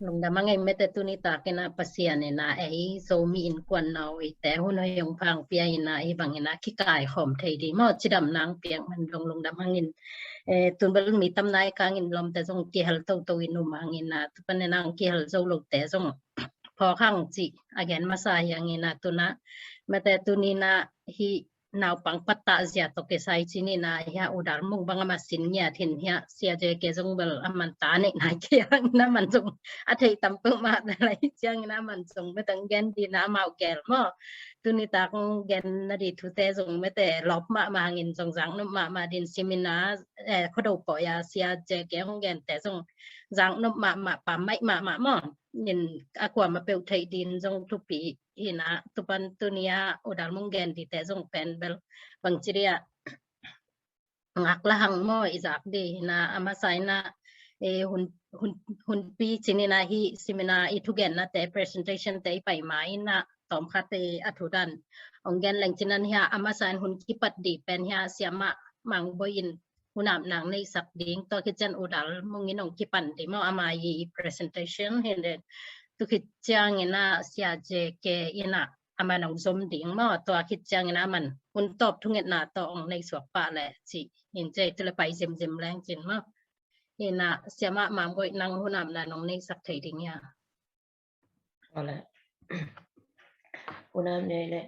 lung damang ay mete tu ni ta kena pasian na ai so mi in kwan nau i te hun yong phang pia ina i bang ina ki kai khom thei di mo chidam nang piang man lung damang in tun bal mi tam nai kang in lom te jong ki hal to to inu mang ina tu pan nang ki hal zo lo te jongพอข้างจิอาแกนมาสายอย่างนี้นะตุนะมาแต่ตุนี้นะฮีนาวปังปัตตาเสียตกเกสายจีนี่นะเฮียอุดารมุงบังมาสินเนี่ยทินเฮียเสียเจเกจงเบลอมันตาเนี่ยนายเกียงนะมันจงอาทิตย์ตั้มเปิมาอะไรจังนะมันจงไม่ต้องแกนดีนะมาแกลมั้งตุนี้ตากแกนนาดีทุเตจงไม่แต่ลบมาหินจงจังนุมาดินซิมินาเขาดูปอยาเสียเจเกของแกนแต่จงจังนุมาป่าไม่มาnhìn aqua mà biểu thấy din trong thu pi ina tupan tunia udal mungen di te jong pen bel bang chiria ngak la hang mo izak di na amasai na hun pi chinina hi semina itugen na te presentation te pai mai na tom khate athudan ongen lang chinan hia amasan hun kipat di pen hia siama mang boyin hunam nang nei sak ding to kitchen udal mungin ong kipan di mo amai presentation hende tu kitchang ina sia je ke ina aman ong zom ding mo to kitchang ina man hun top thunget na to ong nei suak pa le chi in je tele pai jem lang chin mo ina siama mam goi nang hunam na nong nei sak thei ding ya ole hunam nei le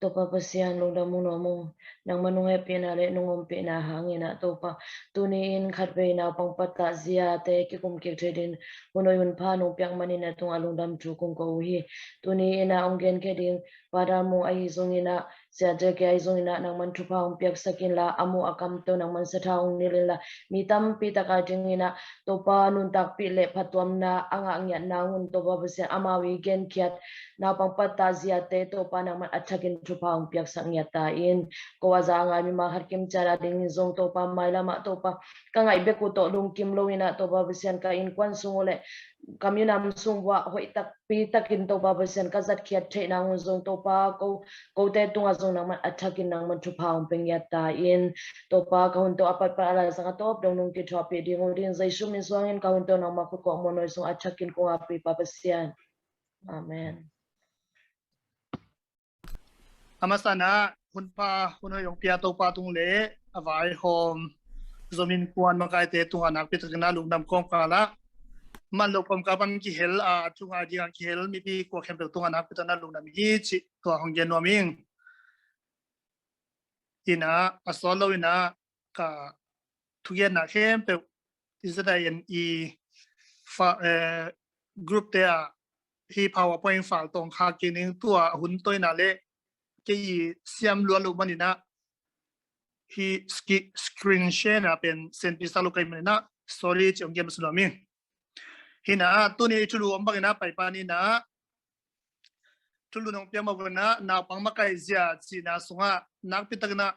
topa pasian lung damu nomu nang manungai pina le nungom pina hangina topa tunin khatbe na pangpata zia te ki kum ki thedin hunoi hun pha nu pyang manina tung alung dam thu kum ko hi tuni ina ongen ke ding padamu ai zongina sia je ke ai zongina nang man thu pha ong pyak sakin la amu akam to nang man sa thaung nilila mitam pi taka jingina topa nun tak pi le phatwam na anga ngya na hun topa pasian amawi gen khiat na pangpata zia te topa nang man athakin thupang piak sangyata in ko azanga mi ma harkim chara ding zong to pa maila ma to pa ka ngai be ku to lung kim loina to ba bisian ka in kwan sungole kamunam sungwa hoi tak pi takin to ba bisian ka zat khiat the na zong to pa ko te tunga zong na man athakin nang man thupang pengyata in to pa ka hun to apat pa ala sanga to dong nung ki thopi ding odin zai sum ni songin ka hun to nang ma ko monoi sung athakin ko api pa bisian amen amasana hunpa huno yong pia to pa tung le avai hom zomin kuan makai te tung anak pi tagna lungdam kom kala man lo kom ka ban ki hel a tunga ji ki hel mi pi ko khem tung anak pi tagna lungdam hi chi to hong gen no ming ina asolo ina ka thuyen na khem pe israel i fa group te a hi powerpoint file tong kha kining tua hun toina le cái xiêm luôn luôn mà nè hi screen share na pen sen pisa lo kai na sorry chong game sulo mi hi na tu ni chulu om bang na pai pa ni na chulu nong pya ma na pang ma kai zia chi na sunga nak pi tak na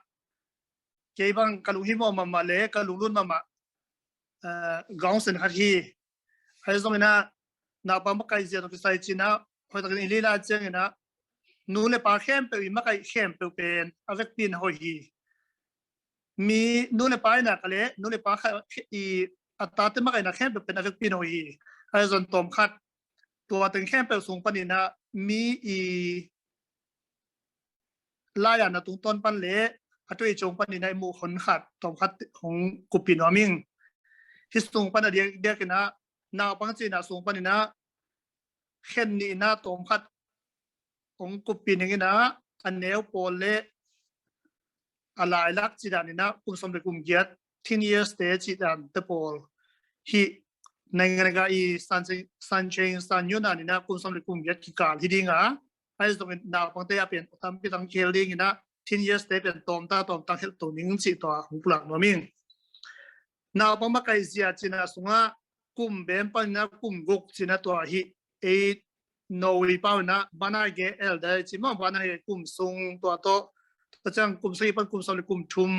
ke bang kalu hi mo ma le kalu lun ma gaung sen khat hi hai zong na pang ma kai zia to sai chi na hoi tak ni li la cheng naนูเลปาเข้มไปมาไก่เข้มไปเป็นอาเวกปีนหอยมีนูเลปาหนักเลยนูเลปาอีอัตราที่มาไก่หนักเข้มไปเป็นอาเวกปีนหอยไอ้ส่วนตอมคัดตัวตึงเข้มไปสูงปานนี้นะมีอีลายอันตุงต้นปันเละอัตราจงปานนี้ในหมู่คนขัดตอมคัดของกุปินวามิงที่สูงปานเดียกันนะนาวปังจีนะสูงปานนี้นะเข็นนี่นะตอมคัดของกุปินอย่างนี้นะอันเนวโปเลอะไรลักจิดานี่นะกุมสมเด็จกุมเกียรติ10 years เตจิดานเตโปลฮีในงานกาอีสันเชงสันยูนานี่นะกุมสมเด็จกุมเกียรติการที่ดีงาไอ้ตรงดาวปังเตยเป็นทำไปทางเคลลิงนะ10 years เตเป็นตอมตาเฮลตัวนิ่งจิตัวของปลักนมิงนาวปังมาไกเสียจินะสุงะกุมเบนปันนะกุมกุกจินะตัวฮีโนวิปาวนะบ้านไอเกเอลได้จิมบ้านไอเกกุมซุงตัวโตตัวจังกุมสีปันกุมสลิกุมทุม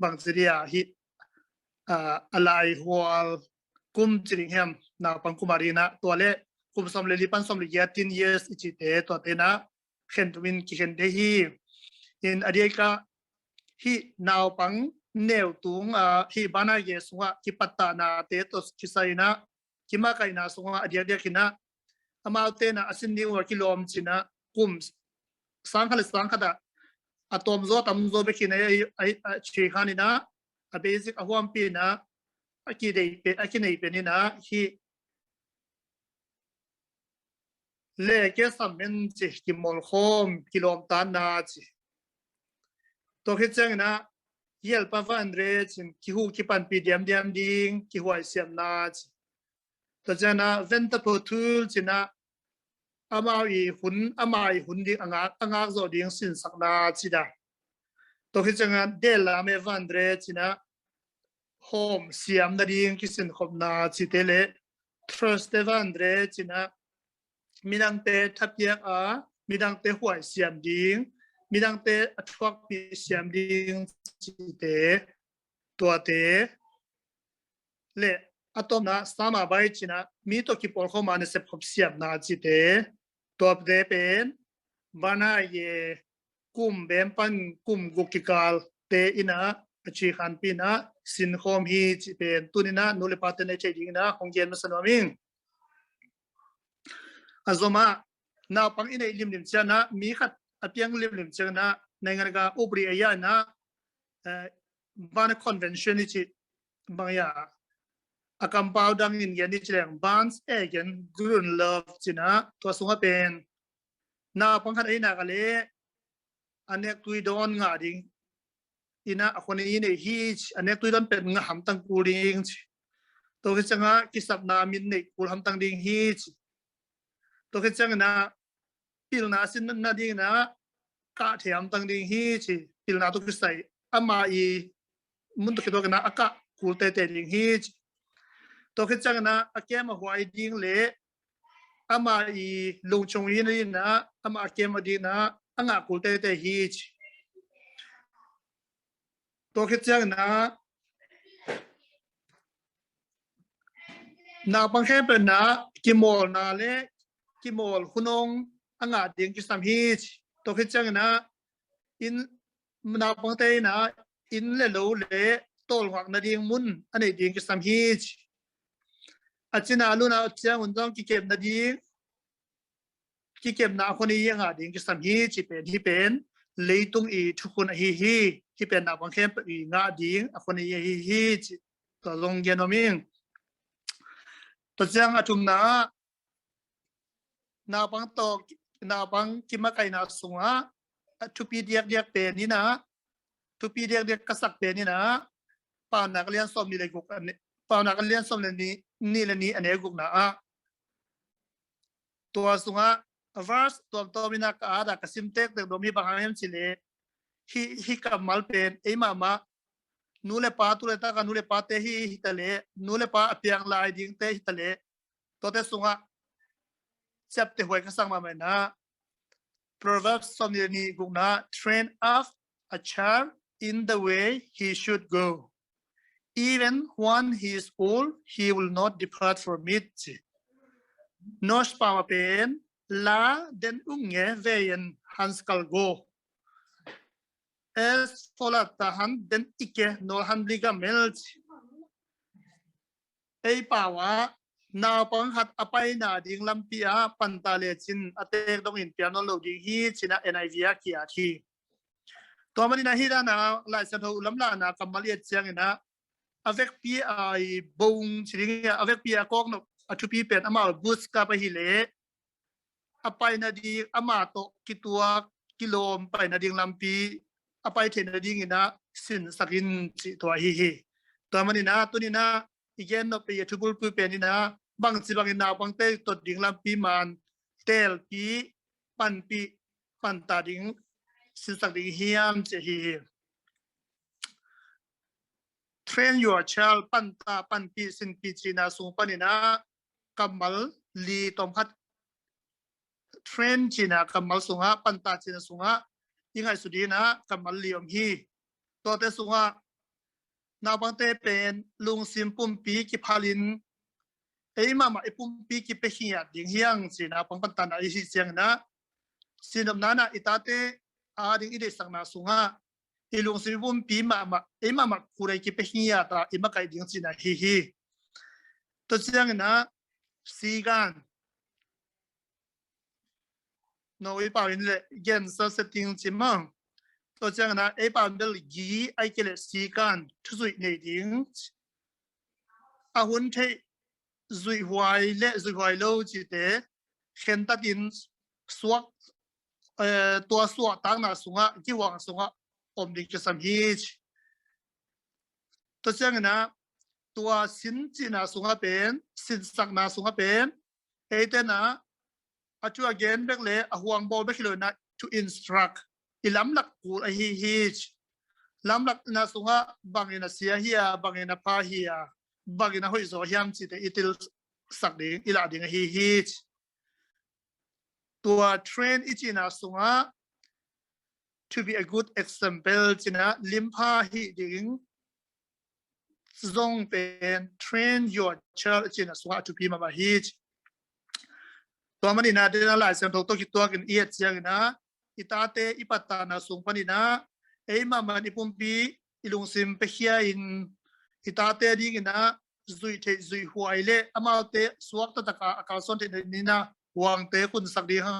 บางสิริยาฮิอะไรหัวกุมจิริงเฮมนาปังกุมารีนะตัวเล่กุมสมเลลิปันสมเลยี10 years อิจิเตตัวเตนะเข็นตุวินกิเข็นเดฮีอินอดีกาฮินาวปังเนวตุงฮิบ้านไอเกสุงะกิปัตตานาเตตัวกิไซนะ kima kai na sunga adia dia kina amaute na asin ni wa kilom china kum sangkhada atom zo tam zo be kina ai chi khanina a basic ahwam pi na aki dei pe aki nei pe ni na hi le ke samen chi ki mol khom kilom tan na chi to khi chang na yel pa van re chin ki hu ki pan pi diam ding ki huai siam na chi to jana venta po thul china amai hun ding anga zo ding sin sak na chi da to khi chang de la me van re china home siam na ding ki sin khop na chi te le trust de van re china midang te thapia a midang te huai siam ding midang te athuak pi siam ding chi te to te le atom na sama bai china mi to ki por khoma ne se phop siam na chi te top de pen bana ye kum bem pan kum gukikal te ina chi khan pi na sin khom hi chi pen tunina nule patene che ding na khonggen masanoming azoma na pang ina lim chana mi khat apiang lim chana nangan ga ubri aya na bana convention chi bangya akampau dang in yan ni chleng bans again grun love china to sunga pen na pang khat ai na gale anek tui don nga ding ina akhoni ine hi anek tui don pen nga ham tang kuring to ke changa kisap na min nei kul ham tang ding hi to ke chang na pil na sin na ding na ka thiam tang ding hi chi pil na to ki sai ama I mun to ke do na aka kul te ding hi to ke chang na akem huai ding le ama I lung chung yin ni na ama akem ding na anga kul te hi to ke chang na bang khe pen na kimol na le kimol hunong anga ding ki sam hi to ke chang na in na bang te na in le lo le tol hak na ding mun ane ding ki sam hi achina lu na chang un jong ki kem na ding ki kem na khoni yanga ding ki sam hi chi pen leitung I thukun hi pen na bang khe I nga ding khoni hi to long genoming to chang atum na bang to na bang kimakai na sunga thupi diak pe ni na thupi diak kasak pe ni na pa na kalian som ni le guk pa na kalian som ni le ni ane guk na to sunga verse to bina ka ada kasim tek de domi bangam chile hi kamal pen e mama nule pa tu le ta ka nule pa te hi hitale nule pa apiang lai ding te hitale to te sunga chapte hoi ka sang ma na Proverbs somni guna train up a child in the way he should go. Even when he is old, he will not depart from it. Nos pa pen la den unge veien hanskal go. Es folata han den ike no han liga melch. Ei pawa na pang hat apai na ding lampia pantale chin ate dong in piano lo ding hi china NIV kia thi to mani na hi da na la sa tho lam la na kamali chiang ina avek pi ai bong chring avek pi akok no athu pi pen ama bus ka pa hi le apai na di ama to kitua kilom pai na ding lampi apai the na ding ina sin sakin chi to hi to mani na tu ni na igen no pe thubul pu pe ni na bang chi bang na bang te to ding lam pi man tel pi pan ta ding sin sak ding hiam che hi train your child pan pi sin pi chi na sung pan na kamal li tom khat train chi na kamal sunga pan ta chi na sunga ingai su di na kamal li om hi to te sunga na bang te pen lung sim pum pi ki phalin ei mama ipum pi ki pe hiya ding hiang chi na pang pan ta na hi chiang na sinom na na itate a ding ide sang na sunga ilung sim pum pi mama ei mama kurai ki pe hiya ta ima kai ding chi na hi to chiang na สีกันน้อยป่าวนี่เลยเย็นสักทิ้งจิมังตัวจังนะไอ้ป่าวเดลยีไอ้เกลสีกันทุสุยในดิ้งอาหุ่นเทจุยหวยเละจุยหวยโลจิเตเข็นตัดดินสวกตัวสวกตั้งน่ะสุงะที่วางสุงะอมดิกสัมฮีชตัวจังนะตัวสินจีน่ะสุงะเป็นสินสักน่ะสุงะเป็นไอ้เตนะอาจูเกนเบกเล่อาห่วงบอลเบกเลยนะ to instruct อีลำหลักกูไอฮีชลำหลักน่ะสุงะบางอินะเสียเฮียบางอินะพาเฮียบางอินะหอยโซยามจิตอิติลสักดิ่งอีลาดิ่งฮีชตัวเทรนอีจีน่ะสุงะ to be a good example จีน่ะลิมพาฮีดิ่งส่งเป็น train your child จีน่ะสุงะ to be มาบาฮีชตัวมันนี่นะเดี๋ยวหลายเสียงตัวคิดตัวกันเอียดเสียงนะอิตาเตอิปัตตานะสุงปนินะเอ้ยมามันอิปุ่มปีอิลุงซิมเปียอินอิตาเตดีกินะจุยเทจุยหัวไอเล่อามาเตสวกตะกาอากาศส่วนที่นี่นะวางเตคุณสักดีฮะ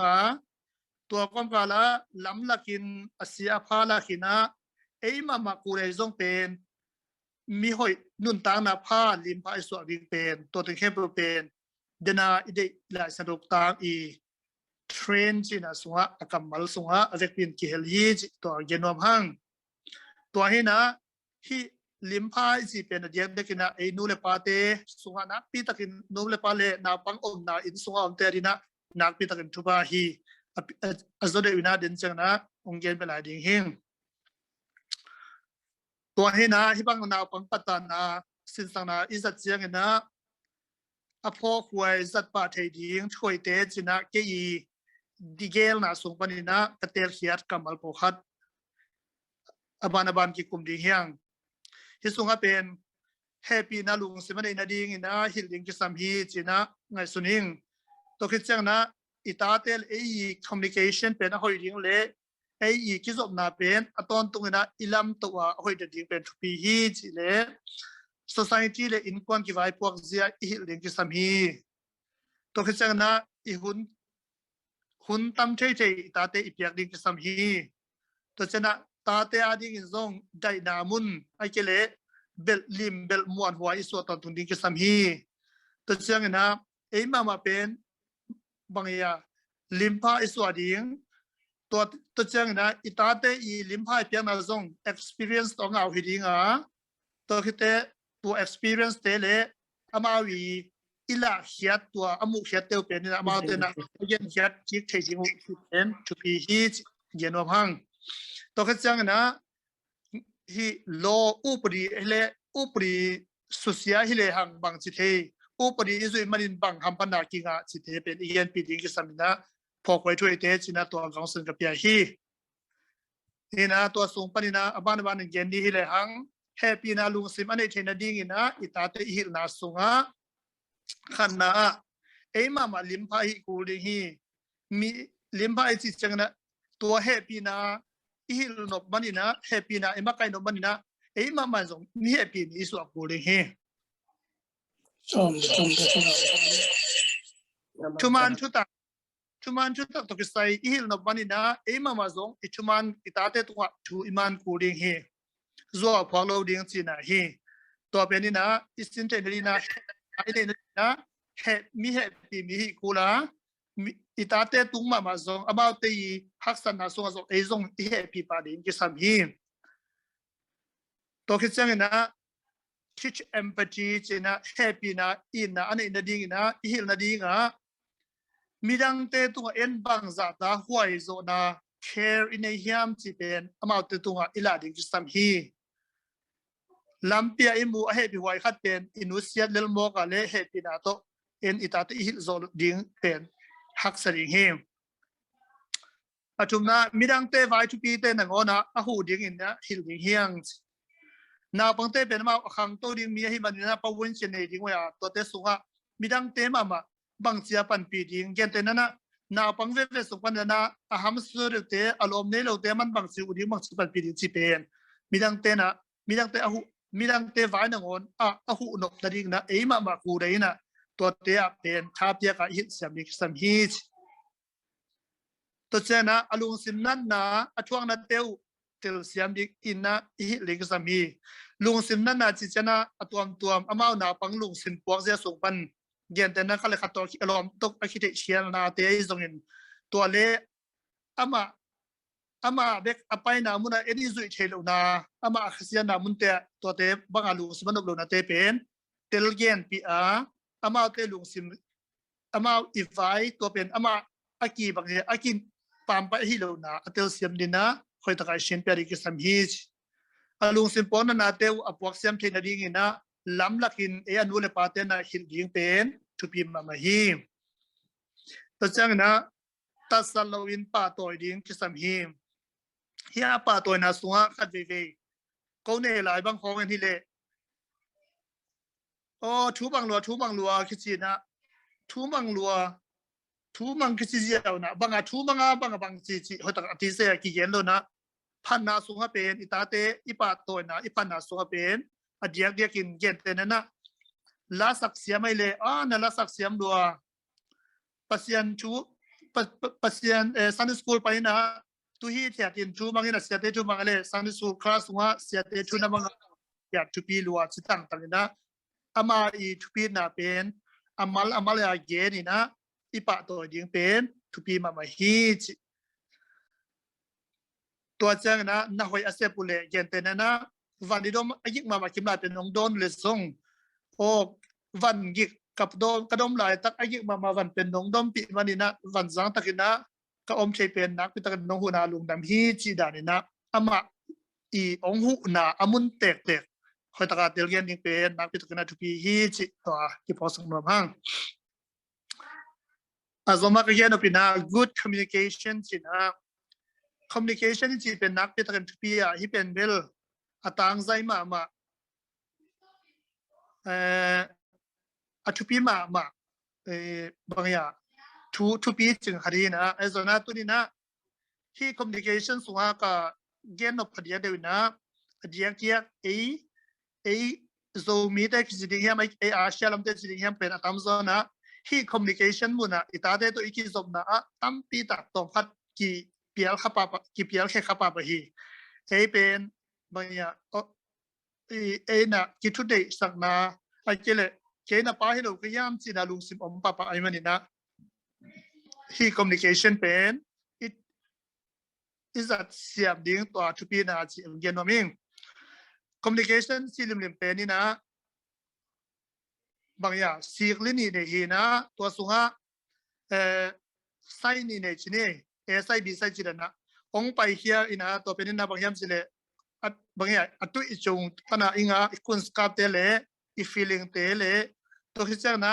ตัวความกาละล้ำลักินอาเซียพาลักินะเอ้ยมากูเลยส่งเป็นมีหอยนุ่นตางนาพาลิมพาไอสวกดีเป็นตัวถึงเข้มเป็นเดน่าอีเดหลายสนุกตางอีเทรนจีน่ะสุงะอากาศมัลสุงะอาจจะเป็นกิเฮลีจิตัวเกนวมหังตัวให้นะที่ลิมพายจีเป็นเดียกเด็กนะไอ้นูเลปาเตสุงะนักปีตะกินนูเลปาเลนาปังอมนาอินสุงะอมเตอรินะนักปีตะกินทุบาฮีอาจจะได้วินาเดินจังนะองเกนเป็นหลายดิ่งหิงตัวให้นะที่บางนาปังปัตตานาสินสังนาอิสัตเจียงนะอพอควยจัดปาเทดิงช่วยเตจินะเกยีดิเกลนะส่งปนินะกเตลเขียดกัมมัลโปขัดอบานกิกุมดิเฮียงที่ส่งเป็นแฮปปี้นะลุงสิมันในดิ่งนะฮิลดิงกิสัมฮีจินะไงสุนิงตัวคิดจังนะอิตาเตลเอคอมมิวนิเคชันเป็นหอยดิ่งเล่เอกิจอบนาเป็นอตอนตรงนะอิลัมตัวหอยดิ่งเป็นทุปีฮีจิเล่society เลยอินควันกี่ไว้พวกเสียอีหลิงกิสามีตัวคิดจังนะอีหุ่นตั้มเฉยๆตาเตอีเปียกลิงกิสามีตัวเจนะตาเตอาดิ่งอินซงได้นามุนไอเกเลเบลลิมเบลมวนหัวอิสวดตอนตุนลิงกิสามีตัวเจนะเอ็มมาเป็นบางอย่างลิมพาอิสวดิ่งตัวเจนะอีตาเตอีลิมพาเปียกนาซง experience ต้องเอาหิดิ่งตัวคิดเตตัว experience เตเลอามาวีอิละเขียดตัวอามุเขียดเตลเป็นอามาเตนะเย็นเขียดจิกเทจิงเป็นทุพีฮีเย็นวพังตัวขจังนะฮีโลอุปริเลอุปริสุเสียฮิเลหังบางจิตเฮอุปริอิสุมันอินบังฮัมปันนากิงาจิตเฮเป็นเย็นปีดิงกิสามินะพอไว้ช่วยเตจินะตัวของสังกับเปียฮีนี่นะตัวสูงปนินะอบานเย็นดีฮิเลหังแฮปปี้นาลุงซิมอันนี้เทนดิ้งนะอิตาเตอิฮิลนาสุงะขันนะเอ้มาลิมพาฮิกูลิฮีมีลิมพาอิจิจังนะตัวแฮปปี้นาอิฮิลนบมันนะแฮปปี้นาเอ็มไกนบมันนะเอ้มาส่งมีแฮปปี้นี่สุกกูลิฮีชุมันชุตักตกิสัยอิฮิลนบมันนะเอ้มาส่งชุมันอิตาเตตัวชูอิมันกูลิฮีจัวพอลดิ้งจีน่ะฮีตัวเป็นนี่นะอิสตินเทนนี่นะไอ้เนี่ยนะเฮมีเฮปีมีกูละอิตาเตตุงมาซงอามาเตยฮักสันนาซงเอซงเฮปีปาดิ้งกิสามฮีตัวคิดจังนะ teach empathy จีน่ะเฮปีนะอินนะอันนี้นาดิ้งนะอิฮิลนาดิ้งมีดังเตตุงเอ็นบังซาตาหวยโซนา care อินเฮียมจีเป็นอามาเตตุงอิลาดิ้งกิสามฮีลำเปียอิมูเฮปิไว้ขัดเป็นอินุเซียเลลโมกาเลเฮปินาโตเอ็นอิตาติฮิโซดิ้งเป็นฮักสริงเฮมอาจุมนะมิดังเตไว้ทุปีเตนังโอนะอาหูดิ้งอินนะฮิลดิ้งเฮียงนาปังเตเป็นมาขังโตดิ้งมีให้มันนะปะวนเชนเนดิ้งไว้ตัวเตสุงะมิดังเตมาบังเสียปันปีดิ้งเกนเตนันะนาปังเวสุปันนะอาหามสุรเตอารมณ์เนโลเตมันบังสิอุดิ้งบังสิปันปีดิ้งจีเป็นมิดังเตนะมิดังเตอาหูมีดังเตวายนังอนอาหูนกดดิ้งนะเอมากูได้นะ ตัวเตียเป็นคาเปียกหิสามิกสัมฮีชตัวเจนะอลุงสิมนั้นนะอช่วงนั้นเตียวเตลเสียมดิกอินนะหิลิกสัมฮีลุงสิมนั้นนะจิจนะอตัวอามาวนาปังลุงสิมปวกเสียส่งปันเย็นแต่นั้นก็เลยขัดตัวอารมณ์ตกอคิดเชียนนาเตียอีสงเงินตัวเละอามาเด็กอภัยนามุนาเอ็ดดี้จุยเชลนาอามาขยันนามุนเตะตัวเตะบังอาลุงสิมันอบรมนาเตเป็นเตลเกนปีอามาเตลุงสิมอามาอีไฟตัวเป็นอามาอากีบางทีอากินปามไปฮิโลนาเตลเสียมดินะคอยตะการเชนเปียริกิสัมฮิชอาลุงสิมปอนนาเตวอปวกเสียมเทนดิ่งนะล้ำลักินเออนูเลปาเตนะหินดิ่งเป็นทุบีมามาฮิมตัวจังนะตัสลาวินปาตัวดิ่งกิสัมฮิมเฮียป่าตัวน่าสงฆ์ขัดเวก็เนี่ยหลายบางของกันที่เละโอ้ทูบังลัวคิดจีนะทูบังคิดจีเอานะบางทูบางจีเขาตั้งที่เสียกี่เย็นแล้วนะพันน่าสงฆ์เป็นอิตาเตอิป่าตัวนะอิพันน่าสงฆ์เป็นอดีตเดียกินเย็นแต่นั้นนะลาสักเสียไม่เลยนั่นลาสักเสียมลัวปัสยันซันสกูลไปนะตุฮีเทียตินทูมังอินะเสียเตทูมังเลยซันสกูลคลาสว่าเสียเตทูนะมังอยากทูปีลัวจิตังตังนะอามาอีทูปีน่ะเป็นอามาเลยอาเกนี่นะอีปะตัวยิงเป็นทูปีมาฮีจิตัวเจ้านะน่าหอยอาเซปุเลเกนเตนะนะวันนี้ดมอายิกมาคิมลาเป็นองโดนเลสงโอวันยิกกับโดมกระดมลายตักอายิกมาวันเป็นองดมปีมันนี่นะวันสังตักินะก็อมใช้เป็นนักพิจารณาหูนาลุงดำฮีจีดานี่นะอามาอีองหูนาอามุนเตกคอยตะการเดลเกนยังเป็นนักพิจารณาทุพีฮีจิตัวที่พอสมรพังอาสมัครเรียนอภินา good communication จีนะ communication จีเป็นนักพิจารณาทุพีที่เป็นเวลอาตังใจมาทุพีมาบางอย่างทุปีจึงคดีนะไอ้ส่วนนั้นตัวนี้นะที่ communication ส่วนก็เกณฑ์นบพอดีเดียวนะเดียกโซมีแต่คิดดีเหี้ยไม่อาเซียนลำเตจิดีเหี้ยเป็นตามโซนะที่ communication มุนะอิตาเดตัวอีกที่สมนะตั้มปีตัดตรงพัดกี่เปียลขับปะกี่เปียลแค่ขับปะไปฮีเป็นบางอย่างน่ะกี่ทุเดย์สักนะไอ้เจน่ะป้าให้เราพยายามจีน่าลุงสิมอมปะไอ้มันนี่นะที่ communication เป็น it is that เสียบดิ้งตัวทุปีน่ะจีเรียนว่ามิ่ง communication ที่ลิมเป็นนี่นะบางอย่างสิ่งนี้เนี่ยนะตัวสุงะไซนี่เนี่ยจีเนี่ยไซบีไซจีนะองไปเฮียอินะตัวเป็นนี่นะบางอย่างสิเลยบางอย่างตัวอีจงตนะอิงะอีคุณสกับเตเลอี feeling เตเลตัวที่จะนะ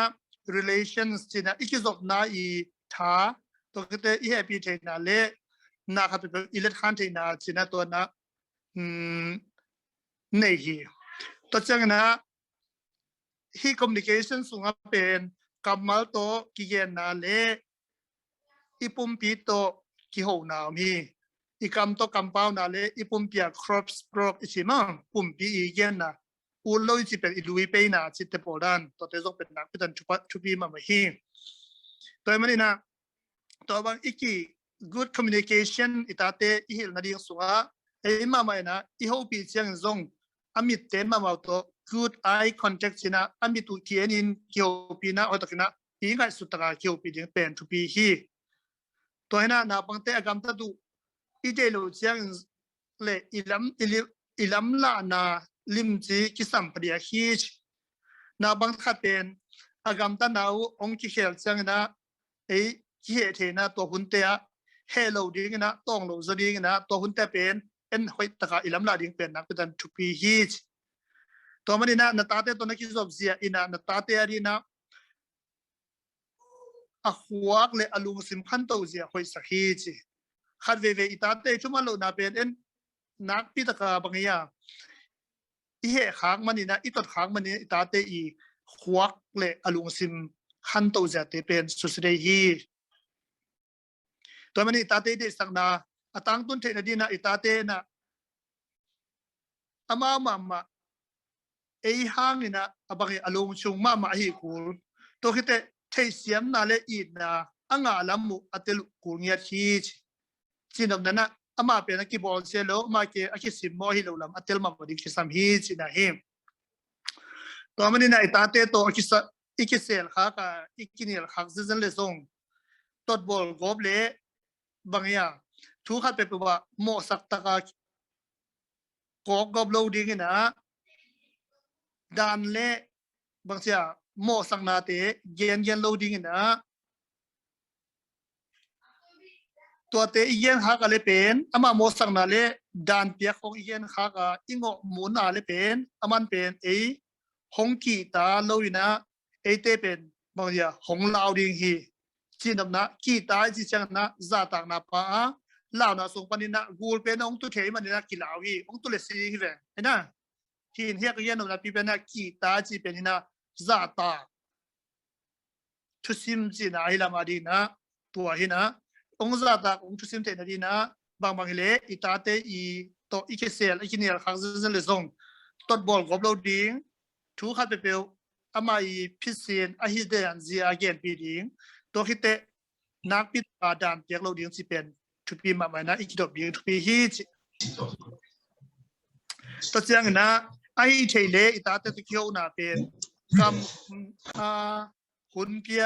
relations จีนะอีกจบนะอีท่าตัวที่จะอี happy เทนะเลนะครับเป็นอีเล็กขันเทนะจีนะตัวนะนี่ตัวจังนะที่ communication สุงเป็นกัมมัลโตกิเกนนาเลอีปุ่มปีโตกิโหนามีอีกัมโตกัมเปานาเลอีปุ่มปีcrops crop อิชิมังปุ่มปีอีเกนนะอุลโลอิจิเป็นอิลุยเปนะจิตเตโปดันตัวเตจงเป็นนักพิจารณาชุบีมาไม่ฮีตัวมันนี่นะตัวบางอีก good communication อิตาเตอีหิลนาดีสุงมาไม่นะอีโฮปีเชียงซงอามิเตมาว่าตัว good eye contact สินะอามิตุเขียนินเกี่ยวปีนะเอาตะกินะอีง่ายสุดตะการเกี่ยวปีเดียงเป็นทุปีฮีตัวนั้นนะบางเตะกำตัดดูอีเดลูเชียงเล่อิลัมลานาลิมจีกิสัมปริยฮีนาบางขัดเป็นอากำตัดนาองค์กิเขลเชียงนะกิเหตุนะตัวหุ่นเตะเฮโลดิ้งนะต้องโลซดิ้งนะตัวหุ่นเตะเป็นหอยตะการอิลัมลาดิ้งเป็นนักเป็นทุปีฮีตัวมันนี่นะนาตาเตตัวนักกิจอบเสียอินะนาตาเตอรีนะหัวกเลยอารมณ์สิมขันตัวเสียหอยสักฮีจีขัดเวอิตาเตชุมาโลนาเป็นนักพิตกาบางอย่างอีเหขางมันนี่นะอีตัวขางมันนี่อิตาเตอีหัวกเลยอารมณ์สิมขันตัวเสียเตเป็นสุดเสียฮีตัวมันนี่อิตาเตเดสักนาตั้งต้นเทนดีนะอิตาเตนะอามาห้างนี่นะบางอารมณ์ชงมาฮีคูล ตัวคิดแต่เทเสียมนาเลอีนะอ่างอาลำมุอัตลุกูเงียทีจีนนั้นนะอามาเป็นนักบอลเซโลมาเกอคิสิมโมฮิโลลัมอัตลมาบดิคิสัมฮีจีนะเฮมตัวมันนี่นะไอตาเตโตอีกเซลค่ะกับอีกนี่ลค่ะซินเลซงตดบอลกอบเล่บางอย่างทุกขัดไปเป็นว่าโมสักตะกากกอบโลดิ้งนะดานเล่บางอย่างโมสังนาเตเย็นโลดิ้งนะตัวเตอีเย็นหากอะไรเป็นอามาโมสังนาเล่ดานเปียกของอีเย็นหากอิงอมูนอะไรเป็นอามันเป็นหงกีตาโลยนะเตเป็นบางอย่างหงลาวดิ้งฮีจีนนะกีตาจีจังนะซาตักนะป้าลาวนะส่งปนินะกูเป็นองตุเทมันนะกีลาวฮีองตุเลสีฮีเวเห็นนะที่เฮียกยันนะพี่เป็นนะกีตาจีเป็นนะซาตาทุสิมจีนะฮิลามาดีนะตัวฮีนะองซาตาองทุสิมเตนะดีนะบางเลอิตาเตอีโตอีเคเซลอีกินีลขังซินเลซงตดบอลกอบโลดิ้งทุกขัดไปเปลอามาอีพิเศษอาฮิเดียนซีอาเกนปีดิ้งตัวคิดเตนักพิจารณาเปียกโลดิ้งสิเป็นทุกปีมาไม่นะอีกดอกดิ้งทุกปีฮีจิตัวเสียงนะไอเทเลอิตาเตตุเขียวน่ะเป็นคำหุ่นเปีย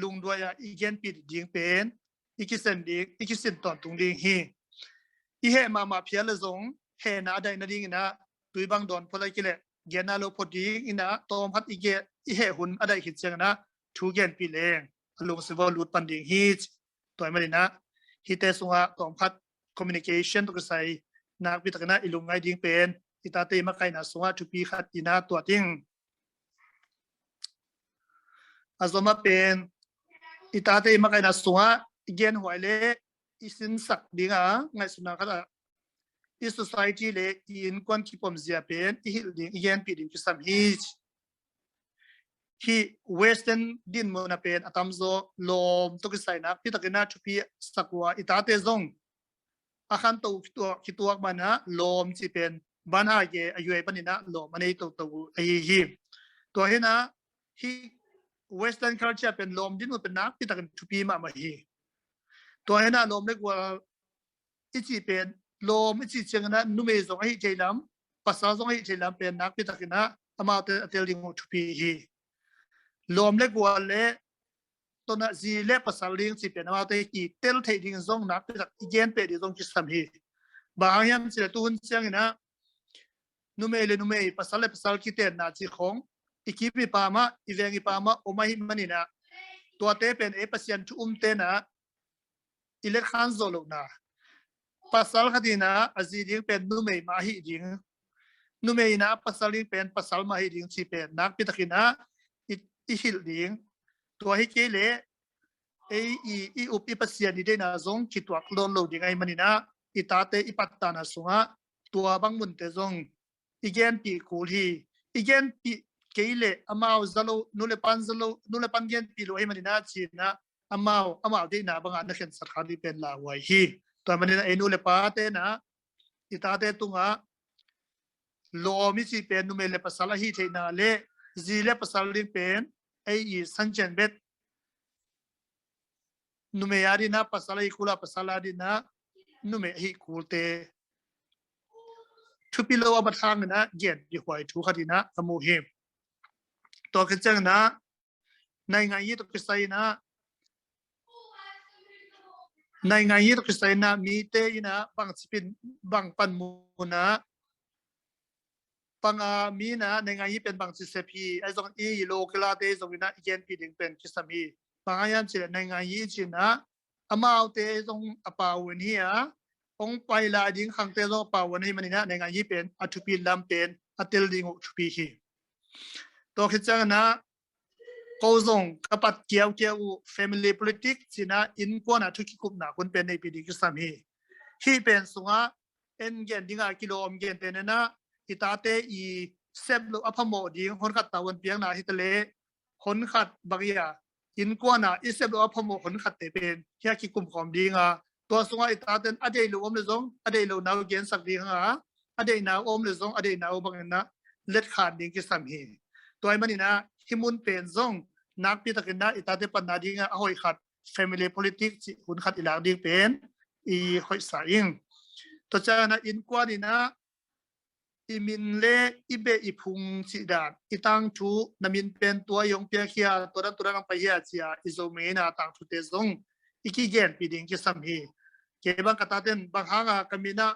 ลุงด้วยอีเกนปีดิ้งเป็นอีกิเซนดิ้งอีกิเซนตอนตุงดิ้งฮีอีเหมาเพียละซงเฮน่าได้นะดิ้งนะตุยบังดอนพอเลยกิเลเกนาโลพอดิ้งอินะตอมพัดอีเกอีเหหุ่นอะไรหิดเสียงนะทุกเกนปีเลงลุงสิวลุดปันดิ้งฮีตัวมันนะฮิเตสุงะตอมพัดคอมมิวนิเคชันตุกใส่นักวิทยาการอิลุงไงดิ้งเป็นอิตาเตมาไกนะสุงะทุปีขัดอินะตัวดิ้งอาสมาเป็นอิตาเตมาไกนะสุงะเกนหัวเลอิสินสักดิ้งไงสุนัขก็อีสังคมเลอินควันคิปมเสียเป็นอีฮิลดิ้งอีเกนปีดิ้งคิดสัมฮีที่เวสเทิร์นดินมันเป็นอัตมโซลมตุกใส่นักพิจารณาทุพีสักว่าอิตาเตซงอาคารตัวคิดตัวมันนะลมที่เป็นบ้านหายอายุไอ้ปนินะลมมันไอ้ตัวไอ้ฮีตัวเห็นนะที่เวสเทิร์นคัลเจอร์เป็นลมดินมันเป็นนักพิจารณาทุพีมาฮีตัวเห็นนะลมเรียกว่าอีจีเป็นลมอีจีเชียงนะนุ่มเอซงไอ้เจลัมภาษาซงไอ้เจลัมเป็นนักพิจารณาอามาเตลิงทุพีฮีลมเล็กวัวเล่ตัวนั้นจีเล่ภาษาลิงสิเป็นว่าตัวอีเตลเทดิ้งซงนักเป็นอีเจนเป็นดิ้งซงคิดสามีบางอย่างสิเลตุนเสียงนะนุ่มเอเลนุ่มเอภาษาเล่ภาษาคิดเตนนาจีของอีกิปิปามาอีเวงิปามาโอมาฮิมันนี่นะตัวเตเป็นเอภาษาชุมเตนะอิเล็กขันโซโลนะภาษาคดีนะอาจีดิ้งเป็นนุ่มเอมาฮิดิ้งนุ่มเอนะภาษาลิงเป็นภาษามาฮิดิ้งสิเป็นนักพิจารณาอีหิลดิ้งตัวให้เกเลอีอุปอีปัสยานี่ได้นะซงคิดว่าโดนโหลดยังไงมันนี่นะอีตาเตอีปัตตานะสงะตัวบางมุนเตซงอีเกนปีคูลีอีเกนปีเกเลอามาซาโลนูเลปันซาโลนูเลปันเกนปีโลให้มันนี่นะจีนะอามาได้นะบางอันนักเขียนสักการีเป็นลาวัยฮีตัวมันนี่นะนูเลปาเตนะอีตาเตตุงะโลมิสิเป็นนูเมเลปัสสาลาฮีเทนาเลจีเลปัสสาลิงเป็นไอ้สันเจนเบ็ดนุ่มยาดีนะภาษาละอีกุลาภาษาละดีนะนุ่มฮิคูเตทุพิโลอับทางนะเย็นดีหวยทุกขดีนะสมุหิมตัวขึ้นจังนะในงานยี่ตุกใส่นะในงานยี่ตุกใส่นะมีเตยนะบางสิเป็นบางปันมูนะปังมีนะในงานยี่เป็นบางสิเซพีไอ้ตรงอีโลกลาเตตรงนี้นะเย็นปีดึงเป็นคิสามีบางอย่างสิในงานยี่จีนะอามาเอาเตตรงอปาวันนี้องไปลาดิ้งขังเตตรงอปาวันนี้มันนี่นะในงานยี่เป็นอัตุปีลำเป็นอัตเตลดิ้งอุตุปีฮีตัวคิดจังนะก็ส่งกับปัดเกี่ยว family politics สินะอินกว่านะทุกข์กุบนะคนเป็นในปีดึงคิสามีฮีเป็นสุงะเอ็นเกนดิ้งกิโลอมเกนเตนนะอิตาเตอีเซบลูอพโมดิ้งคนขัดตะวันเปียงนาฮิตเลคนขัดบางอย่างอินกว่านะอิเซบลูอพโมคนขัดเตเป็นเฮียคิกุมของดิ้งตัวสงอิตาเตนอเดลูอมเลซงอเดลูนาวเกนสักดิ้งอเดนาวอมเลซงอเดนาวบางนะเล็ดขาดดิ้งกิสามีตัวมันนี่นะฮิมุนเป็นซง นักพิจารณาอิตาเตปันนาดีงาหอยขัด family politics จิหุ่นขัดอีหลังดีเป็นอีหอยสายอิงตัวเจ้านะอินกว่าดีนะอีมินเล่อีเบอีพุงจิดาอีตังทูนามินเป็นตัวยงเปียเขียตัวนั้นไปเฮียจียอิโซเมนาตังทูเตซงอีกิเกนปีดิงกิสัมฮีเก็บบังกตาเตนบางหางกามินะ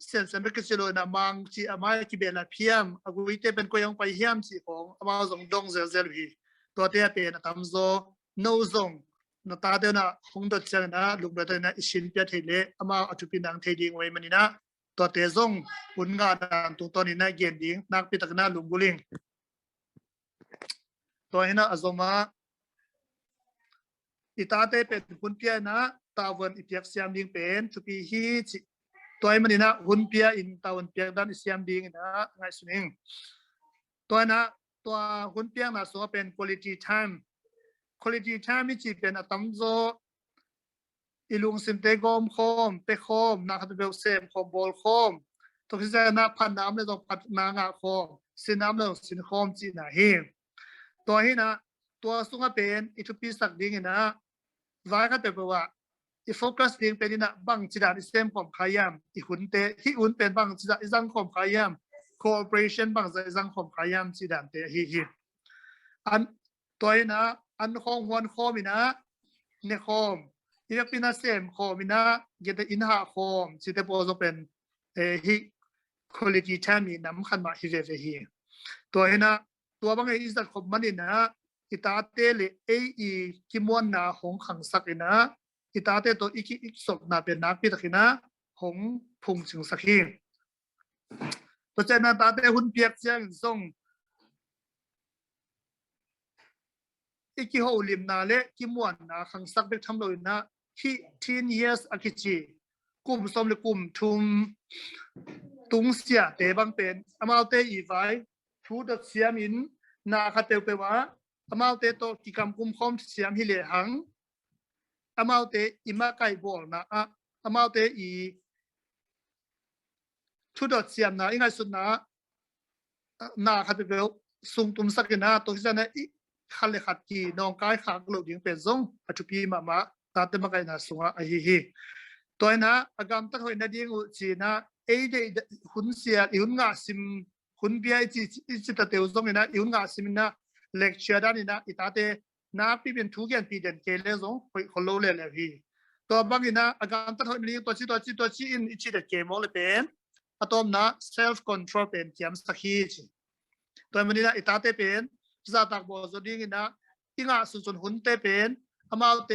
เซนเซมเบกซิโลนามังจีอามาคิเบลาเพียมอากุวิเตเป็นก็ยังไปเฮียมจีของอามาซงดงเซลเซลฮีตัวเตียเป็นตามโซโนซงนาตาเดนะคงตัดเจนะลุงเบตนะอิชินเปียเทเลอามาอจุปินังเทดิงไว้มันนี่นะตัวเตซงหุ่นงานตุงตอนนี้นะเกียนดิงนักพิทักษ์นะลุงบุลิงตัวนี้นะอโซมาอิตาเตเป็นหุ่นเปียนะตาวันอิเปียกเสียมดิงเป็นทุปีฮีตัวมันนี่นะหุ่นเปียอินตาวันเปียกด้านเสียมดิงนะไงสุนิงตัวนะตัวหุ่นเปียกนะส่วนเป็น quality time นี่จีเป็นตั้มโซอีลุงสิมเตกอมโคมเปโคมนักขับเบลเซมโคมบอลโคมตัวที่จะนักพันน้ำเลยต้องพันนางาโคมสินน้ำเลยสินโคมจีน่ะเฮตัวนี้นะตัวสุงเป็นอิทุปีสักดิ่งนะวายก็เป็นว่าอีโฟกัสดิ่งเป็นนะบางจีดานอิสเซมของขายามอีหุ่นเตที่หุ่นเป็นบางจีดานอิสังของขายาม cooperation บางจีดานของขายามจีดานเตฮีอันตัวนี้นะอันของวันโคมินะเนโคมอีกปีน่าเซมโคมินะเกตอินหาโคมสิเตโปโซเป็นฮิ quality time มีน้ำขันมาฮิเวเวฮีตัวนี้นะตัวบางอย่างอิสระของมันนี่นะอิตาเตเลกิมวนนาหงขังสักนะอิตาเตตัวอีกศพนาเป็นนักพิทักษ์นะหงพุงถึงสักฮีตัวเจนาตาเตหุ่นเปียกเสียงส่งอีกหัวลิมนาเล่กิมวนนาขังสักเด็กทำเลยนะที่10 years อากิจีกุมสมเลยกุมทุมตุงเสียเตบังเป็นอามาเตอีไฟทูดัดเสียมินนาคาเตเปว่าอามาเตโตกิกรรมกุมคอมเสียมฮิเลหังอามาเตอิมาไกบอลนะอามาเตอีทูดัดเสียมนะยังไงสุดนะนาคาเตเปสุงตุมสักนะตัวที่จะเนี่ยขันเลขัดกีน้องกายขากลุดิงเป็นซงปัจจุบันมาตาเตมาไกนะสุงะฮีตัวนะอากามตั้งไว้นาดีงุจีนะเอเดหุ่นเสียหุ่นงาซิมหุ่นเบียจิตเตวซงนะหุ่นงาซิมนะเลคเชอร์ด้านนี้นะอิตาเตนาปีเป็นทุกอย่างปีเด่นเกลเลซงคนโลเลเลยฮีตัวบางทีนะอากามตั้งไว้นาดีตัวชีอินอิจิเดเกมอลเลยเป็นอะตอมนะ self control เป็นเกียมสักฮีตัวมันนี่นะอิตาเตเป็นซาตักบอสดิ้งนะอิงาสุนหุ่นเตเป็นอามาเต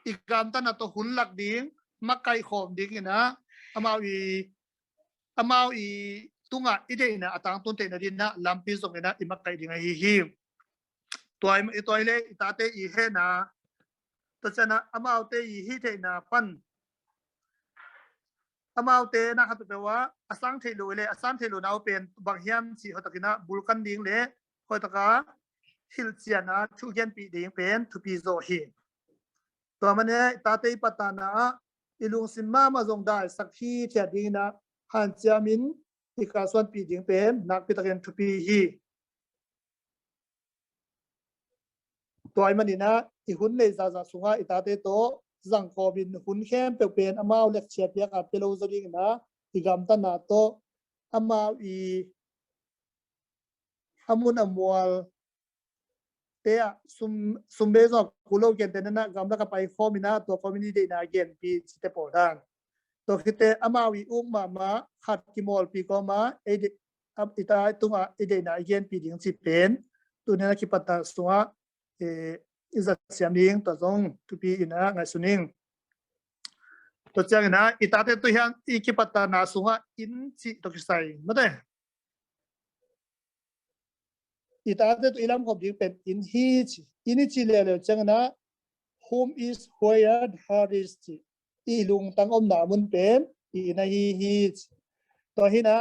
อีกการตั้งตัวหุ่นหลักดิ้งมักไก่ขอมดิ้งนะอามาอีตุงอีเดนะต่างตุนเตนะดินนะลำปีส่งนะอีมักไก่ดิ้งฮีตัวเล่ตาเตอีเฮนะตัวเจนะอามาเตอีฮีเทนะปันอามาเตนะครับแปลว่าอสังเทโลเลยอสังเทโลนะเป็นบางยามสิเขาตะกินะบุลกันดิ้งเลยคอยตะกาฮิลเซียนะทุกยันปีเดียงเป็นทุปีโซฮีตัวมันเนี่ยตาเตยปัตตานะอิลุงสิมามาจงได้สักทีเทียดีนะฮันเจียมินอีกาส่วนปีเดียงเป็นนักพิทักษ์ทุปีฮีตัวมันนี่นะอีหุ่นในซาซาสุงะอิตาเตโตสังคบินหุ่นเข้มเป็นอามาเล็กเชียเปียกับเปโลซดิ้งนะอีกำตันนาโตอามาอามุนอมัวเตะซุมเบสกุโลเกนเตนนะกำลังกับไปคอมินาตัวคอมมินิเดนาเกนปีสเตปอดังตัวคิดเตอามาวิอุ้มมาขัดกิมอลปีก็มาเอเดอิตาตุงเอเดนาเกนปีดิ้งสิเป็นตัวนี้นะคิดปัตตาสุงะอิจัดเสียมดิ้งตัวจงทุปีอินะไงสุนิงตัวเจ้านะอิตาเตตัวยังอีคิดปัตตานาสุงะอินจิตัวคิดใส่ไม่ได้อิตาเตตัวอิลามขบดิ้งเป็นอินฮิเลเลยจังนะ whom is hired hardest อีลุงตั้งอมหนามุนเป็นอีนะฮีตัวนี้นะ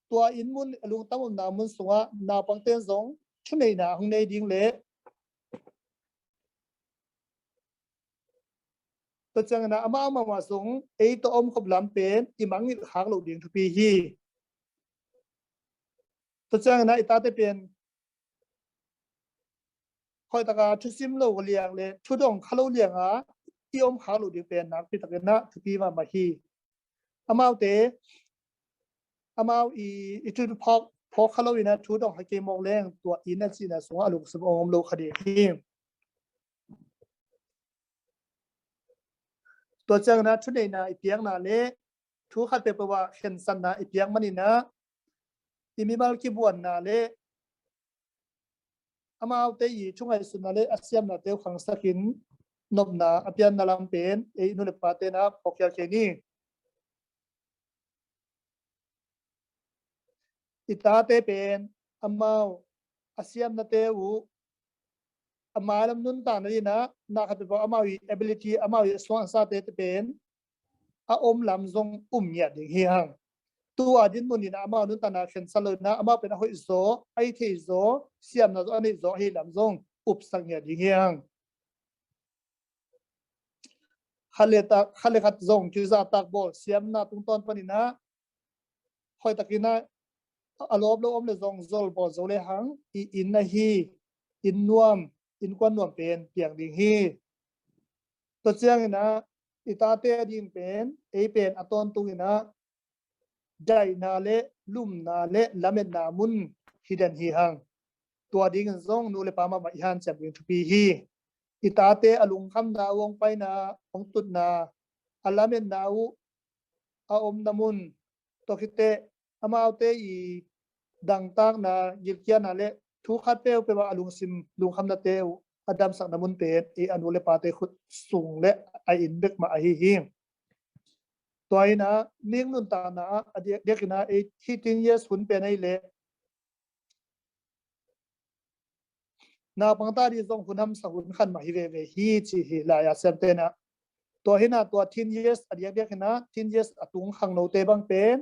ตัวอินมุนลุงตั้งอมหนามุนสุงะนาปังเต้นสงชุนในนาหงในดิ้งเล่ตัวจังนะอามาสงตัวอมขบลำเป็นอีมังอิหางหลุดดิ้งทุปีฮีตัวจังนะอิตาเตเป็น คอยตะกาทุซิมโลเลียงเลยทุดงขลุ่เลียงที่อมขาลุดิเป็นนักพิตะกันนะทุกีมาฮีอามาเตอามาอีทุดพอขลุ่ยนะทุดงให้เกมองแรงตัวอินนั่นสินะสงอลุกสมองโลคดีฮีตัวเจ้านะทุเดนะอีเปียงนาเล่ทุขัดเปปว่าเห็นสันนะอีเปียงมันนี่นะอีมีมาลกิบวนนาเล่อามาเอาเตยช่วงไอ้สุนาเล่อาเซียมนาเตวขังสักินนบนาอภิยันนาลัมเป็นนุเลปาเตนะปอกยาเคนีอิตาเตเป็นอามาอาเซียมนาเตวอามาลัมนุนตานี่นะนักขัดเปปว่าอามาอี ability อามาอีสว่างซาเตเป็นอาอมลำทรงเนี่ยดิ่งเฮียงตัวดินมุนีนะอามานุนตานาเข็นสลุนะอามาเป็นหอยโซไอเทโซเสียมนะอันนี้โซให้ลำทรงอุปสังเนี่ยดิ่งเฮียงขัดขัดทรงจุดาตักบอลเสียมนะตุงต้นปนินะหอยตะกินะอารมณ์โลมเลยทรงโซลบอลโซเลหังอินนะฮีอินนวมอินกวนนวมเป็นเปียงดิ่งฮีตัวเจียงนะอิตาเตดิ่งเป็นเป็นอตอนตุงนะได้นาเลลุ่มนาเลละเมนนามุนฮิดันฮีหังตัวดิ่งทรงนูเลปามาบอิฮันจับยิงทุปีฮีอิตาเตอลุงคำนาวงไปนาองตุดนาอัลละเมนนาวอาอมนามุนตัวคิเตอามาเอาเตอีดังตากนายิลเกียนาเลทุขัดเปลเปว่าอลุงซิมลุงคำนาเตวอดัมสักนามุนเป็นอนุเลปาเตขุดสูงและไออินเบกมาไอฮีตัวนะมิ่งนุนตานะเด็กนะที่ทิ้งเยสุนเป็นไอเล่นาปังตาดีทรงคุณทำสังคุณขันมาฮิเวเวฮีจีฮิลายาเซมเตนะตัวเห็นนะตัวทิ้งเยสเด็กนะทิ้งเยสตุงขังโนเตบังเป็น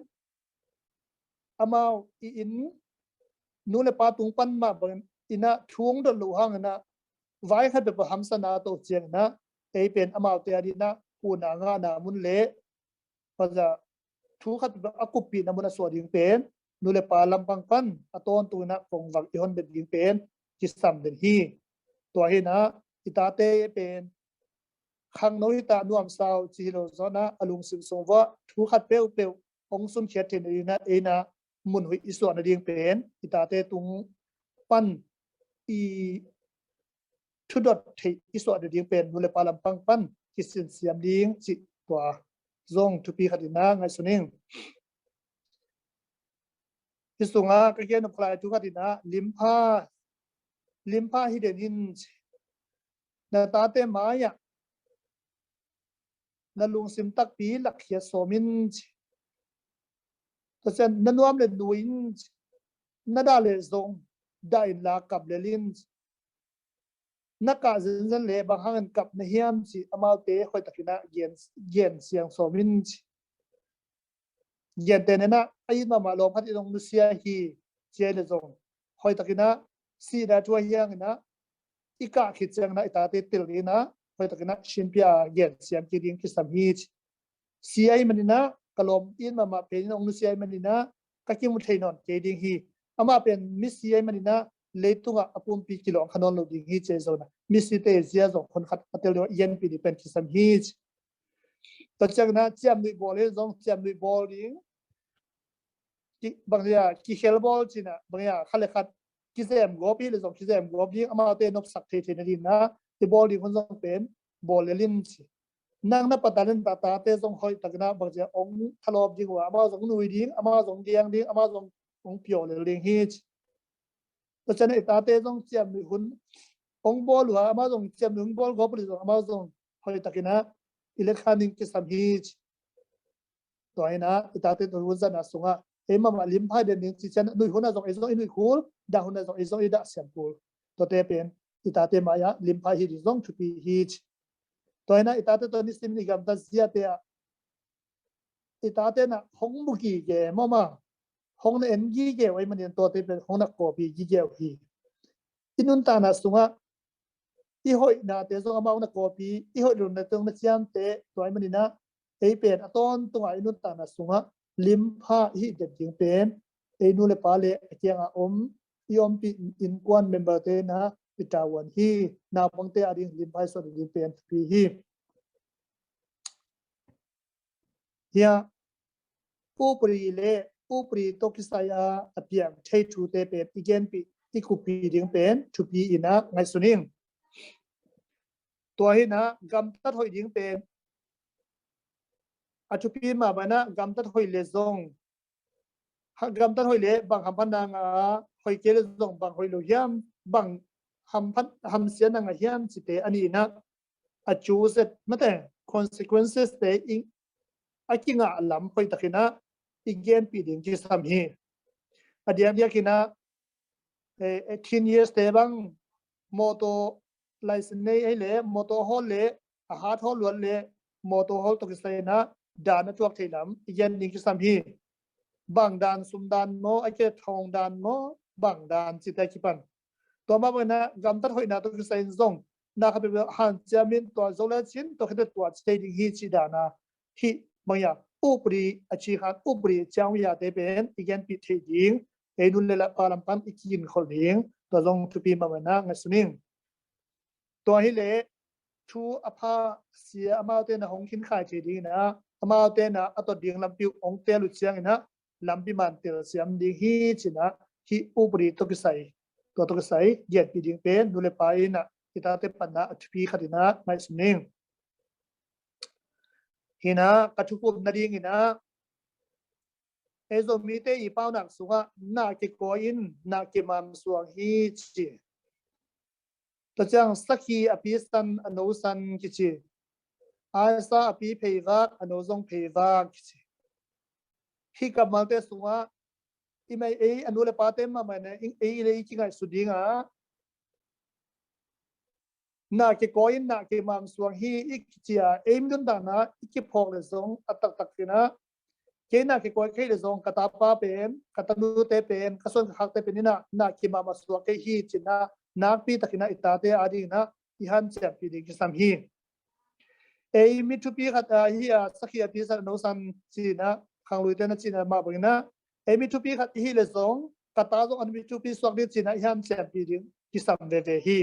อามาอินนูเลปาตุงปันมาบังอินะช่วงดลูหังนะไว้ขัดเป็นหัมสนาโตเจียงนะเป็นอามาเตียดีนะปูนางานามุนเล่พอจะทุกขัดอากุปีนามุนสวดยิงเป็นนูเลปาลำปังปันอตอนตัวนะคงวักอิฮอนเด็ดยิงเป็นจิตสัมเดนฮีตัวเห็นนะอิตาเตเป็นขังโนฮิตานวมสาวจิโรซนะอลุงสิมทรงว่าทุกขัดเปลเปลองซุนเขียดเทนนะนะมุนหุยอิสวนยิงเป็นอิตาเตตุงปันอีทุดดเทอิสวนยิงเป็นนูเลปาลำปังปันจิตสินเสียมยิงจิตตัวซงทุปีขัดินาไงสุนิงที่สุงก็เกี่ยนพลายทุกขัดินาลิมพาฮิเดนินนาตาเตมายะนาลุงซิมตักปีลักเขียโสมินแต่เช่นนันวมเลนดูอินนาดาเลซงได้ลากับเลลินนักการเงินเล่บางครั้งกับในเฮียมสิอามาเตะคอยตะกินะเย็นเสียงโสมินเย็นแต่เนี่ยนะไอ้มาลงพัดลงนุเซียฮีเจเลซงคอยตะกินะสีดาตัวเฮียงนะอีกาคิดเสียงนะอิตาเตติลีนะคอยตะกินะชิมพิอาเย็นเสียงกิริงคิสามฮีเสียมันนี่นะกลมอินมาเป็นองนุเซียมันนี่นะก็คิมุทัยนอนเจดิงฮีอามาเป็นมิสเซียมันนี่นะเลตุงอาปุ่มปีกิโลขนมโลดิงฮีเจโซนะมิสเตเซียซงคนขัดอัตเลวเย็นปีดิเป็นคิสามฮีต่อจากนั้นเจียมลุยบอลเลยซงเจียมลุยบอลดิงบางอย่างกิเฮลบอลจีน่ะบางอย่างขั้นเล็กขัดกิเซมกอบเลยซงกิเซมกอบดิงอามาเตนกสักเทนดินนะที่บอลดิงคนซงเป็นบอลเลลินจีนั่งนับปัตตานีตาเตซงคอยตักนะบางอย่างองทลอบดิงว่าอามาซงนุยดิงอามาซงเดียงดิงอามาซงองเปียวเลยดิงฮีต่อจากนั้นตาเตซงเจียมลุยหุ่นองบอลว่าอามาซงเจียมลุยบอลกอบเลยซงอามาซงคอยตักนะอิเล็กทรอนิกส์สัมฮีตัวไอ้นะตาเตตัวรุ่นนั้นส่งอ่ะมาลิมพายเดนิงที่ฉันนุยหุ่นน่ะส่งไอ้ส่งอินุยคูลดาหุ่นน่ะส่งไอ้ส่งอิดาเซียมคูลตัวเตเป็นตาเตมายาลิมพายฮีดิส่งทุปีฮีตัวไอ้นะตาเตตัวนี้สิมินิกัมตัสเซียเตะตาเตนะหงมุกีเกะมาหงเนี่ยเอ็นกีเกะไว้มันเนี่ยตัวเตเป็นหงนักโกบีกีเกะฮีอินุนตานะส่งอ่ะอีหอยนาเตส่งอามาอุนโกปีอีหอยรุ่นเนตงนักเชียนเตตัวไอ้มันนี่นะเป็นอัตอนตัวไอ้นุนตานะส่งอ่ะลิมพาฮิเด็ดยิงเป็นนูเลปาเลเกียงอมยอมปีอินกวนเมมเบอร์เตนะ ปิตาวันฮีนาปังเตอดิงลิมไพสอดิงเป็นปีฮีเฮียอุปริเลอุปริตกิสายาอภิยังเทชูเตเป็นอีเกนปีที่คุปีดิงเป็นทุปีอินะไงสุนิงตัวฮีนะกำตัดหอยดิงเป็นอาชุปีมาบานะกำตัดหอยเลซงกำตัดหอยเลบางคำพันนางหอยเกลซงบางหอยโลยามบางคำพันคำเสียนางยามสิเตอันนี้นะอาจูเซตมาแต่ consequences เตอิงอากิงะลำหอยตะกินะอีเกนปีดิงกิสามฮีอดียมยากินะ18 years เตบังมอโตไลเซนเนไอเลมอโตฮอลเลอาหารฮอลล้วนเลมอโตฮอลตกิสไซนะดานจวกเทลำอีเกนดิงกิสามฮีบางดานสุมดานโมไอเกทองดานโมบางดานจิตไอคิปันตัวมาเป็นนะกำตัดหอยนาตกิสไซนซงนาคับเป็นฮันจามินตัวโซเลชินตัวคิดตัวสเตดิงฮีจิดานาฮีบางอย่างอุปริอาชีพอุปริจางวิยาเตเป็นอีกอย่างพิธียิงเอนุเลละปาลัมปันอีกยินคนเลี้ยงตัวลงทุปีมาเมนะงัสนิงตัวฮิเลทูอภาเสียอามาเตนะหงขินขายเจดีนะอามาเตนะอัตดิงลำปิวองเตลุเชียงนะลำปิมันเตลเสียมดิฮีจินะฮีอุปริตกิไซตัวตกิไซเย็ดปีดิงเป็นนุเลปายนะอิตาเตปันนะทุปีขัดินะไม่สนิงฮินะกัจจุปุนาดีงินะเอโซมีเตอีป้าวนักสุงะนาเกโกอินนาเกมัมสวงฮีจีตัวจังสักฮีอภิสันอนุสันกิจีอาซาอภิเพย์วักอนุซงเพย์วักกิจีฮีกับมาเตสุงะอีไม่เออนุเลปาเตมามันเอเลยจิงไงสุดิงะนาเกโกอินนาเกมัมสวงฮีอีกจีอาเอมดุนดานะอีกพอกเลซงอัตตักนะเกน่าเกโกยเคยเลยซงกตาป้าเป็นกตานูเตเป็นกส่วนหักเตเป็นนี่นะนาคิมามาสวกเคฮีจินะนักปีตะกินะอิตาเตอาดีนะอีฮันเจ็บปีดิกิสามฮีเอมิทุปีขัดฮีอาสักฮีอาปีสันโนสันจีนะขังลุยเตนะจีนะมาบอกนะเอมิทุปีขัดฮีเลยซงกตาซงอันมิทุปีสวกดิจีนะอีฮันเจ็บปีดิกิสามเวเวฮี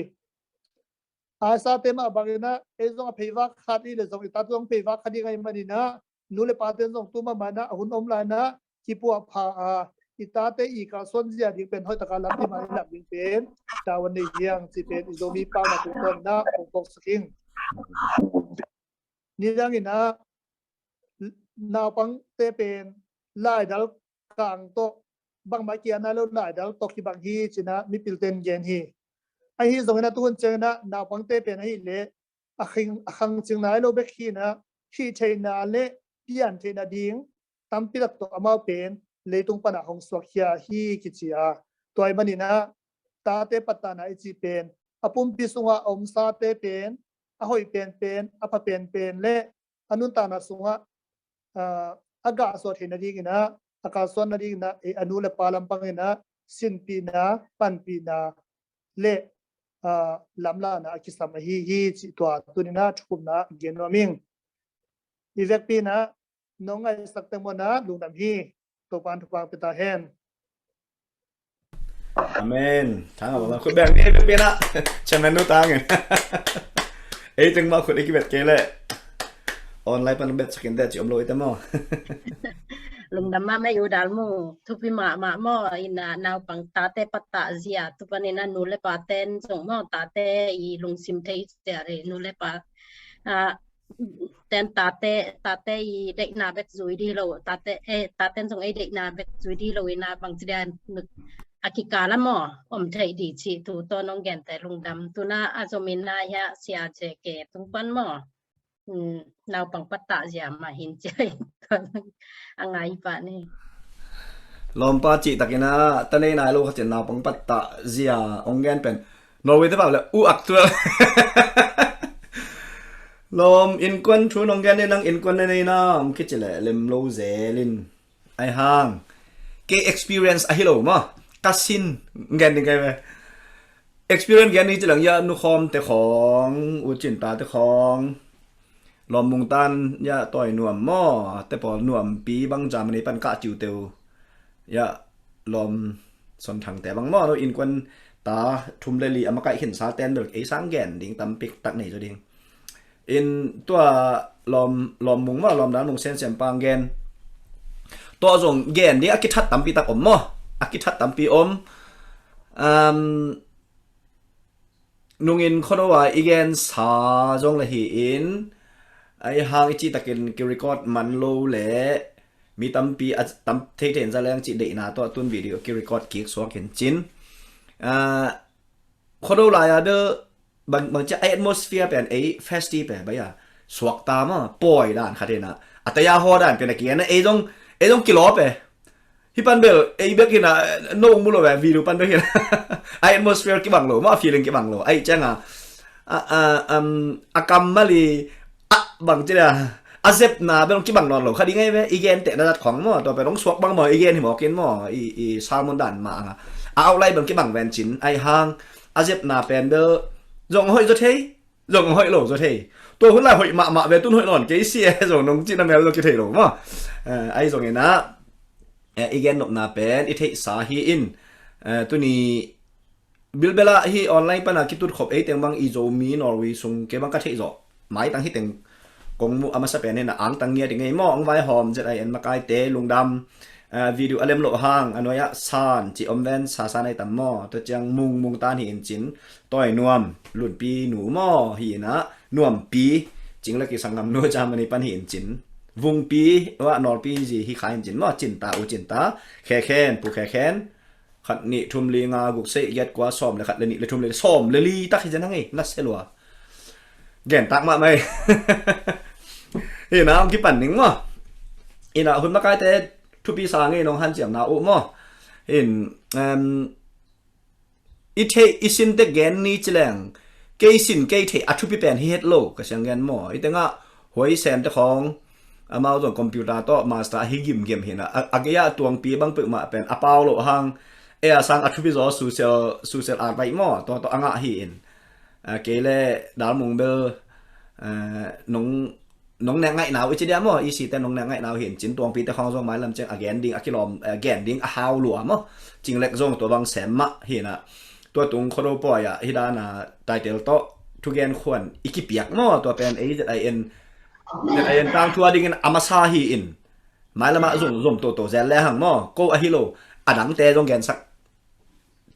อาซาเตมาบอกนะเอซงเพย์วักขัดฮีเลยซงอิตาซงเพย์วักขัดยังไงมาดีนะนูเลปาเตนซงตุมามานะหุ่นอมลายนะคิปัวพาอิตาเตอีกาส่วนเสียดิเป็นห้อยตะการลับที่มาหลับดิเป็นดาวันนี้ยังสิเป็นอิโซมีป้ามาตุต้นนะองค์สกิงนี่ยังอินะนาวปังเตเป็นลายดัลกลางโตบางมาเกียนะแล้วลายดัลตกิบังฮีจินะมีปิลเตนเยนฮีไอฮีส่งนะตุนเจนะนาวปังเตเป็นฮีเลอังจึงนายโลเบกฮีนะฮีเทนาเลเปียนเทนาดิงตั้มปิลักตัวอามาเป็นเลยตรงปนักของสวกยาฮีกิจยาตัวไอ้มันนี่นะตาเตปัตตานาอิจิเป็นอปุ่มปิสุงะอมซาเตเป็นอหอยเป็นอภเป็นเละอนุนตานาสุงะอากาศสวดเทนาดิงนะอากาศสวดนาดิงนะอนุเลปาลัมปังนะสินปีนะปันปีนะเละลำลานะกิสามฮีจิตัวตุนินะชุกุมนะเกนวมิงอีเวกปีนะน้องไอ้สักเต็มวันนะลุงดำฮีตัวปานทุกปางเป็นตาแหนอาเมนทางบอกว่าคุณแบ่งนี่เป็นนะฉันนั้นนู้ตังเอ้ยจึงมาคุณไอ้กิเบ็ดเกล่ออนไลน์ปันเบ็ดสกินเดจิอมโลยแต่หม้อลุงดำมาไม่อยู่ดาลมูทุพิมาหม้ออินานาวปังตาเตปตาเสียทุปนินานูเลปาเตนส่งหม้อตาเตอีลุงซิมเทสเตเรนูเลปาten tate i dek na bek zui di lo taten song ai dek na bek zui di lo ina bang jidan akikala mo om thai di chi tu to nong gen tai lung dam tu na azomina ya sia je ke tung pan mo naw pang patta ja ma hin chai angai pa ni lom pa chi takina tane na lo khachen naw pang patta zia ong gen pen norway te ba le u ak tuลมอินควันชูนองแกนนี่นังอินควันนี่นะมคิดจะเลยเลมโลเซลินไอห่างเก experience อะฮิโลมากัสซินแกนยังไงไหม experience แกนี่จะหลังยานุคอมแต่ของอุจินตาแต่ของลมมุงตันยาต่อยหน่วมหม้อแต่พอหน่วมปีบางจามในปันกะจิวเตียวยาลมสนทางแต่บางหม้อเราอินควัน ta thum le li amakai hin sa ten bel ei sang gen ding tam pik tak nei zo ding in tua lom mung ma lom dan mung sen sem pang gen to zong gen ni akithat tam pi tak om mo akithat tam pi om nungin khonowa igen sa zong la hi in ai hang ichi takin ki record man lo le mi tam pi tam thei ten za lang chi de na to tun video ki record ki so ken chin khono la ya de bang cha atmosphere pen ai festive pe ba ya swak ta ma poi dan kha de na ataya ho dan pen ki na ai dong kilo pe hi pan bel ai be ki na no mu lo ba video pan be ki na atmosphere ki bang lo ma feeling ki bang lo ai changa akam mali bằng chứ là azep na bên cái bằng non lo khai đi ngay với igen tệ đã đặt khoảng mà tôi phải đóng suộc bằng mà igen thì bỏ kiến mà salmon đàn mà áo lại bằng cái bằng ven chín ai hang azep na pender rộng hội rồi thế rộng hội lẩu rồi thế tôi vẫn là hội mạ về tuân hội lòn cái xe rồi nông chỉ là mèo rồi cái thể lẩu mà ai rồi nghe na igen nộp na pen ít thế sa hi in tôi ni bilbela hi online pana kitut khop ấy tiếng bằng izomi norway sung cái bằng cái thể rồi máy tăng hi tiếng kung mu ama sa pen na ang tangia di ngay mo ang vai hom jet ai en makai te lungdam video alem lo hang anoya san chi omven sa sa nai tam mo to chang mung tan hi in chin toy nuam lun pi nu mo hi na nuam pi ching la ki sangam no cha mani pan hi in chin vung pi wa nor pi ji hi khai in chin mo chin ta khe khen pu khe khen khat ni thum li nga guk se yat kwa som le khat le ni le thum le som le li tak hi jan ngai na selwa gen tak ma mai na ông cái bản nín mà in là hôm nay cái thế thu pi sang cái nông han chiang nào ôm mà in ít thế ít xin thế gen ní chỉ leng cái xin cái thế thu pi pen hết lâu cái sang gen mà ít thế ngã hồi xem thế không mau rồi computer to master hi gim hiện à cái tuang pi bang bự mà pen apao lộ hang sang thu pi zo social art vậy mà to anga hiện cái lệ đào mùng bơ nông nè ngày nào ít điểm mà ý sĩ tên nông nè ngày nào hiện chính tuang pi te khong zong mai làm chang again ding akilom again ding a how lua mà chính lek zong to bang sem ma hiện à tua tung khodo poi à hidana title to thu gen khwan ikipiak mo to pen ain tang thua ding amasa hi in mai lama zong to zel le hang mo ko a hilo adang te zong gen sak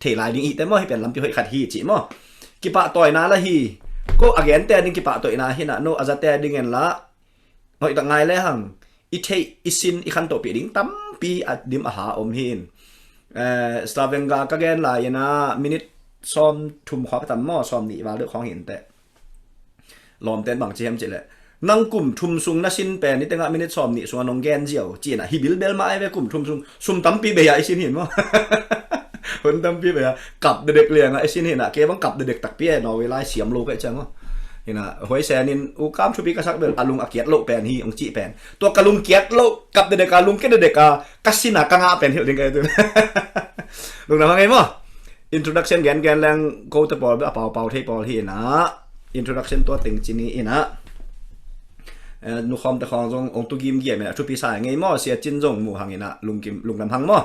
thể lại ding i te mo hi pen lam pi hoi khat hi chi mo ki pa toy na la hi ko again te ding ki pa toy na hi na no azate ding en la hoi ta ngai le hang i thei isin i khan to pi ding tam pi adim a ha om hin slavenga ka gen la yana minute som thum khwa tam mo som ni wa de khong hin te lom ten bang chem che le nang kum thum sung na sin pe ni tenga minute som ni sung nong gen jiao chi na hi bil bel ma ai ve kum thum sum tam pi be ya isin hin mo hun tam pi be ya kap de dek liang a isin hin na ke bang kap de dek tak pi no we lai siam lo ka chang mo na hoi se nin u kam chu pi ka sak bel alung akiat lo pen hi ong chi pen to kalung kiat lo kap de dek alung ke de dek kasina ka nga pen hi ding ka tu lung na ngai mo introduction gen lang go to pol ba pau thei pol hi na introduction to ting chini ina nu khom ta khong jong ong tu gim ge me chu pi sa ngai mo sia chin jong mu hang ina lung nam hang mo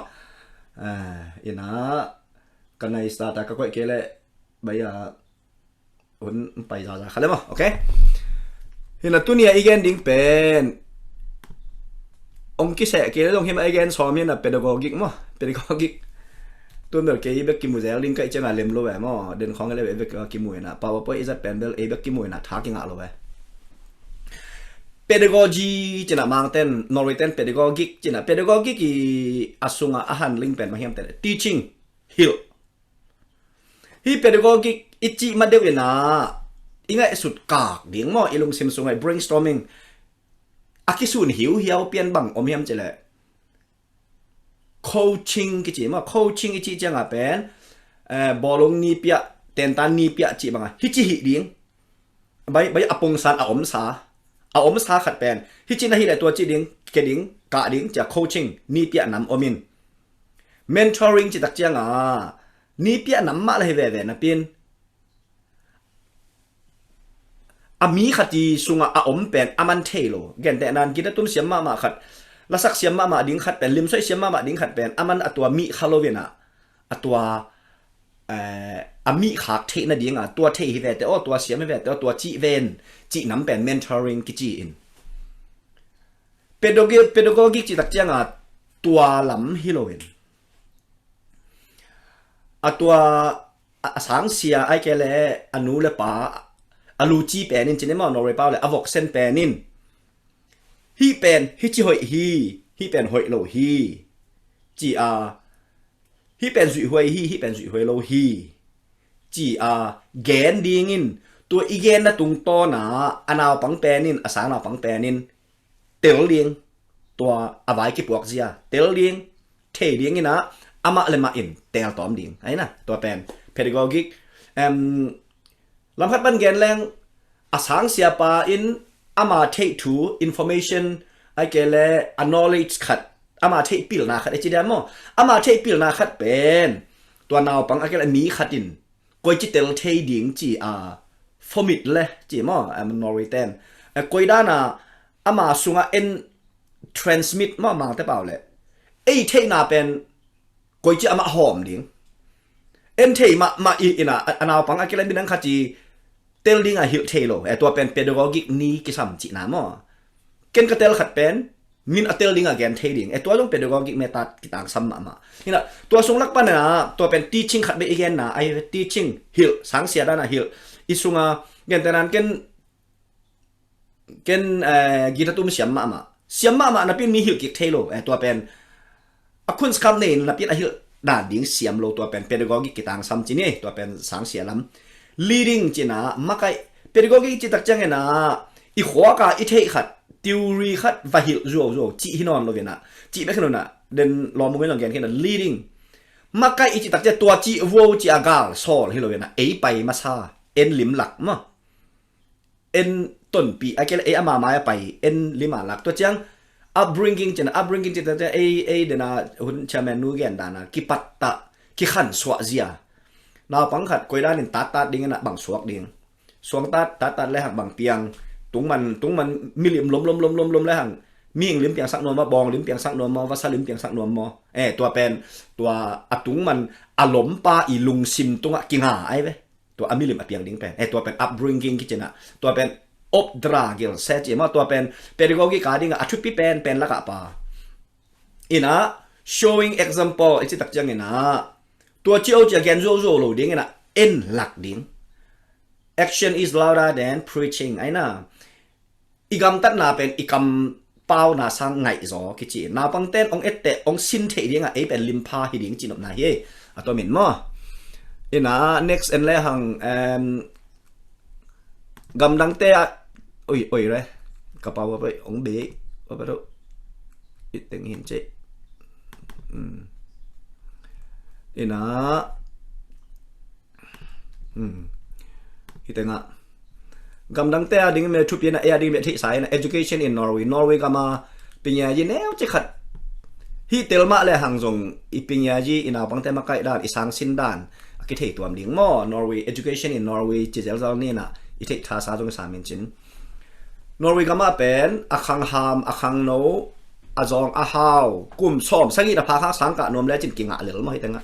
ina kanai sta ta ka koi ke le bai un pai za khale mo okay ina tunia igen ding pen ong ki se ke dong him again so mi na pedagogic mo pedagogic tuân được cái việc kim mùi dẻo linh cậy cho ngài liềm lô vẻ mà đến không cái này việc kim mùi nè PowerPoint is a panel ấy việc kim mùi nè tháo cái ngã lô vẻ pedagogy chỉ là mang tên Norway tên pedagogic chỉ là pedagogic thì asunga ahan linh pen mà hiểm tên teaching hiểu hi pedagogic ít chỉ mà đều là ingai sụt cạc tiếng mà ilung sim sungai brainstorming akisun hiểu pian bằng om hiểm chỉ là coaching cái gì mà coaching cái gì chẳng hạn bolong ni pia tentan ni pia chỉ bằng hi chỉ hi điếng bây apong san ôm sa khát pen hi chỉ là hi lại tua chỉ điếng cái điếng cả điếng chỉ coaching ni pia nắm omin mentoring chỉ đặc chẳng ni pia nắm mà là hi về na pin ami khát gì sunga ôm pen aman thelo gen te nan kita tum siam ma khát la sak siam ma ding khat pen lim soi siam ma ding khat pen aman atwa mi khalovena atwa อามีขาเทนะดีงอ่ะตัวเทฮิเวแต่ตัวเสียไม่เวแต่ตัวจีเวนจีน้ำเป็น mentoring กิจีอินpedagogy จีตักเจียงอ่ะตัวลำฮิโรอินตัวสังเสียไอแกเลอนุเลป้าอลูจีเป็นนินจีเนี่ยมันนอร์เวย์เปล่าเลยอวกเซนเป็นนินฮีเป็นฮิจิหอยฮีเป็นหอยโลฮีจีฮีเป็นสุยหอยฮีเป็นสุยหอยโลฮีจีแกนดีงินตัวอีแกนนะตุงโตนะอันเอาปังเป็นนินอาสางเอาปังเป็นนินเตลเลียงตัวอวัยกิปวกเสียเตลเลียงเทเลียงนี่นะอามาเลมาอินเตลตอมเลียงไอ้นะตัวเป็น pedagogic ลำพัดบันแกนแรงอาสางเสียปาอินอามาเททู information ไอเกลa knowledge ขัดอามาเทปิลนาขัดไอจีเดียมอามาเทปิลนาขัดเป็นตัวนาวปังไอเกลมีขัดอินกอยจิเตลเทดิงจีformat เลยจีมั้งมันนอร์เวย์เต้นกอยด้านะอามาสุงเอ็น transmit มาแต่เปล่าเลยไอเทน่าเป็นกอยจีอามาหอมดิงเอ็นเทมาอีน่ะอันเอาปังไอเกลบินังขัดจีเตลดิงฮิลเทโลตัวเป็น pedagogic นี้กิสัมจีน่ะมั้งเกนกระเตลขัดเป็นมินอัตเตลดิงแกนเทดิงตัวลง pedagogic เมธอดกิต่างซ้ำมานี่นะตัวทรงลักปันนะตัวเป็น teaching ขัดไปอีกแกนนะไอ teaching ฮิลสังเสียด้านนะฮิลอิสุงะเกนแต่นั้นเกนกีตาร์ตุ้มเสียมมานับเป็นมีฮิลกิกเทโลตัวเป็นคุณสกัมเนนนับเป็นฮิลด่านดิ้งเสียมโลตัวเป็น pedagogic กิต่างซ้ำจีนี่ตัวเป็นสังเสียลำ leading จีน่ะมาไก pedagogic จีตักจังเงนะอีหัวกาอีเทขัดtheory ขัดว่าฮิลรัวจีฮินอนโลเวนะจีไม่ขนาดน่ะเดินลองมุ้งเล่นแกนแค่นั้น leading มาไกอีจีตักจะตัวจีวัวจีอากาลโซลฮิโลเวนะไปมาซาเอ็นลิมหลักมั้งเอ็นต้นปีไอเกลอามาไปเอ็นลิมหลักตัวจัง upbringing จีน่ะ upbringing จีตักจะเดน่ะหุ่นชาแมนนูเกนดานะกิปัตตะกิขันสวะเซียนาปังขัดกอยด้านนินตัดดิ้งนะบังสวกดิ้งสวงตัดเลยหักบังเปียงตุงมันมีเหลี่ยมล้มเลยหังมีเหลี่ยมเปียงสักนวมมาบองเหลี่ยมเปียงสักนวมมาวัสเหลี่ยมเปียงสักนวมมาตัวเป็นตัวตุงมันอารมณ์ปาอีลุงซิมตุงกิงหาไอ้เว้ตัวมีเหลี่ยมเปียงดิ้งเป็นตัวเป็น upbringing กิจนะตัวเป็นอบดราเกลเซจิมาตัวเป็น pedagogy การดิ้งชุดปีเป็นละกะปาอินะ showing example ไอ้ที่ตักจังไงนะตัวเจ้าจะแกนโซโลดิ้งนะเอ็นหลักดิ้ง action is louder than preaching ไอ้น่ะอีกำตัดนาเป็นอีกำเป้านาสังไงจอคิดจีนาปังเต้นองเอตเตองสินเทดิ้งไอ้เป็นลิมพาฮิดิ้งจีนบนาเฮตัวเหม็นมั้งอีน่ะ next เอ็นเลยหังกำดังเตะโอ้ยเลยกระเป๋าว่าไปองเบย์ว่าไปดูอีตึงหินเจอีน่ะอีตึงอ่ะกำลังเตะดิ้งเมื่อชุบยันดิ้งเมื่อที่สายนะ education in Norway ก็มาปัญญาจีเนี่ยจะขัดฮีเตลมาเลยห่างส่งอีปัญญาจีอินาบังเตะมาใกล้ด้านอีสังสินด้านคิดเหตุตัวดิ้งมั่ว Norway education in Norway จีเจลซานี่นะอีเทคท่าซาตรงสามมินจิน Norway ก็มาเป็นอาคังฮามอาคังโนอาจองอาฮาวกุมซ้อมสังกีตพาข้างสังกะนวมแล้วจินกิงอ่ะเหลือมาให้ตั้งอ่ะ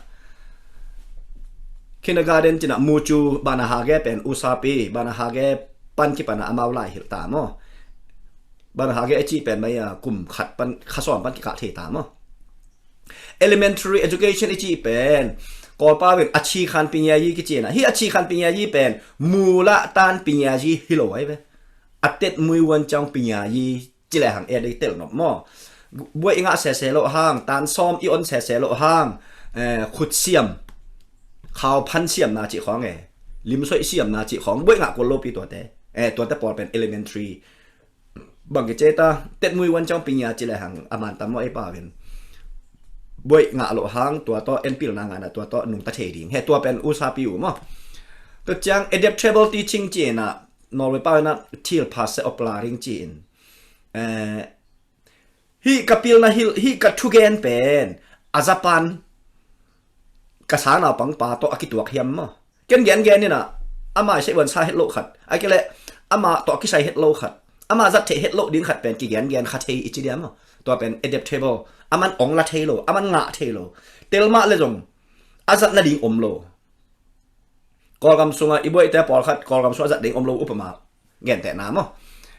kindergarten จินะมูจูบานาฮาเกเป็นอุซาปีบานาฮาเกปันกิปันอามาวไลหิลตามบานาฮาเกจีเป็นไม่กลุ่มขัดปันข้าสอนปันกิกะเทตาม elementary education จีเป็นก่อป้าเป็นอาชีคันปัญญายีกิจีนะฮีอาชีคันปัญญายีเป็นมูละตานปัญญายีฮิโลไอ้เว้อัตเต็ดมวยวันจังปัญญายีจิแลหังเดเตลนอมบวยงะเสเสโลห้างตานซ้อมอีออนเสเสโลห้างขุดเสียมข่าวพันเสียมนาจิของลิมสวยเสียมนาจิของบวยงะกวลโลปีตัวแต่ปอดเป็น elementary บังเกเจตาเต็ดมวยวันจังปัญญาจิแลหังอามันตามว่าไอ้ป้าเป็นบวยงะโลห้างตัวต่อเอ็นพิลนางานตัวต่อหนุ่มตะเทดิงตัวเป็นอุซาปิวมั้งตัวจัง adaptable teaching จีน่ะนอร์เวย์ป้านะที่พาสเออปลาริงจีนฮีกับพิลนะฮีกับทุกเกนเป็นอาซาปันกษาหน้าปังปาโตอากิตัวเขียมมั้งเกนนี่นะอามาใช้วันซาเฮดโลขัดไอ้เกล่อามาโตกิใช้เฮดโลขัดอามาจัดเทเฮดโลดิ้งขัดเป็นกี่เกนขัดเทอิจิเดียมั้งตัวเป็น adaptable อามันองละเทโลอามันงะเทโลเตลมาเลยจงอาจัดนาดิ้งอมโล กอลกำสุงอีบ่อยแต่ปอลขัดกอลกำสุงจัดเด้งอมโลอุปมาเงี้ยแต่น้ำมั้ง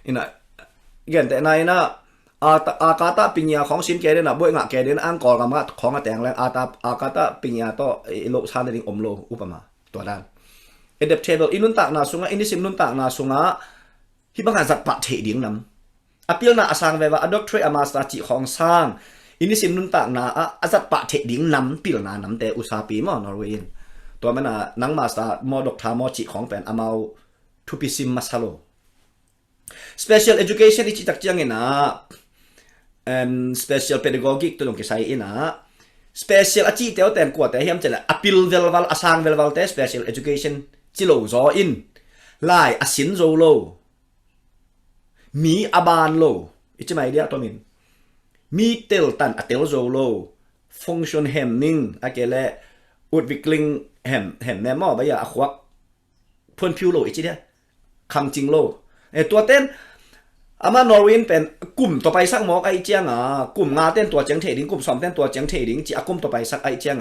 อินะเงี้ยแต่นายนะอากาตาปิญญาของสินแกเดนะบ่อยงะแกเดนอังกอลกำของแต่งแรงอากาตาปิญญาต่อโลชาเด้งอมโลอุปมาตัวนั้น adaptable อินุนตากนาสุงอินิสิมนุนตากนาสุงที่บางการจัดปะเทดิ้งน้ำอภิลนาอสังเววะอดอกเทรอามาสตาจิของสร้างอินิสิมนุนตากนาจัดปะเทดิ้งน้ำปิลนาน้ำแต่อุตสาปีมอนอร์เวย์ตัวมันนังมาสตามอดอกทามอจิของเป็นอามาวทุปิซิมมาซาโล special education ที่จักจังเงินะspecial pedagogic ตัวลงกิใส่อินะ special อาชีพเดียวแต่กว่าแต่เฮียมจะละอภิลเวลวัลอสังเวลวัลแต่ special education จิโลซออินไล่อสินโซโลมีอบานโลอิจไม่เดียตัวมินมีเตลตันอเตลโซโลฟังก์ชันแฮมนิ่งอะเกเลอุดวิกลิงแฮมแนมอไปอย่าอควักพ่นผิวโลอิจเดียคำจริงโลตัวเต้นอามานอร์วินเป็นกลุ่มต่อไปสักหมอกไอเจียงกลุ่มงาเต้นตัวเจียงเทดิงกลุ่มสอมเต้นตัวเจียงเทดิงจีกลุ่มต่อไปสักไอเจียง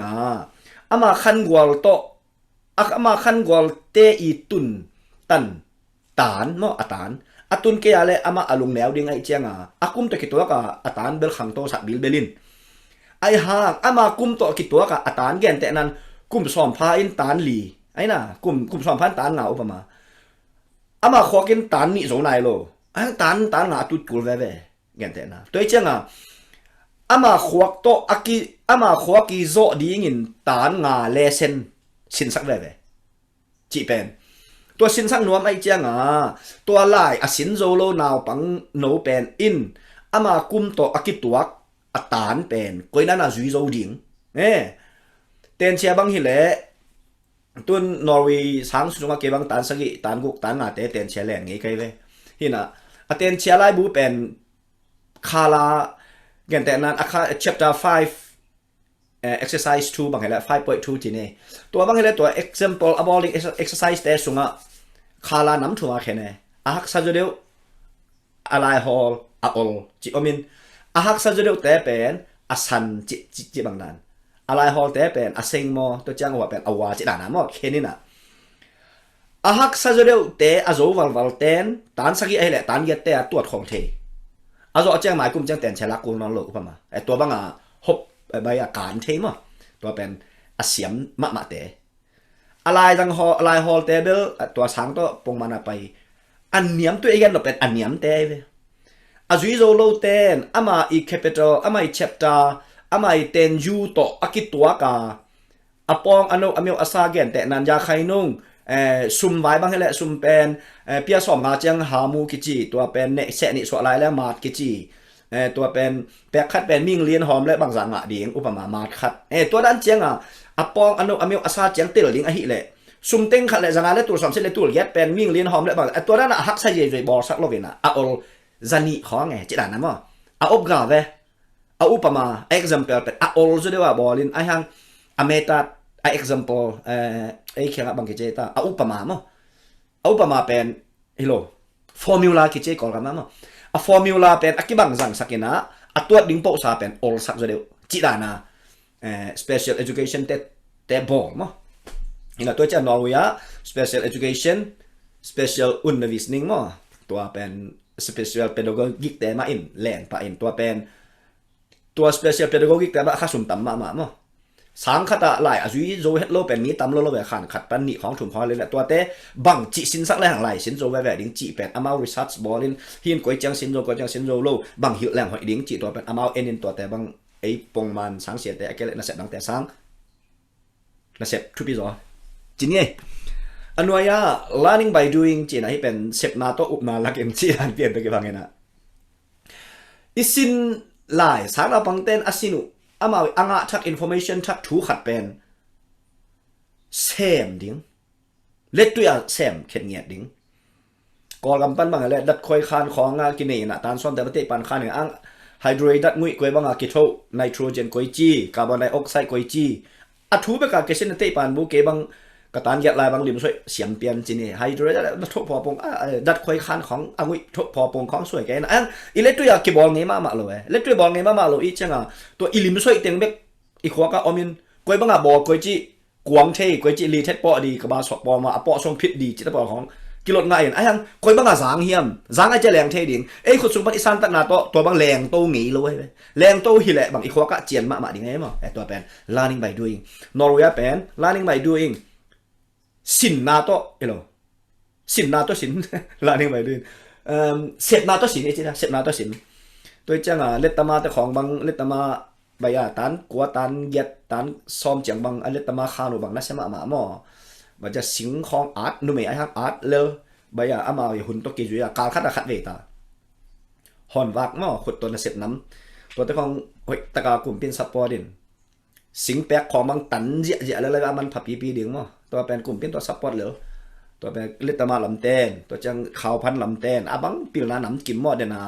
อามาคันกวลโตอามาคันกวลเตอีตุนตันตานเนาะตานตุนเกียร์เลยอามาอลุงแนวดิ้งไอเจียงกุมตัวกิตัวกับตานเบลขังโตสักบิลเบลินไอห่างอามากุมตัวกิตัวกับตานแกนแต่นั้นกุมสอมพาอินตานลีไอ้น่ะกุมสอมพาตานเงาประมาอามาขอกินตานนี่โซนายโลตานเงาตุดกูเว่แกนแต่นั้นตัวเจียงอามาขวกโตอามาขวกิโซดิ้งินตานเงาเลเซนสินสักเว่จีเป็นตัวสินสักนัวไม่เจียงตัวลายสินโซโลนาวปังโนเป็นอินอามากุมตัวกิตัวตานเป็นก้อยนั้นจุยโซดิ้งเต็นเชียบังฮิเลตัวนอร์เวย์สังสุนมาเก็บังตานสกิตานกุกตานงาเต็นเชียแหลงงี้ไกลเลยฮินะเต็นเชียไลบูเป็นคาลาเกันแต่นั้นchapter 5 exercise 2บางเหตุ 5.2 จีเน่ตัวบางเหตุตัว example aboling exercise แต่สุงคาลาน้ำถั่วแค่ไหนหักซาจูเดียวอะไรฮอลอลจีอมินหักซาจูเดียวแต่เป็นสันจีบางนั้นอะไรฮอลแต่เป็นเซงโมตัวจ้างว่าเป็นอวาจีด่าน้ำหมดแค่นี้นะหักซาจูเดียวแต่โจวัลเต้นตานสกิไอแหละตานยัดแต่ตัวของเทโจจ้างหมายกุมจ้างแต่นเชลักกูนอนหลุดประมาตัวบางฮบใบการเทมั้งตัวเป็นเสียมมะเตะอะไรจังฮออะไรฮอลเตเบลตัวสังตัวปงมันไปอันเนียมตัวเองเราเป็นอันเนียมเตะเลยจุยโซโลเตนอามาอีแคปิตอลอามาอีเชปตาอามาอีเตนยูโตอากิตัวกาอปองอโนอเมลอาซาเกนแต่นันยาไคนุ่งซุมไว้บางแหละซุมเป็นเปียสอมมาจังหามูกิจิตัวเป็นเนเซนิสวะไลและมาดกิจิตัวเป็นแปกคัดเป็นมิ่งเลียนหอมและบางสังดีงอุปมามาคัดตัวด้านเจียงอปองอโนอเมลอาซาเจียงเตลลิงอหิเลยซุมเต็งขัดและสังและตัวสอมเซเลตัวยัดเป็นมิ่งเลียนหอมและบางตัวด้านหักใส่ใจบอลสักโลเวนะออลจานิของไงจิตานะมั้งอบกาเวอุปมา example เป็นออลจะได้ว่าบอลินไอฮังอเมตาexample ไอเขียนบางกิจตาอุปมามั้งอุปมาเป็นฮิโล formula กิจก่อนกันมั้งformula เป็นอักบางสังสักนะตัวดิ้งโปสาเป็น all สักจะได้จิตานะspecial education แต่บอลมั้งนี่นะตัวเจ้านอร์เวย์ special education special undervisning มั้งตัวเป็น special pedagogic แต่มาอินแหลนปะอินตัวเป็นตัว special pedagogic แต่มาข้าสุ่มต่ำมาสังคตะหลายอายุโจเฮตโลเป็นมีตำโลโลแบบขันขัดปันนี่ของถุงพอเลยแหละตัวเต้บังจิสินสักแรงหลายสินโจแวดิ้งจิเป็นอามาริซัสบอลินหินก๋วยจังสินโจก๋วยจังสินโจโลบังหิวแรงหอยดิ้งจิตัวเป็นอามาเอ็นินตัวแต่บังไอปงมันสังเสียแต่ไอเกล็ดน่าเสพดังแต่สังน่าเสพทุบีจอจริงไงอันว่า learning by doing จีน่ะที่เป็นเสพนาโตอุปนาลักเอ็มจีอันเปลี่ยนไปกี่บางไงนะอิสินหลายสารพังเต้นอสินุอามาอ่างทัก information ทักถูขัดเป็นเซมดิ้งเล็ดตัวเซมเข็ดเงียดดิ้งก่อกำปั้นบางอะไรดัดคอยคานของกินนี่นะตานซ้อนแต่ประเทศปานคานอย่างไฮโดรดัดงุยกวยบางกิโตไนโตรเจนกวยจีคาร์บอนไดออกไซด์กวยจีอัดถูไปกับเกษตรเตปานบุเกบังกตันยัดลายบางริมสวยเสียมเปลี่ยนจีนี่ไฮโดรดัดทบพอปงดัดคอยคานของงุยทบพอปงของสวยแกนะอิเล็กตัวอยากกีบอลเงี้ยมาเลยเล็กตัวบอลเงี้ยมาเลยอีจังตัวอิลิมสวยเต็งเบกอีขวากะอมินกวยบางบอลกวยจี กวางเทกวยจิลีเท็ดปอดีกับบาสปอมาปอส่งผิดดีจิตปอของกิโลง่ายไอ้ยังคอยบังอาจางเฮียมจางไอ้เจแรงเทดิ่งไอ้ขุดสุงปันอิสันตัดนาตัวบางแรงโตหงีเลยแรงโตหิแหละบางอีกข้อกะเจียนมาดิ่งไงมั้งไอ้ตัวเป็น learning by doing นอร์เวย์เป็น learning by doing สินนาโตเอโลสินนาโตสิน learning by doing เสร็จนาโตสินไอ้จีนะเสร็จนาโตสินตัวจังเล็ดตมาแต่ของบางเล็ดตมาใบตันกัวตันเย็ดตันซ้อมจังบางเล็ดตมาคานุบางนัชมาหมาหม้อมันจะสิงของอาร์ตนู่นไม่ไอ้ฮักอาร์ตเลยใบอามาอยู่หุ่นตัวกี่จุยการคัดคัดเวตาหอนวักหม้อขุดตัวนั้นเสร็จน้ำตัวแต่ของตะกากลุ่มเป็นซัพพอร์ตดินสิงแปกของบางตันเจี๋ยแล้วมันผับปีดิ่งหม้อตัวเป็นกลุ่มเป็นตัวซัพพอร์ตเหลือตัวเป็นเล็ดตมาลำเต้นตัวจังข่าวพันลำเต้นบังปีนาหนำกินหม้อเดน่า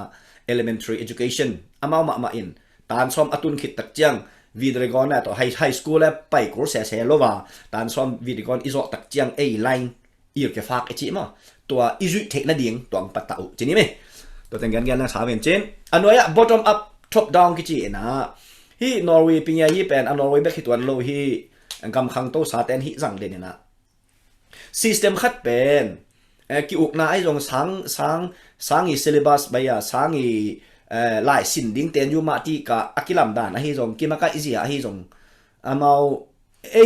elementary education มามาอินตานซ้อมอตุนขิดตักจังวิดรกอนเนี่ยต่อไฮสคูลแล้วไปกูเสียโลว่าตานซ้อมวิดรกอนอิโซตักจังไลน์อีกแค่ฝากไอจิมั้งตัวอิจุเทคนาดิ่งตัวปัตตาอุจีนี่ไหมตัวแต่งงานนักสาวเป็นเจนอันนี้ bottom up top down กิจินะฮีนอร์เวย์ปีนี้ฮีเป็นอันนอร์เวย์แบบที่ตัวโลฮีกำคังโตสาเตนฮีจังเดนนะ system ขัดเป็นกิอุกนาไอจงสังอี syllabus ไปสังอีหลายสิ่งดิ้งเตียนยูมาที่กับอักิลัมดานไอจงกิมาไกอิจิไอจงเอา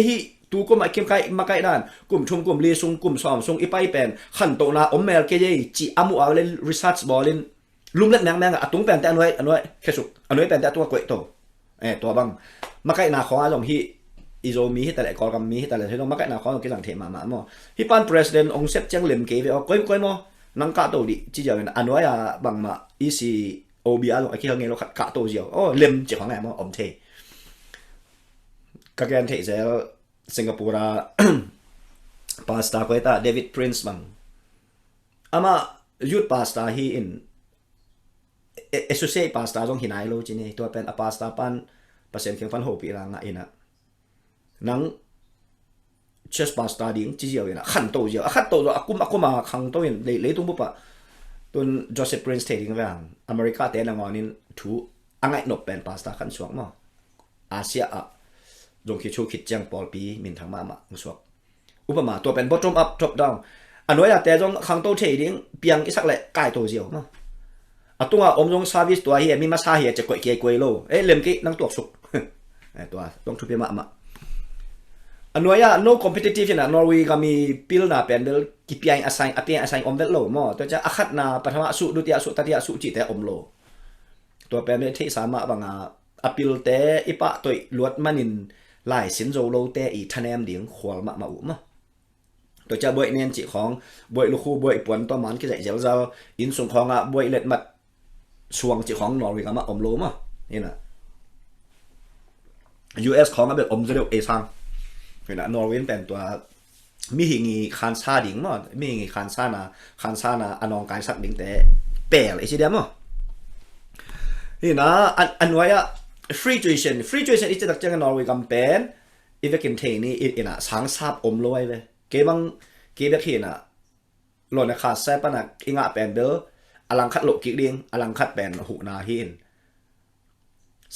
ฮีตูก็มาเก็บไก่มาไก่ด้านกลุ่มชมกลุ่มลีซุงกลุ่มซ้อมซุงอีไปเป็นขันโตนาอมเมลเกย์จีอามูอาเลนรีซัชบอลินลุ่มเล็กแมงอะตุ้งเป็นแต่อันไว้แค่สุกอันไว้เป็นแต่ตัวกล้วยโตตัวบังมาไก่นาของอาจงฮีอิโซมีแต่ละกอกัมมีแต่ละที่ต้องมาไก่นาของกิจังเทมาหม้อฮีปันประธานองค์เซปจังเล็มเกย์ไปกล้วยมั้งนังกะโตดิจีเจ้าเป็นอันไว้บังมาอีซีโอบีอาลงไอ้ที่เขาเงี้ยเราขัดกะโตเจ้าเล็มเจ้าของไงมั้งอมเทกะแกนเทเซลสิงคโปร์พาสต้าก็ไอ้ตาเดวิดพรินซ์บังอามายุดพาสต้าฮีอินเอสุเซ่พาสต้าตรงหินไอโลจีนี่ตัวเป็นพาสต้าปันเปอร์เซ็นต์เคียงฟันโฮปีรังอ่ะอินะนังเชสพาสต้าดิ้งจีเจียวอินะขันโตเจียวขันโตตัวอากุมาขังโตอินเลยตรงบุปผาตัวโจเซฟพรินซ์เทดิ้งแบบอเมริกาเต้นงอนินถูอ่างไงนบเป็นพาสต้าขันสวงมั้งอาเซียอ่ะจงคิดชูคิดจังปอลปีมินทางมาสวกอุปมาตัวเป็น bottom up top down อันนี้แต่จงขังโตเทดิ้งเปียงอีสักแหละใกล้ตัวเจียวมั้งตัวอมจงซาวิสตัวเฮียมีมาซาเฮียจะกวยเกยกวยโลเล่มกี้นั่งตัวสุกตัวต้องทุบไปมาอันนี้no competitive นะนอร์เวย์ก็มีพิลนาเป็นเบลกิเปียงassign อมเวลโลมั้งตัวจะอาคัดนาปฐมสุดุติยสุตติยสุจิแต่อมโลตัวเป็นที่สามารถบังอาพิลเตอีปะตัวลวดมันินหลายสินโจโลเตอีทะแนมเดียงขวลมาอุมตัวจะบวยเนียนจิของบวยลูกคู่บวยปวนตัวมันก็จะเจ้าเจ้าอินส่งของบวยเล็ดมัดช่วงจิของนอร์เวย์ก็มาอมโลมั้งนี่นะ US ของแบบอมจะเรียกซังนี่นะนอร์เวย์เป็นตัวมีหิงีคันซาดิ่งมั้งมีหิงีคันซานะอนองการสักดิ่งแต่แปลอะไรสิเดียมั้งนี่นะอันไว้free tuition อีจะตักจังนอร์เวย์กัมเป็นอีเวกินเทนี่อีน่ะสังสาบอมลอยเลยเก็บเห็นน่ะหล่นขาดแซ่บปะน่ะอีงะเป็นเด้ออลังคัดโลกิกดิ้งอลังคัดเป็นหูนาหิน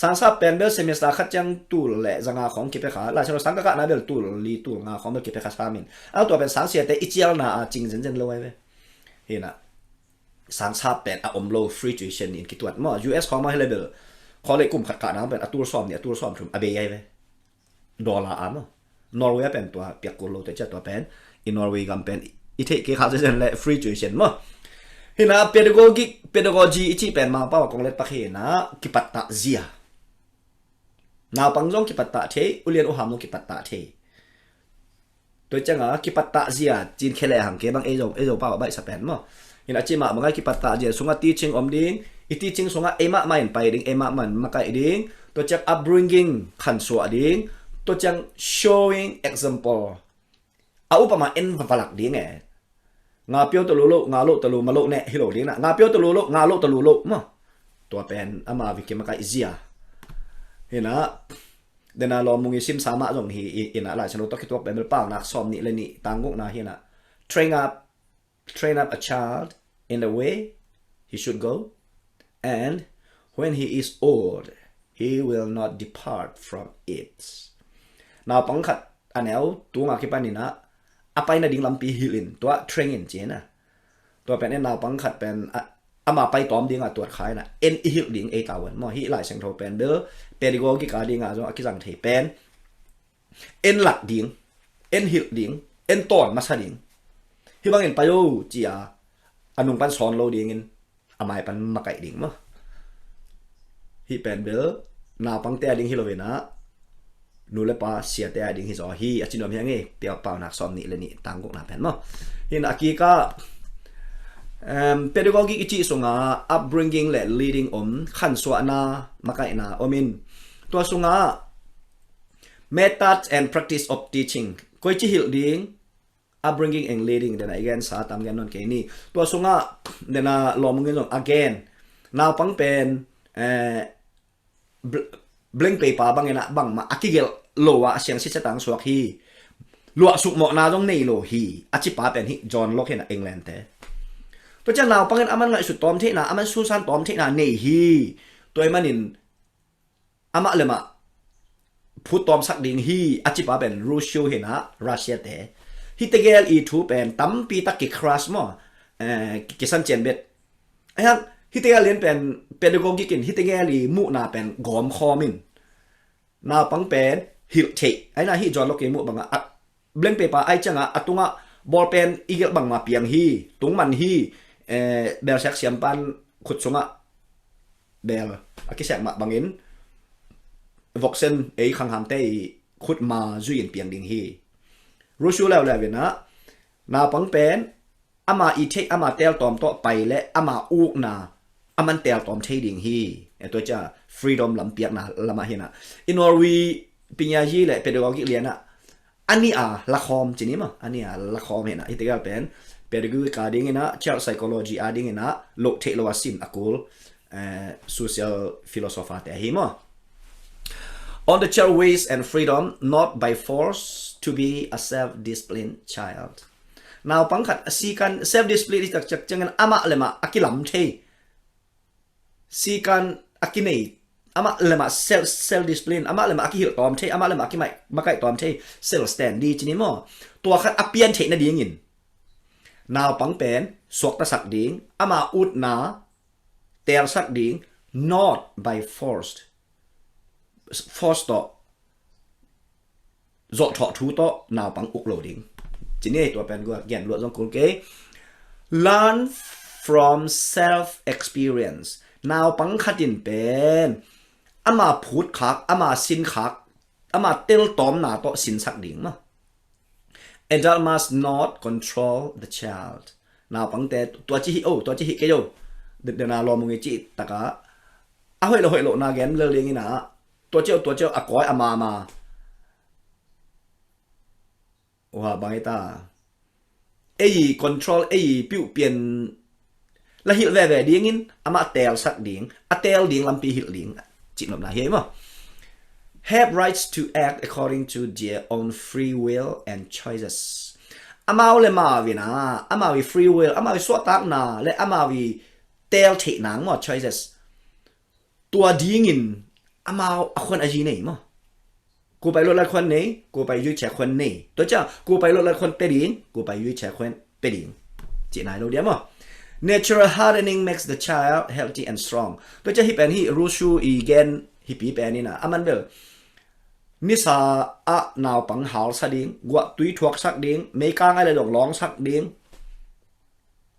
สังสาบเป็นเด้อเซมิสตาคัดจังตูแหละจังงาของเก็บไปขาราชนสังกัดนะเบลตูลีตูงาของเบลเก็บไปขาสามินเอาตัวเป็นสังเสียแต่อีเจียลน่ะจริงจังลอยเลยเห็นน่ะสังสาบเป็นอมโล free tuition อินกิตัวมั้ง US ของมาให้เลยเบลขอเลยกลุ่มขัดกันนะเป็นตัวซ้อมเนี่ยตัวซ้อมถึงอเบย์ไปดอลลาร์มั้งนอร์เวย์เป็นตัวเปียกกุโลแต่เจ้าตัวเป็นอินนอร์เวย์กันเป็นอีเทคเขาจะเซ็นเลยฟรีจูเชนมั้งเห็นนะpedagogy อีที่เป็นมาเป้ากองเล็ดปะเห็นนะกิปัตตะเซียนาปังจงกิปัตตะเทอุเลียนอุหามลงกิปัตตะเทตัวจังอ่ะกิปัตตะเซียจีนเคเลหังเก็บังเอโจป้าใบสเปนมั้งเห็นอาจิมาบังไงกิปัตตะเซียสุงาตีชิงอมดิ้งอีทีจริงสงะเอมาไม่ไปดิ้งเอมามันมาไกดิ้งตัวจัง upbringing ขันสวดดิ้งตัวจัง showing example เอาอุปมาเอ็นฟังหลักดิ้งไงงาเปียวตะลุโลงาโลตะลุมาโลเนี่ยฮิโลดิ้งนะงาเปียวตะลุโลงาโลตะลุโลมั้งตัวเป็นอามาวิกิมาไกเซียเห็นนะเดน่าลอมุงยิซิมสามารถส่งฮีอินะหลายชนตัวคิดว่าเป็นเปล่านักซ้อมนี่เลยนี่ต่างกุนะเห็นนะ train up a child in the way he should go and when he is old he will not depart from it นาปังขัด อันเอวตัวงาคิปันนี่นะอไปน่ะดิ่งลำปีฮิลินตัวเทรนอินเจนะตัวเป็นนาวปังขัดเป็นมาไปตอมดิ่งตัวขายนะเอ็นฮิลดิ่งเอตาวันมอฮิหลายเสียงโทเป็นเด้อเปริโกกิกาดิ่งจงอคิสังเทเป็นเอ็นหลักดิ่งเอ็นฮิลดิ่งเอ็นต้นมาซาดิ่งฮิบังเอ็นไปโยจีอาอันนุ่งปันสอนโลดิ่งเงินไม่ปันมาไก่ดิ่งมั้งฮิเป็นเด้อนาวปังเตะดิ่งฮิโลเวนะนูเลปาเสียเตะดิ่งฮิจอฮีอาจินอมยังไงเปียวเปล่านักซ้อมนี่เลยนี่ต่างกุกนาเป็นมั้งฮินอากีก็pedagogy ichi sunga upbringing le leading khan swana makai na omin to sunga methods and practice of teaching koi chi hil ding upbringing and leading then again sa tam gan non ke ni to sunga dena lomungin long again now pang pen blank paper bang ina bang ma akigel lowa siang si chatang suak hi lua suk mo na dong nei lo hi achi pa pen hi John Locke na England teตัวเจ้าเราปังกันอามันไงสุดตอมเทน่ะอามันสู้ซันตอมเทน่ะเนฮีตัวมันนินอามาเลยมาพูดตอมสักดิ่งฮีอาจิปาเป็นรูชิวเห็นนะรัสเซียแต่ฮิตเกลอีทูเป็นตั้มปีตะกิคราสมอกิสันเจนเบ็ดไอ้ฮังฮิตเกลเรียนเป็นโกกิกินฮิตเกลอีมุนาเป็นกอมคอมินนาปังเป็นฮิลเทไอ้น่ะฮิจอนโลเกมุบังอ่ะเบลงเปปาไอ้จังอ่ะตุงอ่ะบอลเป็นอีกบังมาเปียงฮีตุงมันฮีเบลเซ็กเซียมปันขุดสงะเบลอากิเสกมาบังอินวอกเซนไอขังหามเตขุดมาจุยนเปียงดิ่งฮีรู้ชัวแล้วเวนะนาปังเป็นอามาอีเทอามาเตลตอมโตไปและอามาอูกนาอามันเตลตอมเทดิ่งฮีตัวจะฟรีดอมลำเปียกนาละมาเห็นะอินวอร์วีปิญญาจีและเป็นเด็กกิเลียนะอันนี้ละครจริงมั้ยอันนี้ละครเห็นนะที่เกี่ยวเป็นpedagogy kading ina child psychology ading ina lo thelo asin akul social philosopher te himo on the child ways and freedom not by force to be a self disciplined child now pangkhat asikan self discipline is tak jangan ama lema akilam the sikan akinei ama lema self discipline ama lema akihil tom the ama lema akimai makai tom the self stand di chini mo tua khat apian the na dingin nào bằng pen suộc ta sắc điển ama ut na tel sắc điển not by forced to dọ thọ thú to nào bằng uk lộ điển chỉ nàyตัวเป็นก็แก่นลวดtrong cuốn kế learn from self experience nào bằng khát điển pen ama phút khắc ama sin khắc ama tel tóm na to sin sắc điển mà adult must not control the child. Nào bằng té tua chỉ hi cái đâu. Được nào lo mong chỉ tất cả. Hội lộ na gen lơ liền như nã. Tua chiêu cõi mà. Wow bằng ta. Ai control ai biểu biến. Là hiểu về điên in. Ama tel sắc điên. Tel điên làm pi hiểu điên. Chỉ làm là hiểu mà. Have rights to act according to their own free will and choices. Amao le ma vi na, amao vi free will, amao vi suat tak na, le amao vi tel the nang mo choices. Tua dingin, amao akon aji nei mo. Ku pai lo la kon nei, ku pai yu che kon nei. To cha, ku pai lo la kon pe ding, ku pai yu che kon pe ding. Chỉ nai lo dia mo. Natural hardening makes the child healthy and strong. To cha hi pen hi rushu i gen hi pi pen ni na, aman be. Nisa a nào bằng hảo sa điên, quạt túy thuộc sắc điên, mấy ca ngay là đọc lóng sắc điên,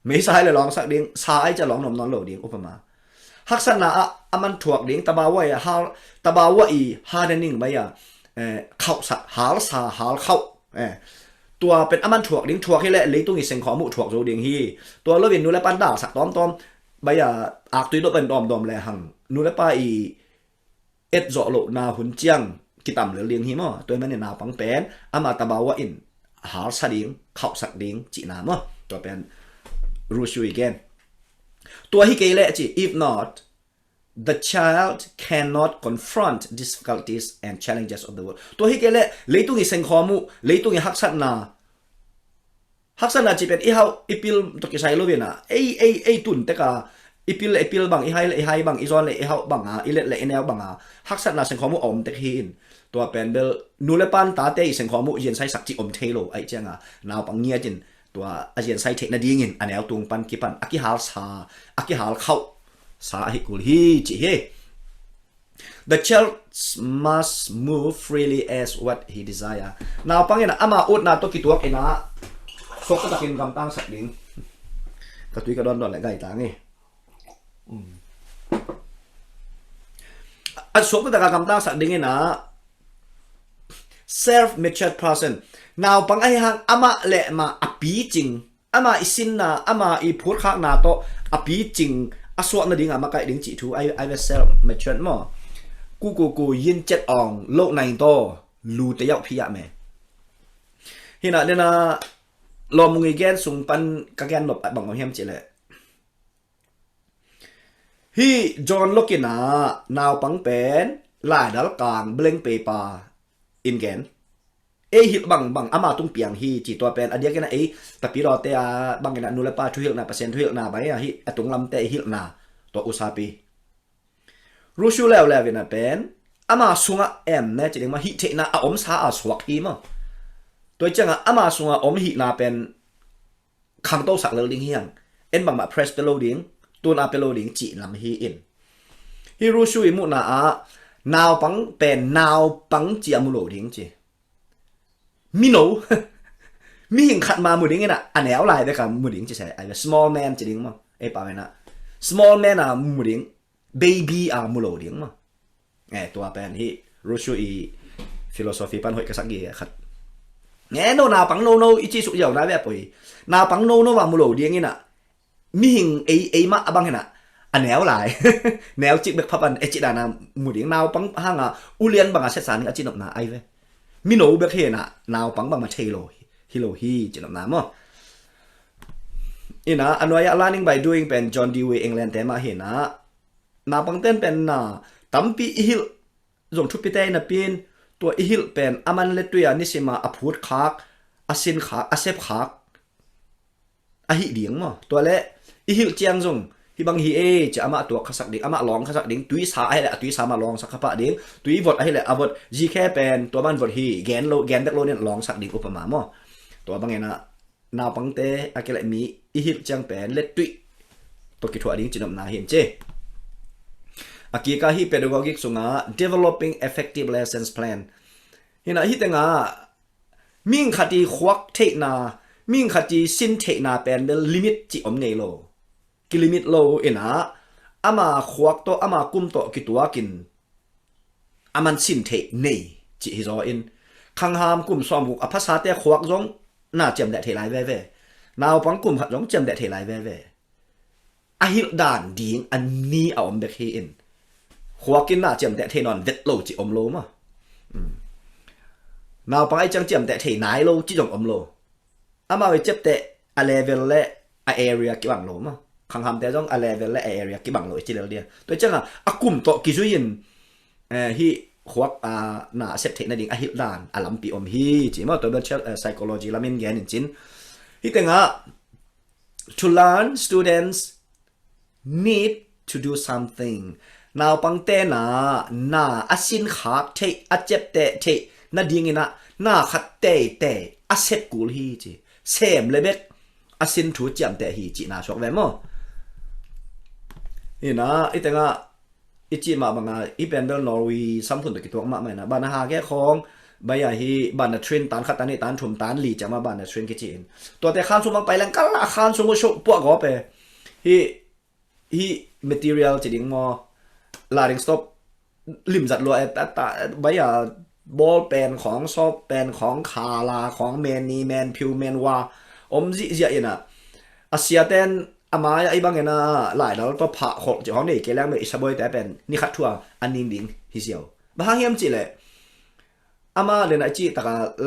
mấy sai là lóng sắc điên, sai cho lóng nồng nón lẩu điên, upama. Hắc san na a man thuộc điên, tabawa hardening bây giờ, khẩu sắc hảo sa hảo khẩu, tuaเป็นaman thuộc điên thuộc hay lệ lấy tung nghịch sinh khó mụ thuộc rồi điên hi, tua lo viên nu lại pan đảo sắc tom bây giờ ác túy độ bên đom lệ hằng, nu lại pa et dọ lộ na hun chiangกิตามเหลือเลี้ยงหิมะตัวมันเนี่ยนาปังเป็นอามาตาบาวอินหาสักดิ้งเข้าสักดิ้งจีนามะตัวเป็นรู้ช่วยกันตัวฮิเกเลจี if not the child cannot confront difficulties and challenges of the world ตัวฮิเกเลเลยตุงิเซงขอมุเลยตุงิฮักสันนาจีเป็นอีเฮาอีพิลตกิใช้โลเวียนะไอตุนแต่กาอีพิลบังอีไฮบังอีซอนเลยอีเฮาบังอีเล็ดเลยอีแนวบังฮักสันนาเซงขอมุอมแต่หิน ตัวเป็นเบลนูเลปันตาเตอีเซนขอมุเย็นไซสักจิอมเทโลไอเจ้างานาวปังเงียจินตัวอาเย็นไซเทนาดีงินอันแนวตุงปันกิปันอากิฮาลซาอากิฮาลเข้าสาฮิกุลฮีจิเฮ The child must move freely as what he desire นาวปังเงินอามาอุดนาตัวกิตัวเอ็นะสกตะกินกำตังสักดิงกระตุยกระดอนดอนแหละไก่ตางไงอันสกตะกำตังสักดิงไงนะ self-matured person นาวปังไอหังอามาเละมาอปีจริงอามาอิสินนาอามาอีพูดข้างนาโตอปีจริงอสวกนาดิงอามาไก่ดิงจิทูไอเป็น self-matured มั้งกูยินเจ็ดอ่องโลกในโตลูเตยอกพิยะแม่เห็นอะเนี่ยนะลอมุงอีแกนสุงปันกะแกนหลบบังเอาเฮียมจิเลยฮีจอห์นล็อกกินานาวปังเป็นลายดัลกางเบลงเปปาอินแกนฮิตบังอามาตุ้งเปียงฮีจีตัวเป็นอันเดียกันนะแต่ปีรอเตะบังกันนูเลปาช่วยฮิลนาเปอร์เซ็นต์ช่วยฮิลนาไปฮีตุงลำเตะฮิลนาตัวอุซาปีรู้ชูแล้วเวนะเป็นอามาสุงะเอ็มเนี่ยจะเรียกมาฮิเทนะอมสาอาสวักฮีมั้งตัวจังอามาสุงะอมฮินาเป็นขังโตสักเลลิงเฮียงเอ็นบังมาเพรสเปโลดิงตัวนาเปโลดิงจีลำฮีอินฮิรู้ชูอิมุนานาวปังเป็นนาวปังจีอามุโลดิงจีมิโนมีหิงขัดมาหมุดิงไงนะอันแนวลายได้กับหมุดิงจะใช่ไอ้ small man จะดิงมั้งป่าวไงนะ small man หมุดิงbaby มุโลดิงมั้งตัวเป็นที่รู้ชูอีฟิโลโซฟีปันหอยกระสักยี่ขัดโนนาปังโนอีจีสุยาวได้แบบปุยนาปังโนว่ามุโลดิงไงนะมีหิงมาบังไงนะอันแนวลายแนวจิกเบกพับอันจิดานาหมุดิงนาวปังห่างอุเลียนบังเสสารอจินอนาไอเวมิโนเบกเฮนะนาวปังบังมาเชโลฮิโลฮีจินอนามั้งนะอันว่าลานิ่ง by doing เป็นจอห์นดีเวย์เองแลนด์แต่มาเห็นนะนาปังเต้นเป็นตัมปีอิฮิลจงทุบปีเต้นเป็นตัวอิฮิลเป็นอามันเลตุยานิสิมาอพูดคักอาสินคักอาเซฟคักอาฮิเดียงมั้งตัวเละอิฮิลเจียงจงที่บางฮีจะอามาตัวขสักดิ่งอามาลองขสักดิ่งตุยสาไอ้แหละตุยสามาลองสักขปะดิ่งตุยวอดไอ้แหละอวดจีแค่เป็นตัวมันวอดฮีแกนเด็กโลเนี่ยลองสักดิ่งอุปมามั้งตัวบางไงนะนาปังเต้อาเกลมีอิฮิลเจียงเป็นเลตุยตัวกิจวัตรดิ่งจีนอมนาเห็นเจอากีกาฮี pedagogic สุงา developing effective lessons plan เห็นอะฮีแต่งามิ่งขัดีควักเทนามิ่งขัดีสินเทนาเป็นเดลิมิตจิอมเนโลกิลิมิตโลเอ็นะอามาควักโตอามากุมโตกิตัวกินอามันสินเทเนจิฮิโซอินขังหามกุมซ้อมกุกอภัสสาเตควักจงน่าเจียมแดดเทลายเว่นาวปังกุมหัดจงเจียมแดดเทลายเว่อาฮิลดานดีงอันนี้เอาอมเบกเฮอินหัวกินน่าเจียมแต่เทนอนเด็ดโลจิอมโลมานาวปังไอจังเจียมแต่เทนายโลจิจงอมโลอามาไว้เจ็บแต่อะเลเวลและอะเอเรียกิบังโลมาขังหามแต่ต้องอะเลเวลและอะเอเรียกิบังโลจิเลเดียตัวจังอากุมโตกิจุยินฮีหัวน่าเซปเทนดิ่งอะฮิลดานอะลัมปีอมฮีจิมาตัวเบลเชลpsychology ลามินแกนินจินฮีแต่งะ to learn students need to do somethingนาวปังเต้นาอาสินขาเทอาเจ็บเตะเทนาดีงินะนาขัดเตะอาเซปกูลฮีจีเซมเลเบกอาสินถูจำเตะฮีจีนาชกแวมนี่นะไอแต่งะไอจีมาบังอีเป็นเบลนอร์วีซัมพุนตะกิตัวมาไหมนะบานาฮาแก่ของใบยาฮีบานาทรินตันขัดตันนี่ตันถุมตันลีจะมาบานาทรินกิจินตัวแต่ข้ามสมบังไปแล้วก็ละข้ามสมบูรณ์พวกก็ไปฮี material จะดิ่งมอลาดิงสต็อปลิมจัดรวยแต่ใบยาบอลเป็นของซอฟเป็นของคาลาของแมนนี่แมนพิวแมนว่าอมจิเจียนะอาเซียเต้นอามาไอ้บางเงี้ยนะหลายแล้วตัวผ่าของเจ้าของนี่เกล้งไม่อิสบอยแต่เป็นนี่ขัดทัวอันนิ่งดิ่งฮิเซียวบางเงี้ยจิเลยอามาเลยนะจีตะ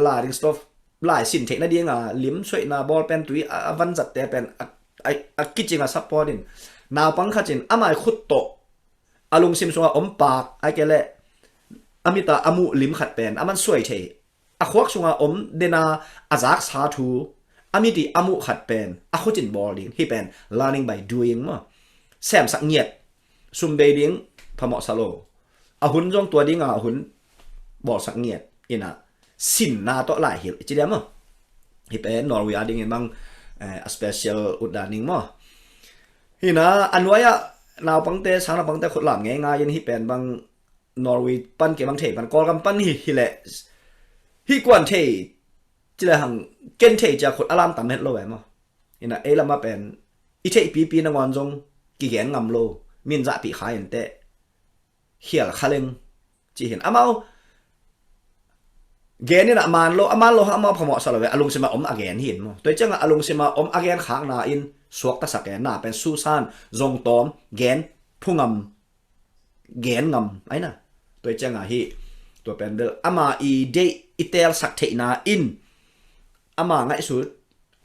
ลาดิงสต็อปหลายสินเทคนาดีง่ะลิมช่วยนาบอลเป็นตุยวันจัดแต่เป็นกิจงาซัพพอร์ตินนาวปังขัดจินอามาขุดโตอาลุงซิมสงอมปากไอเกลอามิตาอามุลิมขัดเป็นอามันสวยเทอาควักสงอมเดนาอาจักสาทูอามิติอามุขัดเป็นอาขุจินบอลดิ้งที่เป็น learning by doing มั้งแซมสักเงียดซุมเบดิ้งพมอสโลอาหุ่นจงตัวดิ้งอาหุ่น bol sak ngiat ina sin na to lai hil chi dem mo hi pe Norway ading in bang a special udaning mo hina anwaya naw pangte sang na pangte khut lam nge nga yin hi pen bang Norway pan ke bang the pan kol kam pan hi le hi kwan the chi la hang ken the ja khut alam tam het lo mo ina e lama pen i the pi na ngon jong ki gen ngam lo min za pi khai en te hial khaleng chi hin amao gen ni na man lo ama phamo sa lo we alung sima om again hin mo toi changa alung sima om again khang na in suak ta sak na pen susan zong tom gen phungam gen ngam aina toi changa hi to pen del ama i de itel sak the na in ama ngai su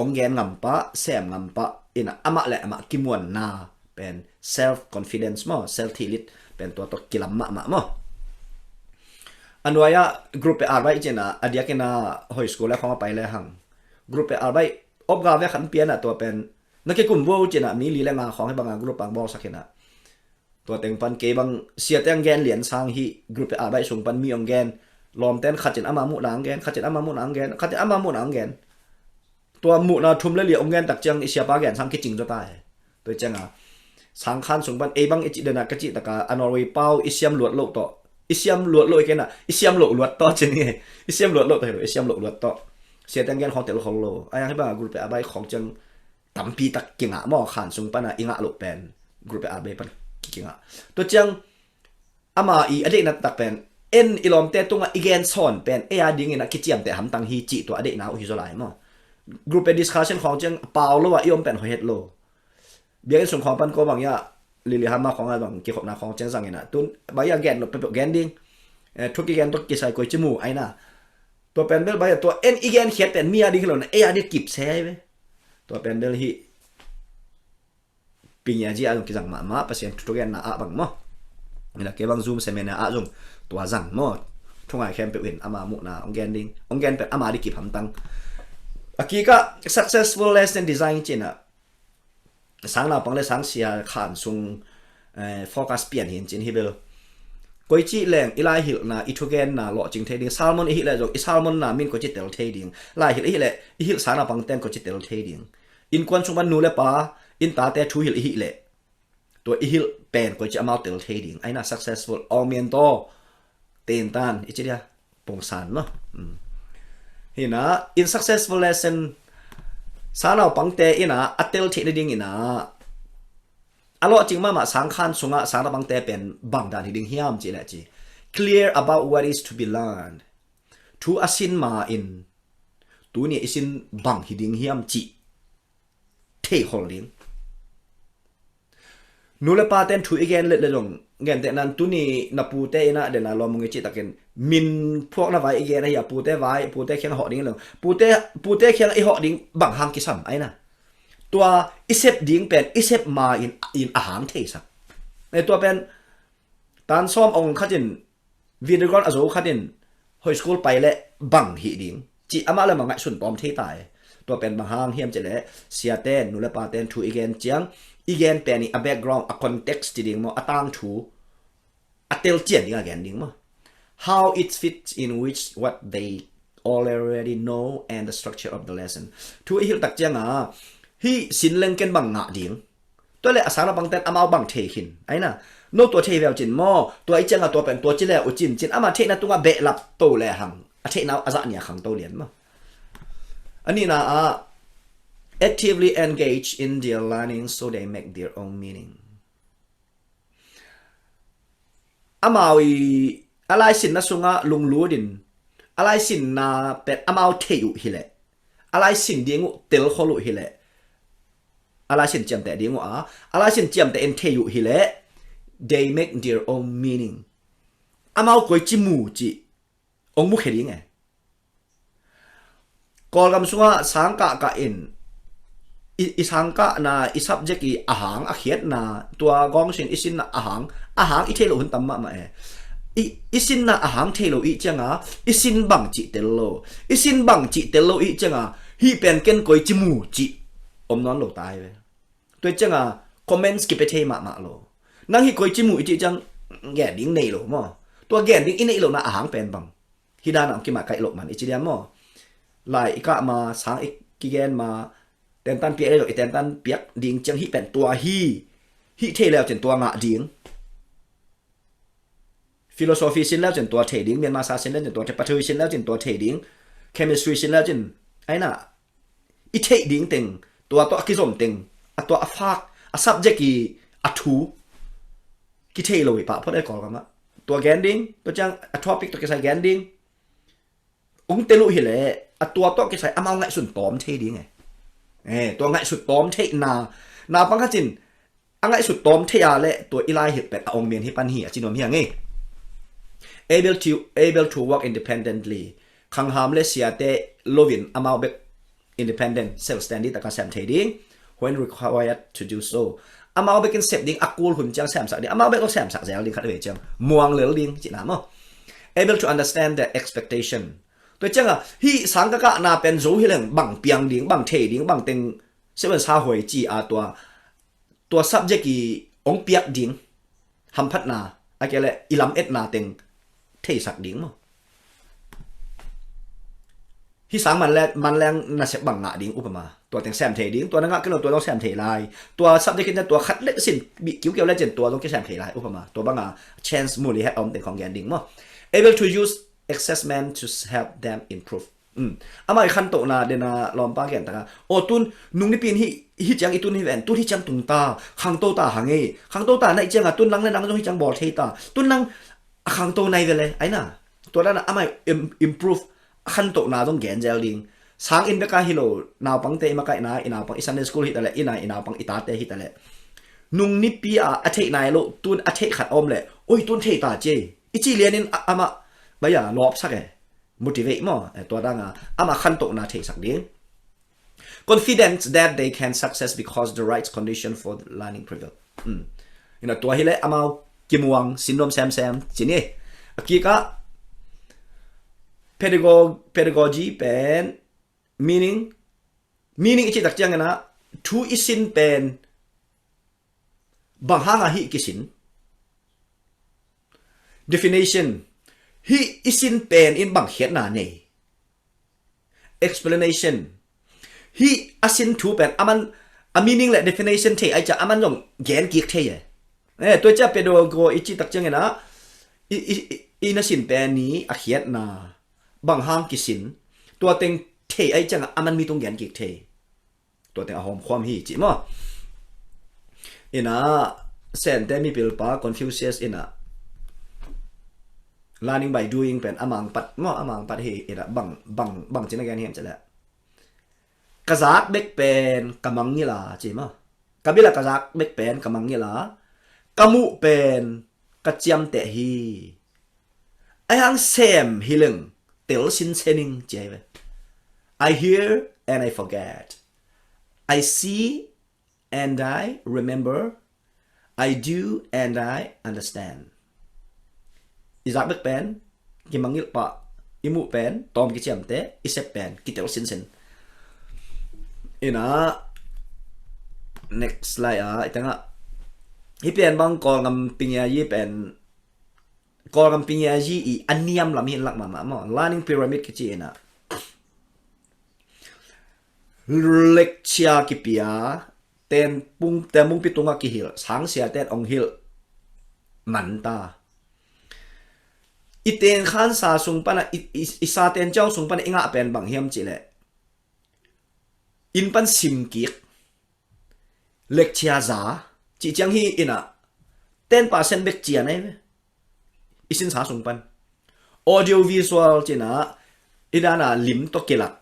ong gen ngam pa sem ngam pa in ama le ama kimwan na pen self confidence mo self thilit pen to kilam ma mo anwaya group arbai chena adia kena hoi school la khoma pai le hang group arbai obga ve khan piana to pen nake kum wo chena mi li la nga khong banga group pang bol sakena to teng pan ke bang sia teng gen lian sang hi group arbai sung pan mi ong gen lom ten khatin ama mu nang gen khatin ama mu nang gen khatin ama mu nang gen to mu na thum le li ong gen tak chang isia pa gen sang ki ching to tai to changa sang khan sung pan e bang e chi dena ka chi taka anorway pau isiam luat lo to isiam luat lo ke na isiam lo luat to chen nge isiam luat lo to isiam lo luat to sia tang gen khong tel khong lo ai ha ba group a bai khong chang tampi tak kinga mo khan sung pana inga lo pen group a bai pan kinga to chang ama i ade na tak pen en ilom te tunga igen son pen e a ding ina kichiam te ham tang hi chi to ade na hi zo lai mo group a discussion khong chang paw lo wa iom pen ho het lo biang sung khong pan ko bang ya lili hama khong bang ki khop na khong chang sang ina tun ba ya gen no pe gen ding thuki gen to ki sai ko chimu aina to pendel ba to en igen khet pen mia ding lo na e adi kip se be to pendel hi pinya ji alung ki jang ma pasien to gen na a bang mo ila ke bang zoom seminar a jong to jang mo thungai khem pe win ama mu na ong gen pe ama di kip ham tang akika successful lesson design china sang na pang le sang sia khan sung focus pian hin chin hi bel koi chi leng ilai hil na ithugen na lo ching thading salmon hi le jo salmon na min ko chi tel thading lai hi le hil sang na pang ten ko chi tel thading in kwan chung ban nu le pa in ta te thu hil hi le to hil pen ko chi amal tel thading aina successful all men to ten tan ichiria pongsan no hina in successful lesson sana pangte ina atel thading ina alo ching ma sang khan sunga sana bangte pen bang dan hiding hiam chi la chi clear about what is to be learned thu asin ma in tu ni isin bang hiding hiam chi the holding nule pa ten thu again le long gen te nan tu ni na pu te ina de na lo mong chi taken min phok na vai again ya pu te khiang ho ding lo pu te khiang i ho ding bang hang ki sam ai naตัวอิเซปดิ้งเป็นอิเซปมาอินอาหารเทสักในตัวเป็นตานซ้อมองขัดินวิดีโออาโจขัดินไฮสคูลไปและบังหีดิ้งจีอามาเลยมังไงสุนปอมเทตายตัวเป็นบางหางเฮียมจะเลยเสียเต้นนูเลปาเต้นทูอีเกนเจียงอีเกนเป็นนี่a background a context ดิ้งมั้งaตางทูaเตลเจียนดิ้งaแกนดิ้งมั้ง how it fits in which what they already know and the structure of the lesson ทูอีหิลตักเจียงhi sin leng ken bang nga ding to le asana bang ten amao bang the hin aina no to the vel chin mo to ai changa to pen to chi le u chin ama the na tunga be lap to le hang a the na aza nia khang to lian ma ani na actively engage in their learning so they make their own meaning amawi alai sin na sunga lunglu din alai sin na pe amao the yu hi le alai sin dingu tel kholu hi le ala sin chiam te ding wa ala sin chiam te en the yu hi le they make their own meaning amao koi chi mu chi ong mu kheding e kol gam sunga sangka ka in isangka na i subject i ahang a khiat na tua gong sin isin na ahang i thelo hun tamma ma e isin na ahang thelo i changa isin bang chi tello i changa hi pen ken koi chi mu chi om non lo tai ve tôi chăng comments kịp thế mà lo năng hi coi chim mũi chị chăng ghé đỉnh này lo mà tôi ghé đỉnh in này lo na hang pen bằng hi dan ang ki ma kai lo man ichidiam mo lai ika ma sang ikigen ma ten tan pi lo ten tan piak ding chang hi pen tua hi the leo chen tua nga ding philosophy sin leo chen tua the ding Myanmar sa sin leo chen tua the pathui sin leo chen tua the ding chemistry sin leo chen ai na i the ding teng tua to ki som teng a tua a fak a subject ki a thu ki the lo pa pho dai ko ka ma tua gan ding to chang a topic to ki sai gan ding ung te lu hi le a tua to ki sai amao ngai sun tom the dingตัวง่ายสุดตอมเทนาปังกจินง่ายสุดตอมเทียเละตัวอีไลเห็ดเป็ดองเมียนที่ปันเหียจินอมเฮียงable to work independently ขังหามเลเซียเตโลวินอามาเบก independent self standing แต่การแซมเทดิ้ง when required to do so อามาเบกินเซฟดิ้งอักกูลหุ่นจังแซมสักดิ้งอามาเบกก็แซมสักแซวดิ้งขัดเวจังมวงเหลือดิ้งจินามอ able to understand the expectationตัวจังฮีสังกะนาเป็นโจฮิเลงบังเปียงดิ้งบังเทดิ้งบังเต็งเซเว่นซาหวยจีตัว subject กีองเปียกดิ้งหัมพัดนาไอเกลอิลำเอ็ดนาเต็งเทสักดิ้งมั้งฮีสังมันแรงน่าเสบังงะดิ้งอุปมาตัวเต็งแซมเทดิ้งตัวนั้นก็คือตัวต้องแซมเทลายตัว subject กินตัวคัดเล็กสินบิคิวเกี่ยวแล้วเจนตัวต้องแซมเทลายอุปมาตัวบังงะ chance มูลี่ให้อมเต็งของแกนดิ้งมั้ง able to use assessment to help them improve อามาขันโตนาเดนาลอมป้าแกนตะกะโอตุนนุงนี่ปีนฮิจังอีตุนฮิแวนตุนฮิจังตุงตาขังโตตาหังเอขังโตตาในจังตุนลังและนังจงฮิจังบอลเทตาตุนนังขังโตในเวลไอ้น่ะตัวนั้นอามา improve ขันโตนาต้องแกนเจลลิงสังอินเบกาฮิโลนาวปังเตมาไกนาอินาวปังอิซันเดสคูลฮิตะเลอินาวปังอิตาเตฮิตะเลนุงนี่ปีอาเทนายโลตุนอาเทขัดอมเลยโอ้ยตุนเทตาเจอิจิเลียนินอามาบายาลอบสักmotivate มั้งตัวดังอามาขันโตนาเทสักดิ้ง confident that they can success because the right condition for learning prevail ตัวฮิเลอามากิมวังซินโดมแซมจีนี่กีกะ pedagogy เป็น meaning อีกที่ตักจังนะทูอิสินเป็นบางห้างฮิกิสิน definition hi isin pen in bang hiat na ne explanation hi asin thu pen aman a meaning le definition the ai cha aman long gen gik the ye to cha pedagogo ichi tak chang na in asin pen ni a hiat na bang hang kisin to teng the ai chang aman mi tong gen gik the to teng a hom khwam hi chi mo ina sen te mi pil pa Confucius ina learning by doing เป็นอมังปัดเฮเอระบังจินกันเห็นจะแล้วกระซักเบกเป็นกำมังนี่ล่ะจีมั้งกะบิละกระซักเบกเป็นกำมังนี่ล่ะกะมุเป็นกระเจียมเตะฮีไอหังเซมฮิลึงเตลสินเซนิงเจเว I hear and I forget I see and I remember I do and I understand izak bek pen ki mangil pa imu pen tom ki chiam te isep pen ki tel sin ina next slide itanga hi pen bang ko ngam pinya yi pen ko ngam pinya yi I aniam lam hin lak ma mo learning pyramid ki chi ina lecture ki pia ten mung pitunga ki hil sang sia ten ong hil man ta iten khan sa sung pana isa ten chaw sung pana inga pen bang hiam chile in pan sim ki lecture za chi chang hi ina 10% bek chia nai isin sa sung pan audio visual china idana lim to kelak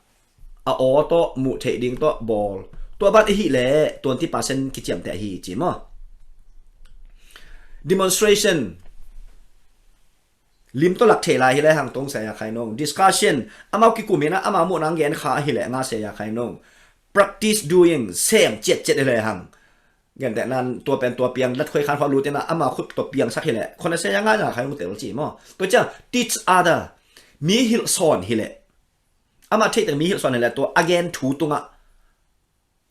a auto mu the ding to ball to bat hi le 20% ki chiam te hi chi mo demonstration lim to lak thela hi le hang tong sa ya khai nong discussion amau ki kumena ama mo nang gen kha hi le nga se ya khai nong practice doing same jet le hang gen te nan to pen to piang lat khoi khan fa lu te na ama khut to piang sak hi le khona se ya nga ja khai mu tel chi mo to cha teach other mi hil son hi le ama the te mi hil son hi le to again thu tunga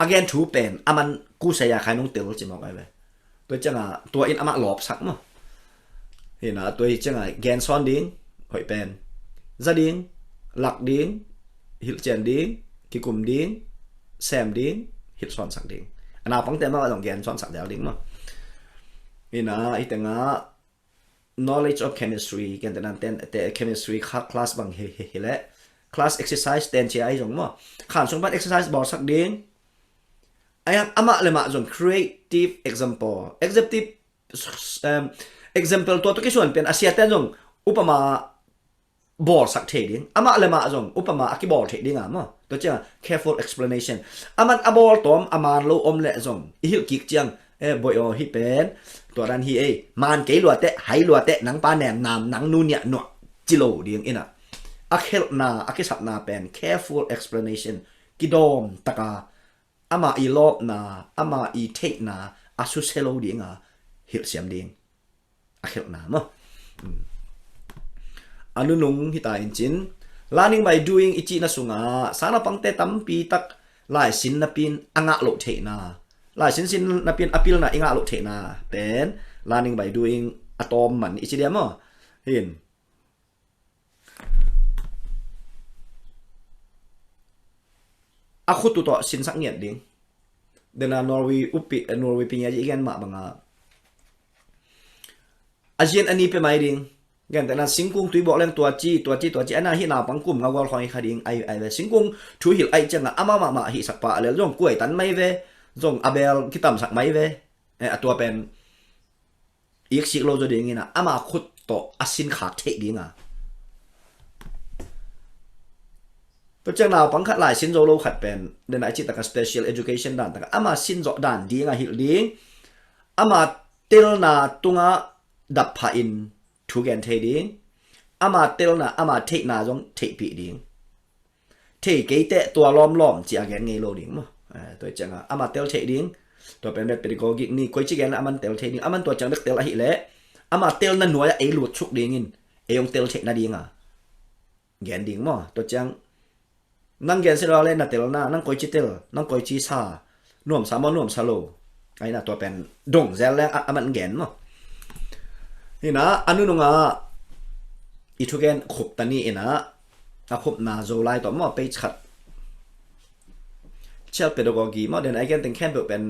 again thu pen aman ku se ya khai nong tel chi mo kai we to cha nga to in ama lop sak moเห็นนะตัวจังไงแกนซ้อนดิ้งหอยเป็น gia đình lạc điếng hil chen điếng ki kum điếng xem điếng hil son sak điếng nào phẳng tên mà dòng gen son sak đéo điếng mà ina itenga knowledge of chemistry gen tên te chemistry class bằng hele class exercise ten chi ai giống mà khán sung ban exercise bỏ sak điếng ai ama le ma zon creative example to ki suan pen asia ten zong upama bor sak the ding ama le ma zong upama aki bor the ding ama to cha careful explanation aman abor tom aman lo om le zong I hil kik chang boy o hi pen to ran hi man ke lo te hai lo te nang pa nem nam nang nu nya no chilo ding ina akhel na akisap na pen careful explanation kidom taka ama I lop na ama I take na asu selo ding hil siam ding akhel na mo anu nung hitain chin learning by doing ichi na sunga sana pangte tampi tak lai sin na pin anga lo the na lai sin na pin apil na inga lo the na pen learning by doing atom man ichi dia mo hin aku tu to sin sak ngiat ding dena Norway pinya ji gen ma banga Asian ani pe mai ding gan tana singkung tui bo leng tua chi ana hi na pangkum ngawal khoi khading ai ve singkung thu hil ai changa ama ma hi sakpa le jong kuai tan mai ve jong abel kitam sak mai ve atua pen ik sik lo jo ding ina ama khut to asin khak the dinga to chang nào pang khat lai sin zo lo khat pen den ai chi ta special education dan ta ama sin zo dan dinga hil ding ama tel na tunga dap pha in thu gen the ding ama tel na ama the na jong the pi ding the ke te tua lom chi again nge lo ding mo to chang ama tel the ding to pen bet pedagogic ni koi chi gen aman tel the ding aman to chang dak tel a hi le ama tel na nuai a lut chuk ding in yong tel the na ding gen ding mo to chang nang gen se lo le na tel na nang koi chi tel nang koi chi sa nuam sa mo nuam sa lo ai na to pen dong zel le aman gen mo ina anu nunga ithugen khup tani ina a khup na zo lai to mo page khat chel pedagogy mo den again ten khen pen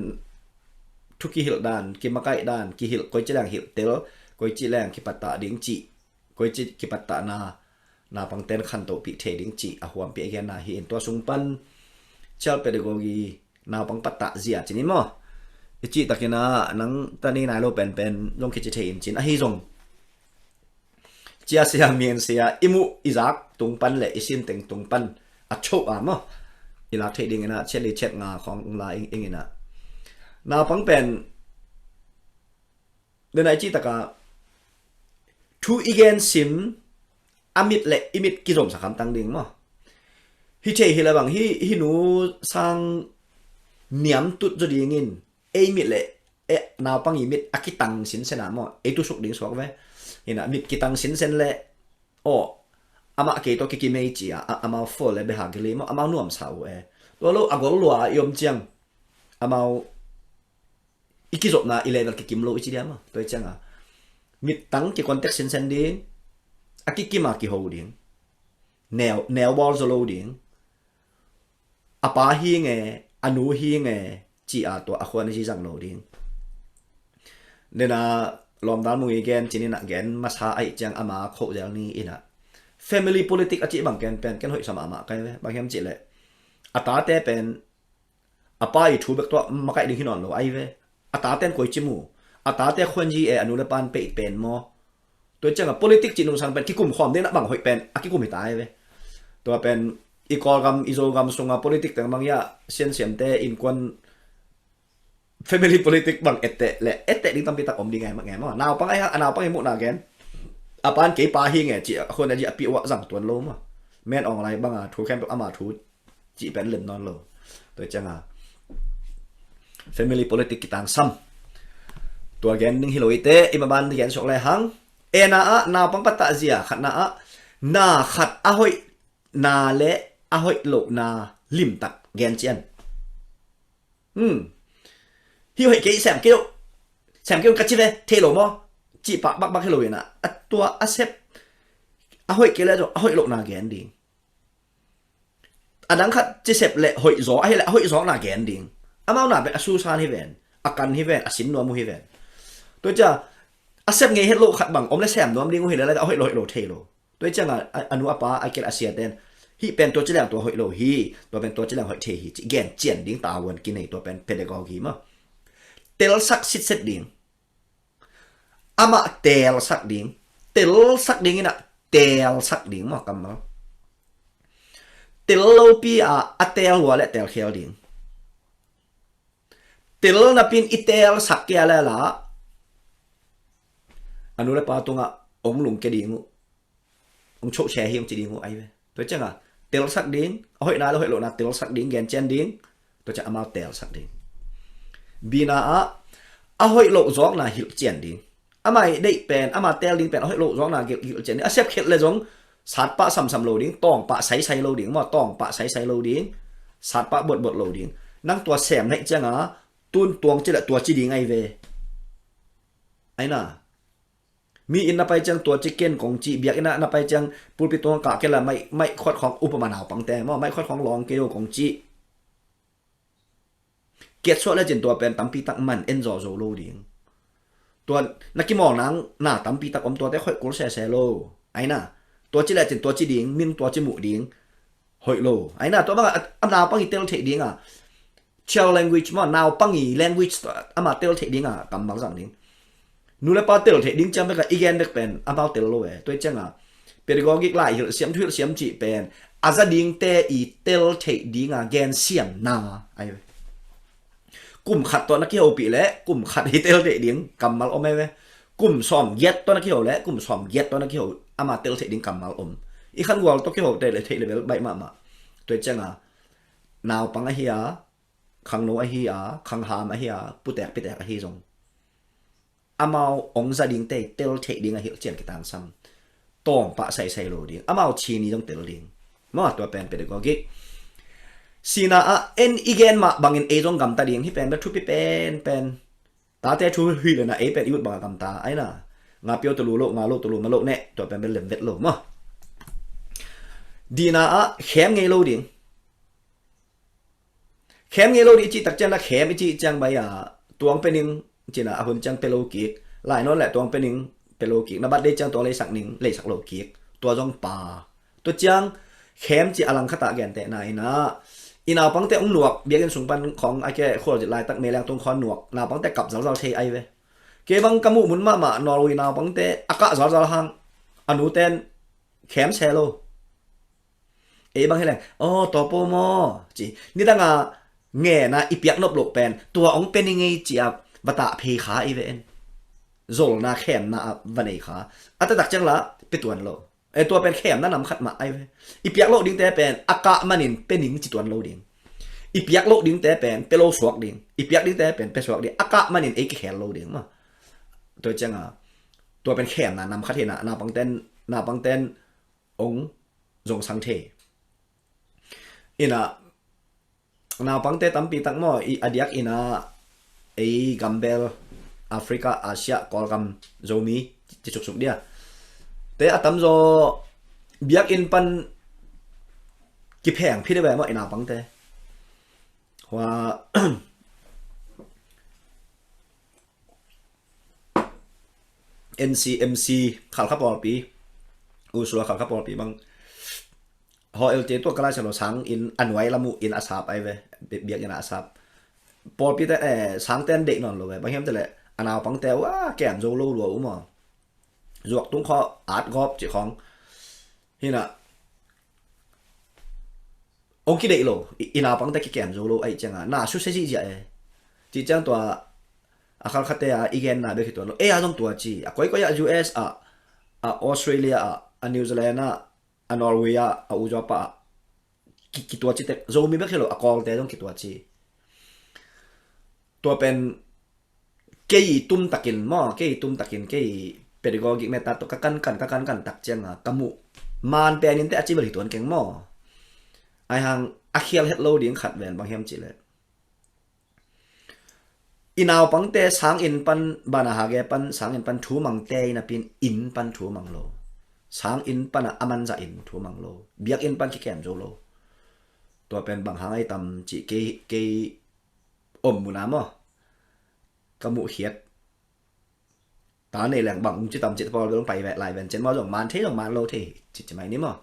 thuki hil dan ki makai dan ki hil koi chilang hil tel koi chilang ki patta ding chi koi chi ki patta na pangten khan to pi the ding chi a huam pi again na hi in to sung pan chel pedagogy na pang patta zia chini mo ichi takina nang tani na lo pen long ki chi thein chin a hi zong chia sia mien sia imu izak tung pan le isin teng tung pan a chou a mo ila theding ina cheli chet nga khong la ina na pang pen den ai chi taka thu igen sim amit le imit ki zom sakam tang ding mo hi che hi la bang hi nu sang niam tut zo ding in mit le nào pang imit akitang sin sena mo tu suk ding swak ve ina mit kitang sin sen le ama ke to ki mei chi ama fo le be ha gele mo ama nuam sau lo agol lo yom chiang ama ikizop na ile na ki kim lo chi dia mo to chang mit tang ki context sin sen ding akikima ki ho ding neo bol zo lo ding apa hi nge anu hi nge chi a to a khwan chi jang lo ding nena lom dan mu again chinin again masa ai chang ama kho jang ni ina family politics achi bang ken hoi sama ma kai bang hem chi le ata te pen apa I thu bek to makai ding hinon lo ai ve ata ten koi chimu ata te khwan ji anu le pan pe pen mo to chang politics chi nu sang pen ki kum khom de na bang hoi pen aki kum hi tai ve to pen ikolgam izogam sunga politics tang bang ya siam te in kon family politics bang ette ding tampi tak om ding ngai mo nào pang ai mu na gen apan ke pa hi nge chi khon ji api wa jang tuan lo ma men ong lai bang thu khem ama thu chi pen len non lo to changa family politics kitang sam to gen ning hiloite imaban gen sok lai hang ena na pang pata zia khat na khat a hoi na le a hoi lo na lim tak gen chen hi hoi ke sam kêu kachi ve thelo mo chi pa bak hello ina atua asep hoi ke le zo hoi lo na gen ding adang khat chi sep le hoi zo ai le hoi zo na gen ding amau na be asu san hi ven akan hi ven asin no mu hi ven tôi cha asep nge het lo khat bang om le sem nom ding hi le la hoi lo the lo tôi cha anu apa ai ke asia ten hi pen to chilang to hoi lo hi to pen to chilang hoi the hi chi gen chen ding ta won ki nei to pen pedagogy ma tel sak sit set ding ama tel sak ding ina tel sak ding ma kam ma tel lo pi a tel wa le tel khel ding tel na pin itel sak ya la anu le pa tunga ong lung ke ding ong cho che hi ong chi ding ai ve tôi chăng tel sak ding hoi na lo hoi lo na tel sak ding gen chen ding tôi cha ama tel sak ding bina a hoi lo zok na hil chen ding amai dei pen ama tel ding pen hoi lo zok na hil chen a sep khet le jong sát pa sam lo ding tong pa sai lo ding mo tong pa sai lo ding sát pa bot lo ding nang tua sem nei chang tun tuang chi la tua chi ding ai ve ai na mi in na pai chang tua chicken kong chi biak ina na pai chang pulpi tuang ka ke la mai khot khong upama naw pang te mo mai khot khong long ke yo kong chi kiet so la jen tua pen tampi tak man en zo zo lo ding tua nakimong nang na tampi tak om tua te khoi kul se lo ai na tua chi la jen tua chi ding min tua chi mu ding hoi lo ai na tua ba naw pang i tel the ding chiao language mo naw pang i language ama tel the ding kam mal jang ding nu la pa tel the ding cham ka igen dek pen about tel lo tôi chang pedagogic lai hil siam thil siam chi pen aza ding te i tel the ding gen siam na ai kum khat to na ki ho pi le kum khat hi tel the ding kam mal om ai ve kum som yet to na ki ho le kum som yet to na ki ho ama tel the ding kam mal om i khan wal to ki ho te le the level bai ma tôi chang naw pang a hi khang no a hi khang ham a hi pu tek pi tek a hi jong amao ong za ding te tel the ding a hil chen ki tan sam tong pa sai lo ding amao chi ni jong tel ding ma to pen pedagogic sina en igen ma bangin e jong gam ta ding hi pen ba thu pi pen ta te thu hui le na e pen iut ba gam ta ai na nga pyo to lu lo nga lo to lu ma lo ne to pen ben lem vet lo ma dina khem nge lo ding khem nge lo di chi tak chen la khem chi chang ba ya tuang pening china hun chang pelo ki lại nó lại tuang pening pelo ki na bat de chang to le sak ning le sak lo ki to jong pa to chang khem chi alang khata gen te na ina ina pang te ong nuak biagen sung pan khong a ke khol lai tak me lang tong khon nuak na pang te kap zal the ai ve ke bang kamu mun ma norway na pang te aka zal hang anu ten khem se lo e bang hele o to po mo chi ni da nga nghe na ipiak nop lo pen tua ong pening ei chi bata phe kha even zol na khem na vanei kha ata tak chang la petuan lo e tua pen khem na nam khat ma ai ipiak lo ding te pen aka manin pening chi tuan lo ding ipiak lo ding te pen pelo suak ding ipiak ding te pen pe suak ding aka manin e ki khel lo ding ma to chang tua pen khem na nam khat he na pang ten ong zong sang the ina na pang te tampi tak mo i adiak ina e gambel Africa Asia kolgam zomi chi chuk dia te atam zo biak in pan ki pheng phi de ba mo ina pang te wa NCMC khal khapol pi usua khal khapol pi bang ho lt to kala chalo sang in anwai lamu in asap ai ve biak in asap pol pi te sang ten de non lo ve bang hem te le anaw pang te wa kem zo lo lo mo ruak tung kho art gop chi khong hina ông kia đấy lo ina pang ta ki kem zo lo ai changa na su se ji ja chi chang to akhal khate igen na be ki to lo a jong to chi a koi koi US a Australia a New Zealand a Norway a Ujapa ki to chi te zo mi be khelo a kol te jong ki to chi to pen ke tum takin mo ke tum takin ke pedagogic meta to kakan tak changa kamu man pe nin te achi bali ton keng mo ai hang akhial het lo ding khat ven bang hem chi le inaw pang te sang in pan bana ha ge pan sang in pan thu mang te na pin in pan thu mang lo sang in pan aman za in thu mang lo biak in pan ki kem zo lo to pen bang hang ai tam chi ke om mu na mo ka mu hiet ta này làng bằng chứ tầm chỉ bao lông phải vẽ lại vẹn trên bao giống màn thế giống màn lâu thì chỉ mày nín mà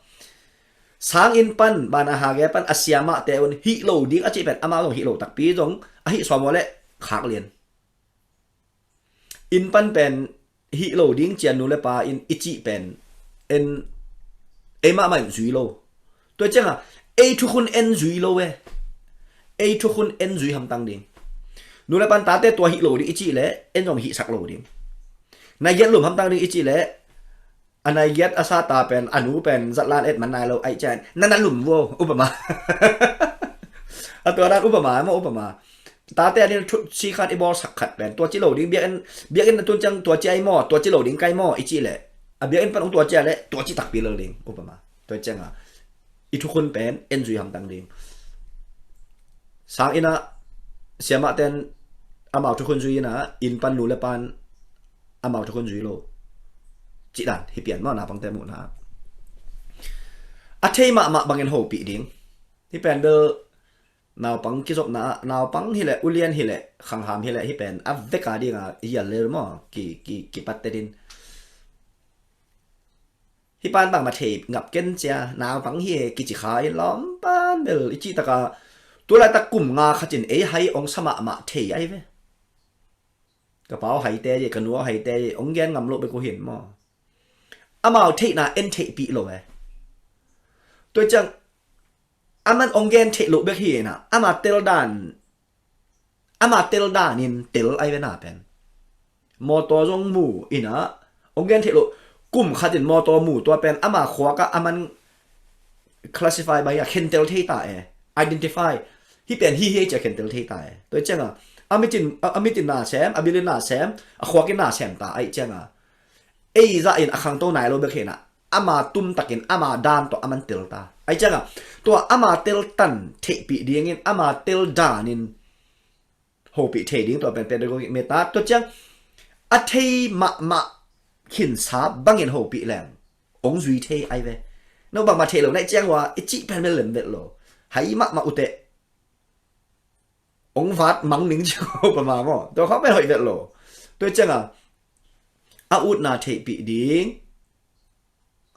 sáng in pan ban à hà pan asiama te on hi lo đi à chị vẹn ama giống hi lo đặc biệt giống à hi xóa mồi lệ khác liền in pan pen hi lo đi chian nu lệ pa in ichi pen en ema mà duy lo tôi chắc à ai thu khun en duy lo về ai thu khun en duy ham tăng đi nu lệ pan ta te tua hi lo đi ichi lệ en giống hi sak lo đi nai yết lùm ham tăng đi ichi lệ anh này yết asa ta pen anu pen giật lan et man nai lo ai chan nan lùm vô upamaตัวนั้นอุปมาอุปมาตาแต่นี่ชีคัดไอบอลสักขัดเปนตัวจิโร่ดิ้งเบียนตัวจังตัวใจหม้อตัวจิโร่ดิ้งไก่หม้อichiแหละเบียนเป็นองตัวใจแหละตัวจิตักปีเลยดิ้งอุปมาตัวจังอ่ะอีทุกคนเป็นเอ็นจุยham tăngดิ้งsang ina siama ten amauทุกคนจุยนะอินปันรูและปันamau ทุกคนจุยโลจิดันที่เปลี่ยนมาหน้าปังเต็มหมดนะอัฐิมาบังเงินโหปีดิ้งที่เป็นเดอนาปังกิจบนาปังฮิเลอุเลียนฮิเลขังหามฮิเลที่เป็นอัฟเวกาดิ้งอ่ะยันเลยมั้งกี่ปัตเตดินที่ปานบางมาเทปงับเกนเจียนาปังเฮกิจิขายล้อมปานเบลอิจิตะกาตัวไรตะกุ่มงาขจินให้องสมะมาเทไอเวกระเป๋าไหเตยกันนัวไหเตยองแกนงำโลไปกูเห็นมั้งอามาเทน่ะเอ็นเทปีโลเอตัวจังอามันองแกนเทโลเบกเฮน่ะอามาเตลดานินเตลไอเวน่าเป็นมอตัวจงหมู่อีน่ะองแกนเทโลกลุ่มขัดจินมอตัวหมู่ตัวเป็นอามาขวากะอามัน classify ไปอะเคนเตลเทตาเอ identify ที่เป็นฮีจะเคนเตลเทตาเอตัวจังอ่ะอามิจินนาแซมอาบิลินนาแซมขวากินนาแซมตาไอจังอ่ะเอ้จะอินขังโตไหนโลเบกเฮน่ะอามาตุมตะกินอามาดานตัวอามันเตลตาไอจังอ่ะตัวอามาเตลตันเทปีเดียงินอามาเตลดานินโฮปีเทดิ้งตัวเป็นโดยเมตาตัวจังอัฐิมาขินสาบังเงินโฮปีแรงองจุยเทไอเวนบางมาเทโลในจังว่าอิจิเป็นเมลเลโลให้มาอุเตองวัดมังนิงจิโอประมาณว่าตัวเขาไม่หอยเวลโลตัวจังอ่ะอาอุดนาเทปีดิ้ง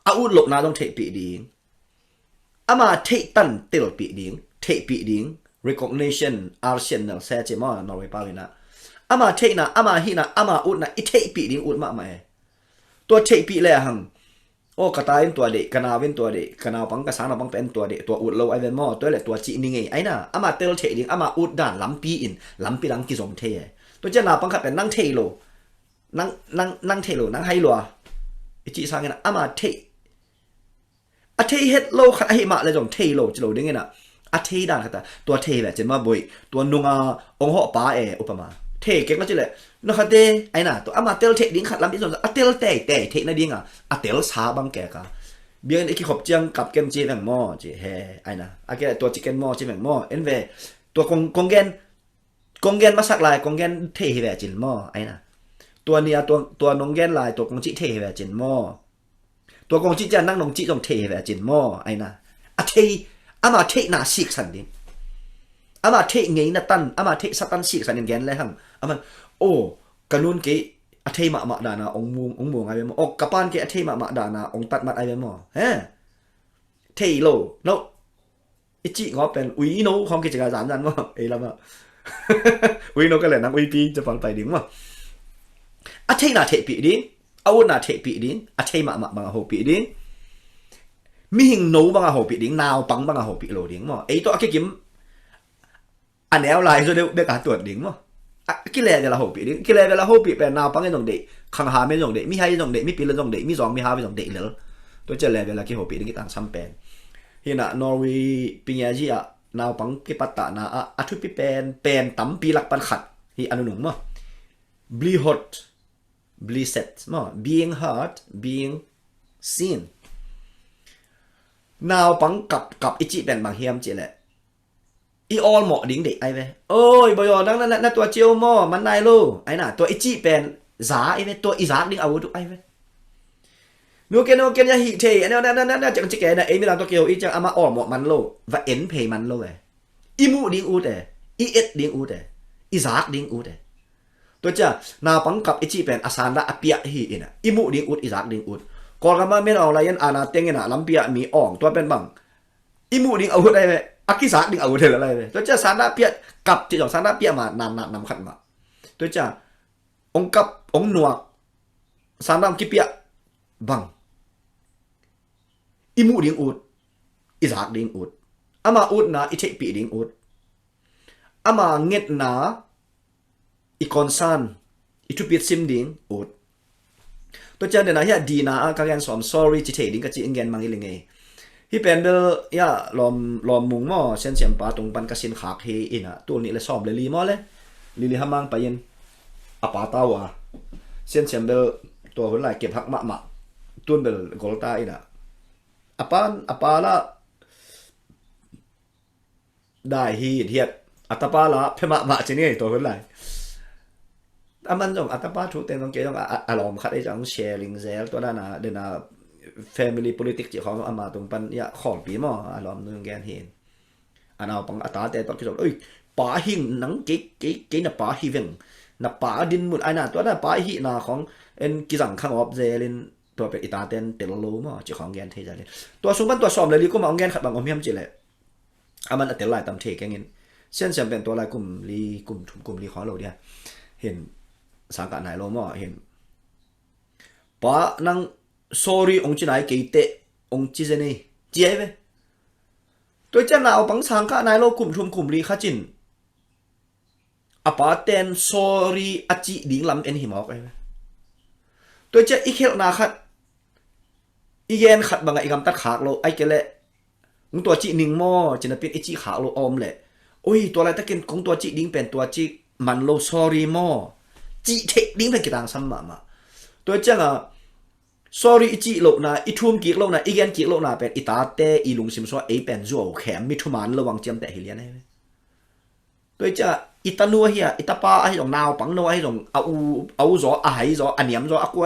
อาอุดหลกนาต้องเทปีดิ้งอามาเทตันเตลปีดิ้งเทปีดิ้ง recognition อาร์เซนเซจมอนอร์เวย์ปาลินะอามาเทนะอามาฮีนะอามาอุดนะอิเทปีดิ้งอุดมาไหมตัวเทปีเลยหังโอ้กระต่ายเป็นตัวเด็กกระนาเป็นตัวเด็กกระนาปังกระสานปังเป็นตัวเด็กตัวอุดโลไอเวนมอตัวแหละตัวจีนี่ไงไอ้น่ะอามาเตลเทดิ้งอามาอุดด่านล้ำปีอินล้ำปีหลังกิจสมเทตัวเจ้านาปังขัดเป็นนั่งเทโลนั่งเทโลนั่งไฮโลอิจิสังเงนะอามาเทอาเทเฮ็ดโลขัดไอมาเลยจงเทโลจะโลได้ไงน่ะอาเทด่านขัดตัวเทแบบเจมาบ่อยตัวนุงองหอป้าอุปมาเทเก่งก็จะเลยนักขัดเตไอ้น่ะตัวอามาเตลเทดิ้งขัดล้ำปีส่วนอาเตลเตเทนั่นดิ้งอ่ะอาเตลซาบังแกกะเบียงไอ้ขี้ขบเจียงกับเกมจีแมงมอจีเฮไอ้น่ะอาเกตัวจีเกนมอจีแมงมอเอ็นเวตัวกงแกนมาสักลายกงแกนเทแบบจินมอไอ้น่ะตัวเนี้ยตัวนงแกนลายตัวกงจิเทแบบจินมอตัวกงจิจะนั่งนงจิตรงเทแบบจินมอไอ้น่ะอาเทอามาเทน่ะสิกสันดิอามาเทไงน่ะตันอามาเทสตันสิกสันดิแกนเลยหังอามันโอ้กันนู้นเกอาเทมาดานาองมวงไอ้เบมออกกระปานเกอาเทมาดานาองตัดมาไอ้เบมอเฮ้เทโลแล้วอิจิงอเป็นอุยโนของกิจการจันมั้งไอ้ละมั้งอุยโนก็เลยนักอุยปีจะฟังไปดิ้งมั้งอาเทน่ะเทปีดิ้งเอาหน้าเทปีดิ้งอาเทมาบังโหปีดิ้งมีหิงโนบังโหปีดิ้งนาวปังบังโหปีโลดิ้งมั้งไอ้ตัวกิมอันแนวลายจะเด็กการตรวจดิ้งมั้งกิเลสเวลาโหปีดิ้งกิเลสเวลาโหปีเป็นนาวปังไอ้ตรงเด็กขังหาไม่ตรงเด็กมีให้ตรงเด็กมีปีละตรงเด็กมีสองมีห้าไปตรงเด็กเลยตัวเจริญเวลากิโหปีดิ้งต่างซ้ำเป็นที่น่ะนอร์เวย์ปีนี้จีอ่ะนาวปังกิปัตตานาอาทุปีเป็นตั้มปีหลักปันขัดที่อนุหนุ่มมั้งบลีฮอตบลีเซ็ตมั้ง being heard being seen นาวปังกับอิจิเป็นบางเฮียมจีแหละอีออลหมอดิ้งเด็กไอ้เว้ยโอ้ยบอยอนั่งนั่นตัวเจียวหม้อมันนายลูไอ้น่ะตัวอิจิเป็นจ๋าไอ้เว้ยตัวอีจ๋าดิ้งเอาดูไอ้เว้ย no ken ya hi the na chang chike na e mi lang to kêu i chang ama om man lo và en pay man lo i mu ding u de i et ding u de i zak ding u deตัวจ้านาปังกับไอจีเป็นอาสาละอเปียฮีอินะอิมุดิงอุดอิรักดิงอุดกอลกันมาเมื่อเอาอะไรยันอาณาเต็งนะลำเปียมีอ่องตัวเป็นบังอิมุดิงเอาอะไรไหมอากิสักดิงเอาอะไรไหมตัวจ้าสาระเปียกับที่ของสาระเปียมานำขัดมาตัวจ้าองกับองหนวกสาระกิเปียบังอิมุดิงอุดอิรักดิงอุดอามาอุดนะอิเทปีดิงอุดอามาเง็ดนะikonsan itu pit sim ding ut to cha de na ya di na ka gan som sorry chi the ding ka chi ingen mangiling e hi pendel ya lom mung mo sen siam pa tung pan ka sin khak he ina tu ni le som le li mo le li hamang pa yin apa ta wa sen siam bel to hon lai kep hak ma tun bel gol ta ina apa la dai hi hiet atapa la phema ma chi ni to hon laiมันจงอัตป้าทุกเต็มต้องเกี่ยงอารมณ์คัดไอ้จัง sharing เซลตัวนั้นนะเดี๋ยวนะ family politics ที่เขาเอามาตรงปันยาของปีมั้งอารมณ์นึงแกนเห็นอันเอาปังอัตราแต่ต้องคิดว่าเอ้ยป่าหิงหนังเก๋น่ะป่าหิเวงน่ะป่าดินมุดไอ้น่ะตัวนั้นป่าหิน่ะของเอ็นกิจังข้างออบเซลินตัวเป็นอิตาเต็นเตลโลมั้งจีของแกนเทใจเลยตัวสุบันตัวสอบเลยลีก็มาเอาแกนขัดบางอมเฮียมจีเลยมันเตลไลตามเทแกงินเส้นเสียงเป็นตัวลายกลุ่มลีกลุ่มลีของเราเนี่ยเห็นสังกัดไหนเราไม่เห็นป้านั่ง sorry องค์จีไหนกี่เตะองค์จีเจนี่เจี๊ยบตัวเจ้าหน้าปังสังกัดไหนเรากลุ่มลีข้าจินอาป้าเต้น sorry อาจีดิ่งลำเอ็นหิมอกไอ้ตัวเจ้าอีเขลนาขัดอีเย็นขัดบางไอ้กำตัดขากเราไอ้เกล่มึงตัวจีนิ่งมั่วจีน่ะเป็นไอ้จีขากเราอมแหละโอ้ยตัวอะไรตะเกียนของตัวจีดิ่งเป็นตัวจีมันเรา sorry มั่วจีเทคดิ้งเป็นกีตังซ้ำมาตัวเจ้าอ่ะ sorry จีโลนะอีทุ่มกีโลนะอีแกนกีโลนะเป็นอีตาเตอีลุงซิมซัวเป็นจั่วแขมมิทุมันระวังเจียมแต่เฮลียนให้ตัวเจ้าอีตานัวเฮียอีตาป้าไอ้ตรงนาวปังนัวไอ้ตรงเอาจอไอ้จออันเนียมจออากูไ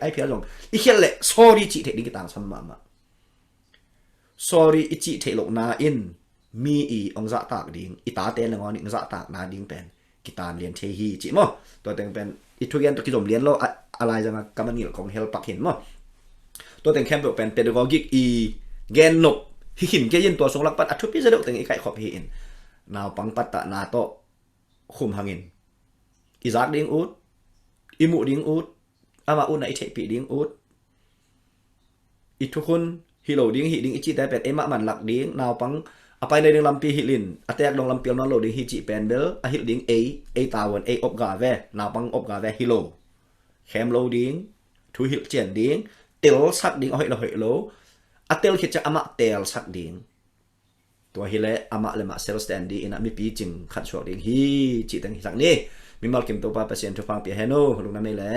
อ้เพียตรงอีเขียนเลย sorry จีเทคดิ้งกีตังซ้ำมา sorry อีจีเทคโลนะอินมีอีองศาตากดิ้งอีตาเตนงอนองศาตากนาดิ้งเป็นกีตาเรียนเทฮีจีมั้งตัวแต่งเป็นอีทุกอย่างตัวกิจเรียนเราอะไรจะมากำมันนี่ของเฮลปักเห็นมั้งตัวแต่งแคมป์เป็น pedagogic อีแกนนกหินแกยินตัวทรงลักปัดอัฐพิเศษแต่งอีไก่ขอบเห็นนาวปังปัตตะนาโตคุมหังอินอีซักดิ้งอูดอีมุดิ้งอูดอามาอูดในเทปีดิ้งอูดอีทุกคนฮิโลดิ้งฮิดิ้งอีจีแต่เป็นเอ็มมันหลักดิ้งนาวปังapaในเรื่องลำปีฮิลินอัตยากลงลำเปียวนอโลดิ้งฮิจิเป็นเบลอะฮิลดิ้งเอตาวันอบกาเวนาปังอบกาเวฮิโลแคมโลดิ้งทุฮิลเจียนดิ้งเตลสักดิ้งเอาให้เราให้โลอะเตลคิดจะอามาเตลสักดิ้งตัวฮิเลอามาเลมาเซลสแตนดี้อินะมีปีจิงขัดช่วงดิ้งฮิจิตังฮิสักนี่มีมาลกิมตัวป้าเปอร์เซ็นต์ทุกฟังเปียเฮโนลุงนั่นไม่แหละ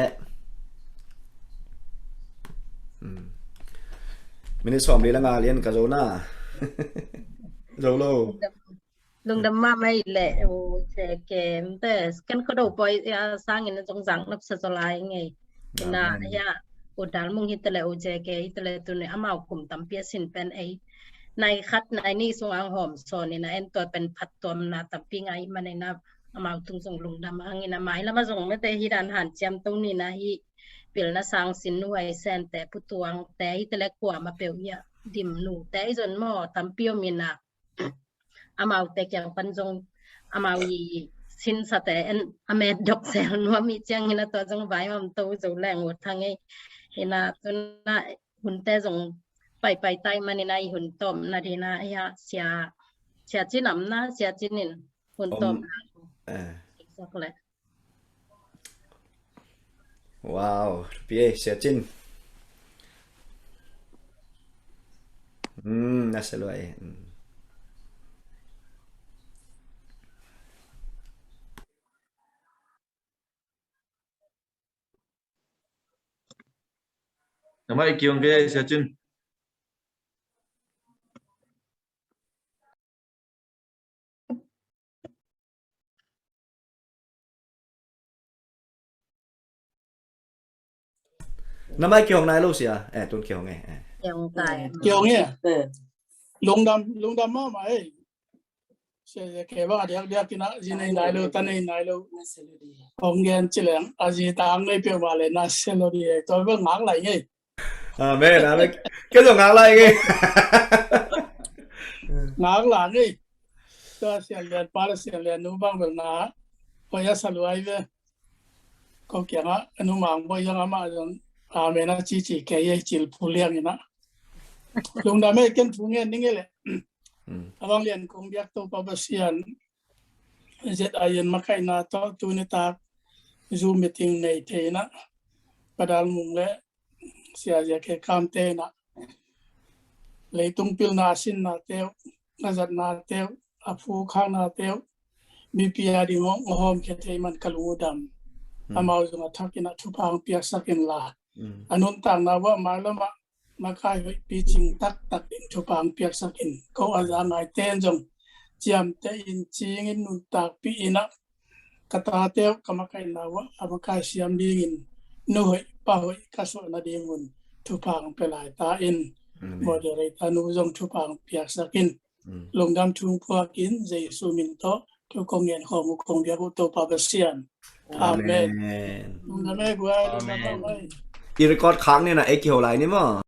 มินิสอมเรียนงานเรียนกับโจน่าโจโลลุงดำมาไม่แหละโอ้แจแกมแต่กันเขาดูปอยสร้างเงินจงสังนับสลายไงน่ะยาอุดาลมุงฮิตเลโอแจแกฮิตเลตัวเนี่ยอามาคุมตำเปียสินเป็นไอในคัดในนี่ทรงอังหอมโซนนี่นะเอ็นตัวเป็นผัดตัวนาตำปีไงมาในนับอามาตุงส่งลุงดำอังเงินไม้แล้วมาส่งไม่แต่ฮิดานหันจำตรงนี้นะฮิเปลี่ยนนะสร้างสินไว้แซนแต่ผู้ตวงแต่ฮิตเลกว่ามาเปลี่ยนดิมหนูแต่จนหม้อตำเปียวมีนักอามาแต่อย่างปันจงอามาวีสินสแต่เอ็นอเมดดอกแซลนัวมีเจียงเห็นตัวจงใบมันโตจูแรงหมดทางไงเห็นตัวน่ะหุ่นแต่จงไปไตมันในหุ่นต้มนาทีน่ะเสียจีนำนะเสียจีนินหุ่นต้มอีกสักเลยว้าวพี่เสียจินน่าสลวยNama ikiong ke Sachin. น้ำไม่เกี่ยวกับนายลูกเสียตุนเกี่ยวไง yang tai kiểu nghe Pe. lùng đâm mà ấy sẽ kể vào điạc kia nãy gì này nãy lâu tan này nãy lâu ông nghe chỉ là gì tang ngay biểu mà lên nãy sẽ lâu đi tôi vẫn ngáng lại nghe แม่นะแค่ส่งงานอะไรไง ngáng lại ngheก็เสียเรียนป้าเสียเรียนนู้บ้างแบบน้าพอยาสลวยเว้ยก็เกี่ยงอ่ะนู้มังพอยังอ่ะมาจนเมน่าจีแกยังจิลผู้เลี้ยงอยู่นะลุงดำไม่เกินผู้เงี้ยนี่ไงเลยบางเรียนคงเรียกตัวปะเสียนเจ็ดอายันมาใครนาต่อตัวนี้ตาซูมมิติ้งในเทนะประดาลมุงเลยเสียจะแค่คำเทนะเลยตุ้งพิลนาสินนาเทวนาจัดนาเทวอาฟูข้างนาเทวมีพิยาดีงงหอมแค่เทมันกลูดำอามาอุมาทักกินทุพังเปียกสักินลาอันนู้นต่างนะว่ามาแล้วมาขายปีจิงตักอินทุพังเปียกสักินเขาอาจารย์นายเต้นจงเจียมเตอินจิงอินนุนตักปีอินะกตาเทวกรรมการนะว่าอามาขายเสียมดีอินนุยป้าหอยกระสุนนาดีมุนทุพังเปลายตาอินโมเดลตานุจงทุพังเปียกสักินลงดำทุ่งพวกอินเจสุมินโตทุกคนเงินของมุขงเบียบุตโตปาเปเซียนอาเมนลุงดำไม่กลัวลุงดำไม่ อีรกอดค้างเนี่ยนะเกี่ยวอะไรนี่มั้ง